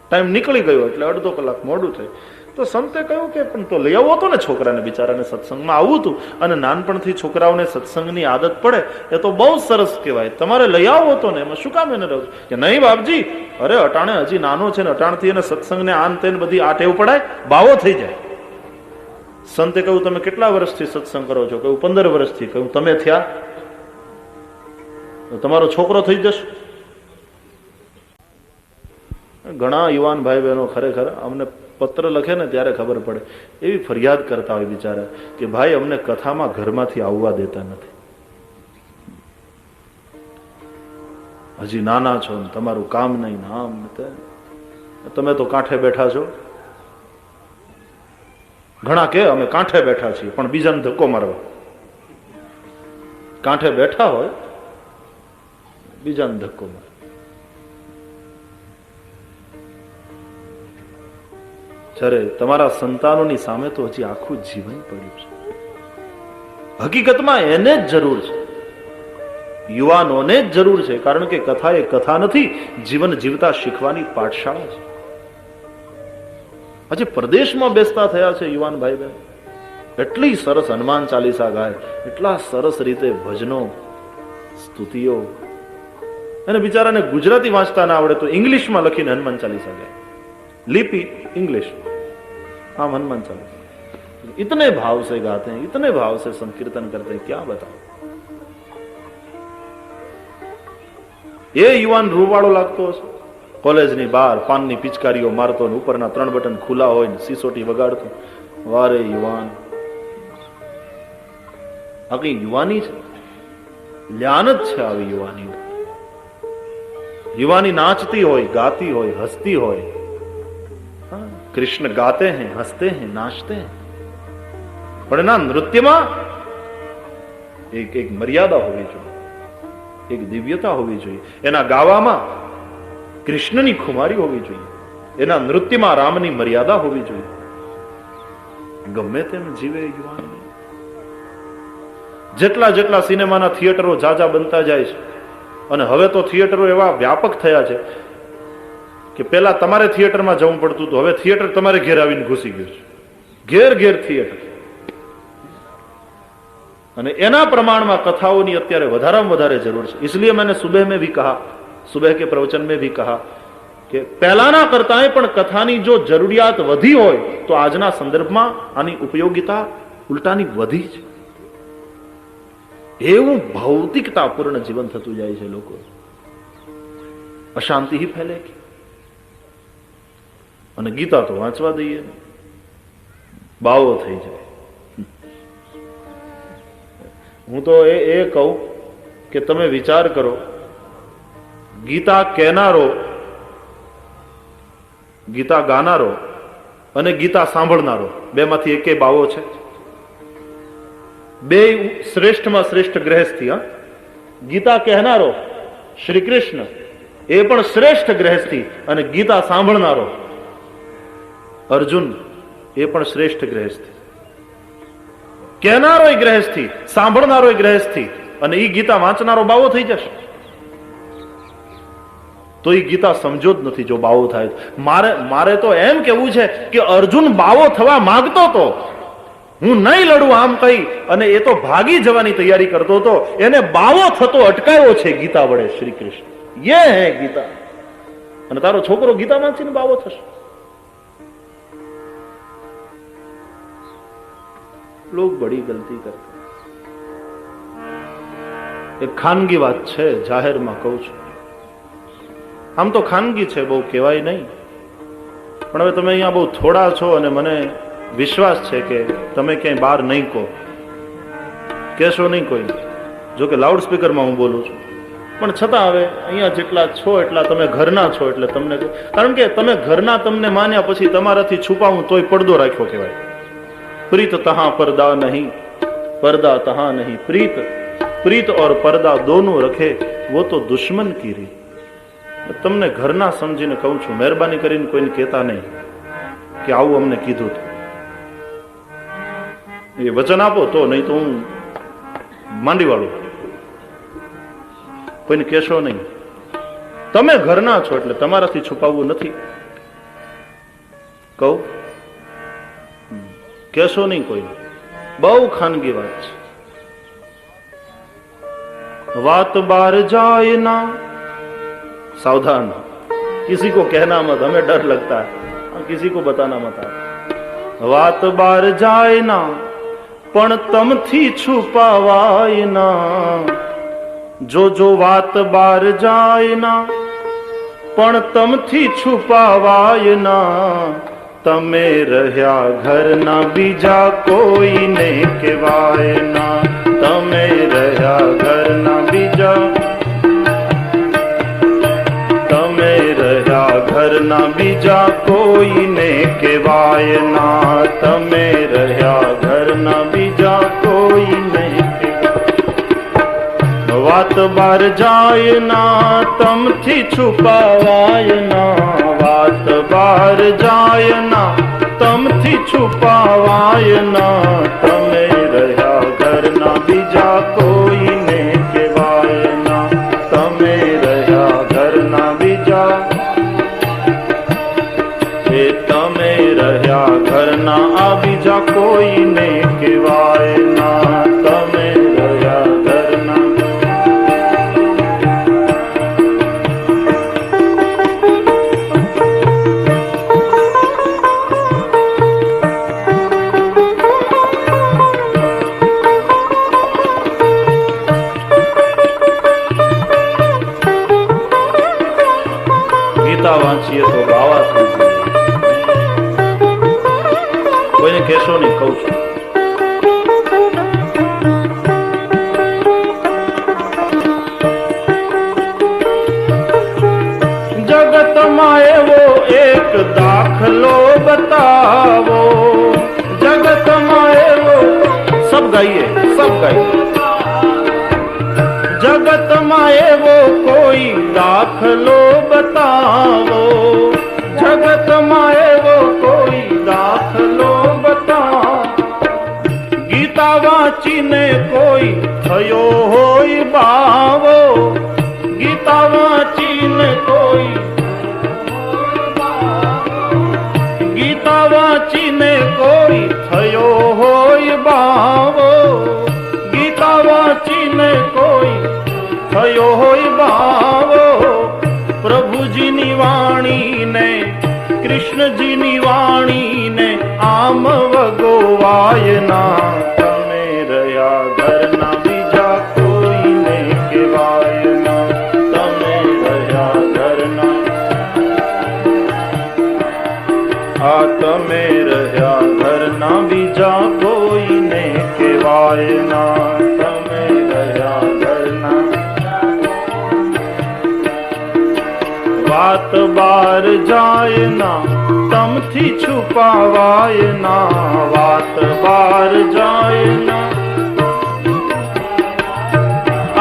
ટાઈમ નીકળી ગયો, એટલે અડધો કલાક મોડું થયું. તો સંતે કહ્યું કે પણ તો લઈ આવવો હતો ને છોકરાને, બિચારાને સત્સંગમાં આવવું હતું, અને નાનપણથી છોકરાઓને સત્સંગની આદત પડે એ તો બહુ સરસ કહેવાય, તમારે લઈ આવવો હતો ને, એમાં શું કામ એને રહું? કે નહીં બાપજી, અરે અટાણે હજી નાનો છે ને, અટાણથી એને સત્સંગને આન તેન બધી આ ટેવ પડાય, બાવો થઈ જાય. સંતે કહ્યું તમે કેટલા વર્ષથી સત્સંગ કરો છો? કહ્યું 15 વર્ષથી. કહ્યું તમે થયા તમારો છોકરો થઈ જશે. ઘણા યુવાન ભાઈ બહેનો ખરેખર અમને પત્ર લખે ને ત્યારે ખબર પડે એવી ફરિયાદ કરતા હોય બિચારા કે ભાઈ અમને કથામાં ઘરમાંથી આવવા દેતા નથી, હજી નાના છો ને તમારું કામ નહીં, આમ તમે તો કાંઠે બેઠા છો. ઘણા કે અમે કાંઠે બેઠા છીએ પણ બીજાને ધક્કો મારવા. કાંઠે બેઠા હોય બીજાને ધક્કો મારે. જ્યારે તમારા સંતાનોની સામે તો હજી આખું જીવન પડ્યું છે. હકીકતમાં એને જ જરૂર છે, યુવાનોને જ જરૂર છે, કારણ કે કથા એ કથા નથી, જીવન જીવતા શીખવાની પાઠશાળા છે. આજે પરદેશમાં બેસતા થયા છે યુવાન ભાઈ બહેન, એટલી સરસ હનુમાન ચાલીસા ગાય, એટલા સરસ રીતે ભજનો સ્તુતિઓ, અને બિચારાને ગુજરાતી વાંચતા ના આવડે તો ઇંગ્લિશમાં લખીને હનુમાન ચાલીસા ગાય, लिपि इंग्लिश, हम हनुमान चालीसा. इतने भाव से गाते हैं, इतने भाव से संकीर्तन करते हैं, क्या बताओ. ये युवान रूवाड़ो लागतो हशे, कॉलेजनी बहार पाननी पिचकारीओ मारतो ने उपરના 3 બટન ખુલ્લા હોય ને સીસોટી વગાડતો. વારે યુવાન, આ કઈ યુવાની છે? લ્યાનત છે આવી યુવાની. युवानी नाचती હોય, गाती હોય, हंसती હોય. कृष्ण गाते हैं, हंसते हैं, नाचते हैं, પણ એના નૃત્યમાં એક મર્યાદા હોવી જોઈએ, એક દિવ્યતા હોવી જોઈએ. એના ગાવામાં કૃષ્ણની ખુમારી હોવી જોઈએ, એના નૃત્યમાં રામની મર્યાદા હોવી જોઈએ. ગમે તેમ જીવે યુવાન. જેટલા જેટલા સિનેમાના થિયેટરો જાજા બનતા જાય છે, અને હવે તો થિયેટરો એવા વ્યાપક થયા છે કે પેલા તમારે થિયેટરમાં જવું પડતું હતું, હવે થિયેટર તમારે ઘેર આવીને ઘૂસી ગયું છે. ઘેર ઘેર થિયેટર. અને એના પ્રમાણમાં કથાઓની અત્યારે વધારેમાં વધારે જરૂર છે. इसलिए मैंने सुबह में भी कहा, सुबह के प्रवचन में भी कहा કે પહેલાના કરતા પણ કથાની જો જરૂરિયાત વધી હોય તો આજના સંદર્ભમાં આની ઉપયોગિતા ઉલટાની વધી છે. એવું ભૌતિકતાપૂર્ણ જીવન થતું જાય છે. લોકો અશાંતિ ही फैलेगी. અને ગીતા તો વાંચવા દઈએ, બાવો થઈ જાય. હું તો એ કહું કે તમે વિચાર કરો, ગીતા કહેનારો, ગીતા ગાનારો અને ગીતા સાંભળનારો, બેમાંથી એકે બાવો છે? બે શ્રેષ્ઠમાં શ્રેષ્ઠ ગ્રહસ્થી. ગીતા કહેનારો શ્રી કૃષ્ણ, એ પણ શ્રેષ્ઠ ગ્રહસ્થી, અને ગીતા સાંભળનારો અર્જુન, એ પણ શ્રેષ્ઠ ગ્રહસ્થી. કહેનારો ગ્રહસ્થી, સાંભળનારો ગ્રહસ્થી, અને એ ગીતા વાંચનારો બાવો થઈ જશે. તો એ ગીતા સમજો જ નથી જો બાવો થાય. મારે તો એમ કેવું છે કે અર્જુન બાવો થવા માંગતો હતો, હું નહીં લડું આમ કહી, અને એ તો ભાગી જવાની તૈયારી કરતો હતો, એને બાવો થતો અટકાવ્યો છે ગીતા વડે શ્રી કૃષ્ણ. યે હે ગીતા. અને તારો છોકરો ગીતા વાંચીને બાવો થશે? लोग बड़ी गलती करते. एक खानगी વાત છે, જાહેરમાં કહું છું. આમ તો ખાનગી છે, બહુ કહેવાય નહીં, પણ હવે તમે અહીંયા બહુ થોડા છો અને મને વિશ્વાસ છે કે તમે ક્યાંય બહાર નહીં કહો, કહેશો નહીં કોઈ. જો કે લાઉડ સ્પીકરમાં હું બોલું છું, પણ છતાં હવે અહીંયા જેટલા છો એટલા તમે ઘરના છો એટલે તમને, કારણ કે તમે ઘરના તમને માન્યા પછી તમારાથી છુપાવું તોય પડદો રાખ્યો કહેવાય. પ્રીત તહાં પરદા નહીં, पर्दा तहां नहीं प्रीत, प्रीत और पर्दा दोनों रखे वो तो दुश्मन की रीत. તમને ઘરના સમજીને કહું છું, મહેરબાની કરીને કોઈને કહેતા નહીં કે આવું અમને કીધું હતું. એ વચન આપો તો, નહીં તો હું માંડી વાળું. કોઈને કહેશો નહીં. તમે ઘરના છો એટલે તમારાથી છુપાવવું નથી. કહું, કહેશો નહીં કોઈ. બહુ ખાનગી વાત છે. વાત बार जाए ना, सावधान, किसी को कहना मत, हमें डर लगता है, किसी को बताना मत. વાત बार जाए ना પણ તમથી છુપાવાય ના. જો વાત બાર જાય ના પણ તમથી છુપાવાય ના. તમે રહ્યા ઘરના બીજા કોઈને કહેવાય ના. તમે રહ્યા ઘરના બીજા, તમે રહ્યા ઘરના બીજા કોઈને કહેવાય ના. તમે રહ્યા ઘરના બીજા કોઈને. વાત બાર જાય ના તમથી છુપાવાય ના. વાત બાર જાય ના તમથી છુપાવાય ના. તમે રહ્યા ઘરના બીજા કોઈને કહેવાય ના. તમે રહ્યા ઘરના બીજા, એ તમે રહ્યા ઘરના આ બીજા કોઈને કહેવાય ના. તમે રહ્યા ઘરના. ગીતા વાંચીએ તો ગાવા થઈ જાય. કોઈને કહેશો નહીં, કહું છું. જગતમાં એવો એક દાખલો બતાવો. જગતમાં એવો, સબ ગાઈએ, સબ ગાઈએ. જગતમાં એવો કોઈ દાખલો બતાવો. જગતમાં એવો કોઈ દાખલો બતાવો. ગીતા વાંચીને કોઈ થયો હોય બાવો. ગીતા વાંચીને કોઈ, ગીતા વાંચીને કોઈ થયો હોય બાવો. ગીતા વાંચીને કોઈ થયો હોય બાવો. પ્રભુજીની વાણીને, કૃષ્ણજીની વાણીને આમ વગોવાય ના. તમે રહ્યા ઘરના બીજા કોઈને કહેવાય ના. તમે રહ્યા ઘરના, આ તમે રહ્યા ઘરના બીજા કોઈને કહેવાય ના. તમે રહ્યા ઘરના. વાત બાર જાય ના તમથી છુપાવાય ના. વાત બાર જાય ના,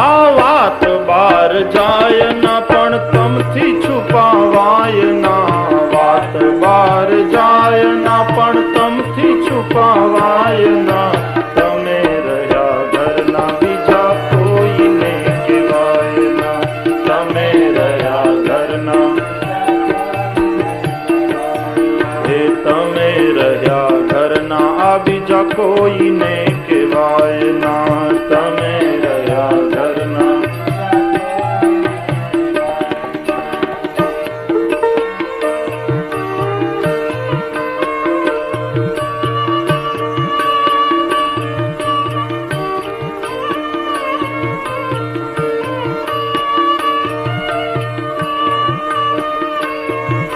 આ વાત બાર જાય ના પણ તમથી છુપાવાય ના. વાત બાર જાય ના પણ તમથી છુપાવાય ના. તમે રહ્યા ઘરના બીજા કોઈને કહેવાય ના. તમે રહ્યા ઘરના, એ તમે રહ્યા ઘરના આ બીજા કોઈને કહેવાય ના. તમે રહ્યા ઘરના.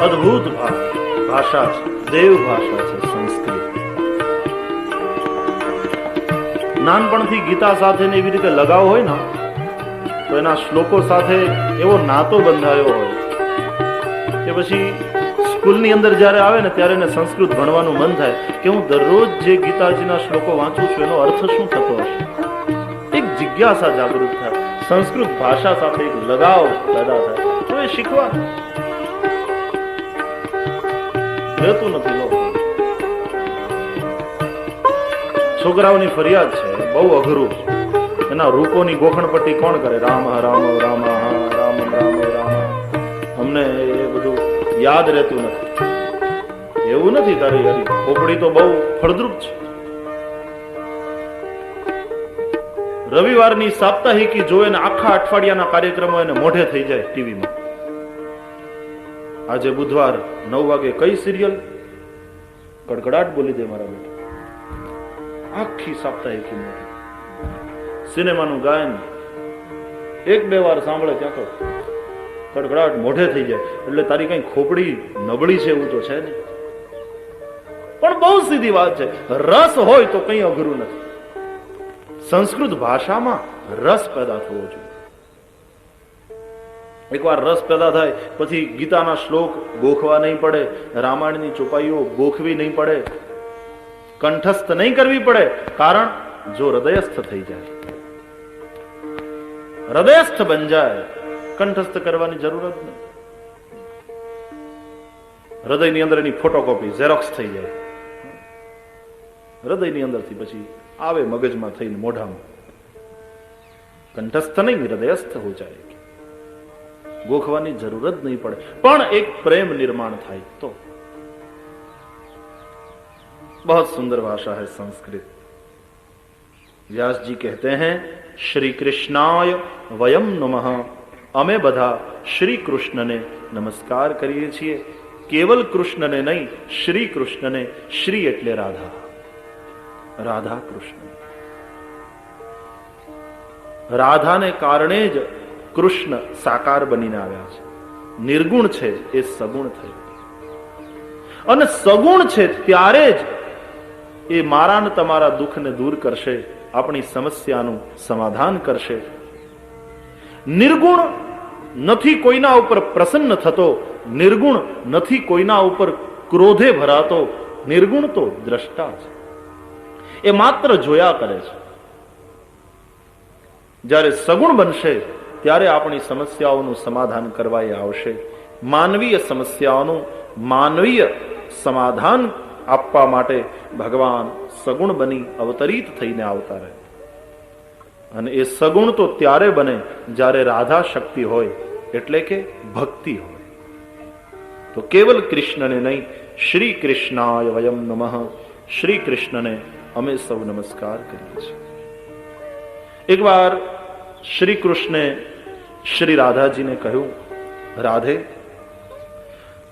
અદ્ભુત ભાવ. ભાષા છે, દેવ ભાષા છે સંસ્કૃત. નાનપણથી ગીતા સાથે એવી રીતે લગાવ હોય ને તો એના શ્લોકો સાથે એવો નાતો બંધાયો હોય કે પછી સ્કૂલની અંદર જ્યારે આવે ને ત્યારે એને સંસ્કૃત ભણવાનું મન થાય કે હું દરરોજ જે ગીતાજીના શ્લોકો વાંચું છું એનો અર્થ શું થતો હશે. એક જિજ્ઞાસા જાગૃત થાય, સંસ્કૃત ભાષા સાથે એક લગાવ પેદા થાય તો એ શીખવાનું રહેતું નથી. છોકરાઓની ફરિયાદ છે, બહુ અઘરું. એના રૂપોની ગોખણપટ્ટી કોણ કરે? રામ રામ રામ રામ રામ રામ. અમને એ બધું યાદ રહેતું નથી. એવું નથી તારી હરી ખોપડી તો બહુ ફળદ્રુપ છે. રવિવારની સાપ્તાહિકી જોઈને આખા અઠવાડિયાના કાર્યક્રમો એને મોઢે થઈ જાય ટીવીમાં. આજે બુધવાર 9 વાગે કઈ સિરિયલ? કડકડાટ બોલી દે મારા બેટા. આખી સાપ્તાહિકી મોઢે. સિનેમાનું ગાયન 1-2 વાર સાંભળે ત્યાં તો કડકડાટ મોઢે થઈ જાય. એટલે તારી કઈ ખોપડી નબળી છે એવું તો છે નહીં. પણ બહુ સીધી વાત છે, રસ હોય તો કઈ અઘરું નથી. સંસ્કૃત ભાષામાં રસ પેદા થવો જોઈએ. એકવાર રસ પેદા થાય પછી ગીતાના શ્લોક ગોખવા નહીં પડે, રામાયણની ચોપાઈઓ ગોખવી નહીં પડે, કંઠસ્થ નહીં કરવી પડે. કારણ જો હૃદયસ્થ થઈ જાય, હૃદયસ્થ બન જાય, કંઠસ્થ કરવાની જરૂર જ નહીં. હૃદયની અંદર એની ફોટોકોપી ઝેરોક્સ થઈ જાય. હૃદયની અંદરથી પછી આવે મગજમાં થઈને મોઢામાં. કંઠસ્થ નહીં, હૃદયસ્થ હો જાય. ગોખવાની જરૂર જ નહીં પડે, પણ એક પ્રેમ નિર્માણ થાય તો. बहुत सुंदर भाषा है संस्कृत. व्यास जी कहते हैं श्री कृष्णाय वयम नमः. અમે બધા શ્રી કૃષ્ણને નમસ્કાર કરીએ છીએ. કેવલ કૃષ્ણને નહીં, શ્રી કૃષ્ણને. શ્રી એટલે રાધા, રાધા કૃષ્ણ. રાધાને કારણે જ કૃષ્ણ સાકાર બનીને આવ્યા છે. નિર્ગુણ છે એ સગુણ થયું, અને સગુણ છે ત્યારે જ એ મારા ને તમારા દુઃખને દૂર કરશે, આપણી સમસ્યાનું સમાધાન કરશે. નિર્ગુણ નથી કોઈના ઉપર પ્રસન્ન થતો, નિર્ગુણ નથી કોઈના ઉપર ક્રોધે ભરાતો. નિર્ગુણ તો દ્રષ્ટા છે, એ માત્ર જોયા કરે છે. જ્યારે સગુણ બનશે ત્યારે આપણી સમસ્યાઓનું સમાધાન કરવા એ આવશે. માનવીય સમસ્યાઓનું માનવીય સમાધાન આપવા માટે ભગવાન સગુણ બની અવતરિત થઈને આવતા રહે. અને એ સગુણ તો ત્યારે બને જ્યારે રાધા શક્તિ હોય, એટલે કે ભક્તિ હોય. તો કેવલ કૃષ્ણને નહીં, શ્રી કૃષ્ણાય વયમ નમઃ. શ્રી કૃષ્ણને અમે સૌ નમસ્કાર કરીએ છીએ. એક વાર શ્રી કૃષ્ણે श्री राधा जी ने कहूं, राधे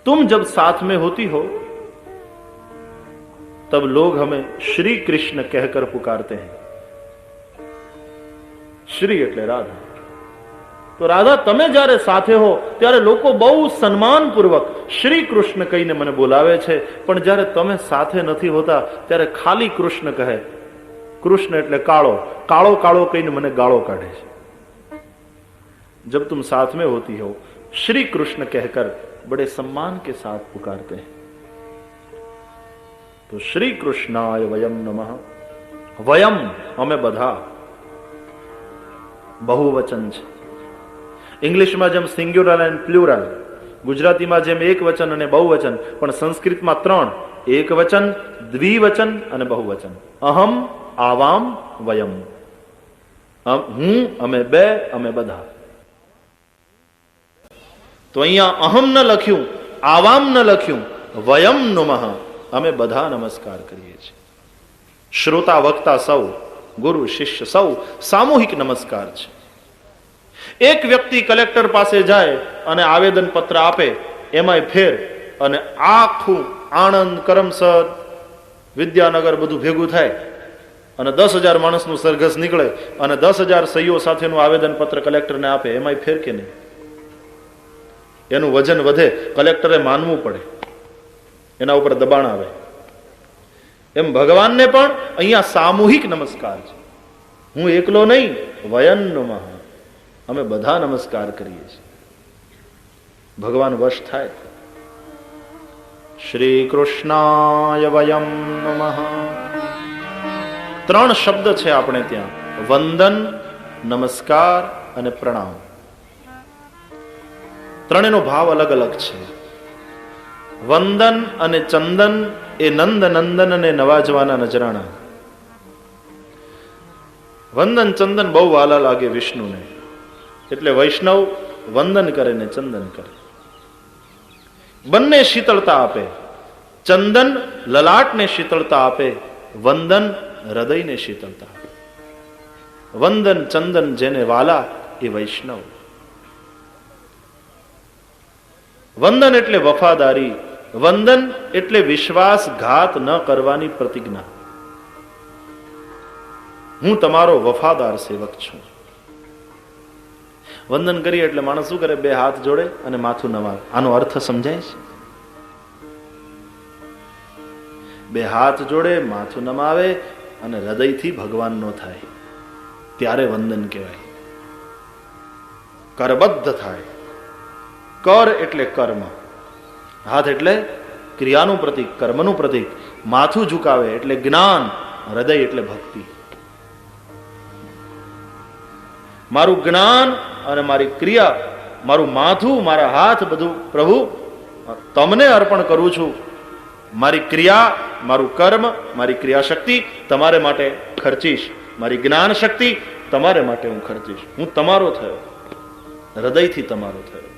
तुम जब साथ में होती हो तब लोग हमें श्री कृष्ण कहकर पुकारते हैं. श्री એટલે રાધા. તો રાધા તમે જ્યારે સાથે હો ત્યારે લોકો બહુ સન્માનપૂર્વક શ્રી કૃષ્ણ કહીને મને બોલાવે છે, પણ જ્યારે તમે સાથે નથી હોતા ત્યારે ખાલી કૃષ્ણ કહે. કૃષ્ણ એટલે કાળો, કાળો કાળો કહીને મને ગાળો કાઢે છે. जब तुम साथ में होती हो श्री कृष्ण कहकर बड़े सम्मान के साथ पुकारते हैं. तो श्री कृष्णाय वयम नमः. वयम हमें बधा बहुवचन છે. ઇંગ્લિશમાં જેમ સિંગ્યુલર એન્ડ પ્લુરલ, ગુજરાતીમાં જેમ એક વચન અને બહુવચન, પણ સંસ્કૃતમાં 3: એક વચન, દ્વિવચન અને બહુવચન. અહમ, આવામ, વયમ. હું, અમે બે, અમે બધા. તો અહીંયા અહમ ન લખ્યું, આવામ ન લખ્યું, વયમ નમઃ. અમે બધા નમસ્કાર કરીએ છીએ. શ્રોતા વક્તા સૌ, ગુરુ શિષ્ય સૌ સામૂહિક નમસ્કાર છે. એક વ્યક્તિ કલેક્ટર પાસે જાય અને આવેદન પત્ર આપે, એમાંય ફેર, અને આખું આણંદ, કરમસદ, વિદ્યાનગર બધું ભેગું થાય અને 10,000 માણસનું સરઘસ નીકળે અને 10,000 સહીઓ સાથેનું આવેદન પત્ર કલેક્ટરને આપે, એમાંય ફેર કે નહીં? એનું વજન વધે, કલેક્ટરે માનવું પડે. એના ઉપર દબાણ આવે. એમ ભગવાનને પણ અહીંયા સામૂહિક નમસ્કાર છે. હું એકલો નહીં, વયન નમઃ, અમે બધા નમસ્કાર કરીએ છીએ. ભગવાન વશ થાય. શ્રી કૃષ્ણાય વયમ નમઃ. 3 શબ્દ છે આપણે ત્યાં: વંદન, નમસ્કાર અને પ્રણામ. ત્રણેયનો ભાવ અલગ અલગ છે. વંદન અને ચંદન એ નંદ નંદન ને નવાજવાના નજરાણા. વંદન ચંદન બહુ વાલા લાગે વિષ્ણુને, એટલે વૈષ્ણવ વંદન કરે ને ચંદન કરે. બંને શીતળતા આપે. ચંદન લલાટને શીતળતા આપે, વંદન હૃદયને શીતળતા આપે. વંદન ચંદન જેને વાલા એ વૈષ્ણવ. વંદન એટલે વફાદારી, વંદન એટલે વિશ્વાસઘાત ન કરવાની પ્રતિજ્ઞા. હું તમારો વફાદાર સેવક છું. વંદન કરીએ એટલે માણસ શું કરે? 2 હાથ જોડે અને માથું નમાવે. આનો અર્થ સમજાય છે? 2 હાથ જોડે, માથું નમાવે અને હૃદયથી ભગવાનનો થાય, ત્યારે વંદન કહેવાય. કરબદ્ધ થાય. કર એટલે કર્મ, હાથ એટલે ક્રિયાનું પ્રતીક, કર્મનું પ્રતીક. માથું ઝુકાવે એટલે જ્ઞાન, હૃદય એટલે ભક્તિ. મારું જ્ઞાન અને મારી ક્રિયા, મારું માથું, મારા હાથ, બધું પ્રભુ તમને અર્પણ કરું છું. મારી ક્રિયા, મારું કર્મ, મારી ક્રિયા શક્તિ તમારે માટે ખર્ચીશ. મારી જ્ઞાન શક્તિ તમારે માટે હું ખર્ચીશ. હું તમારો થયો, હૃદયથી તમારો થયો.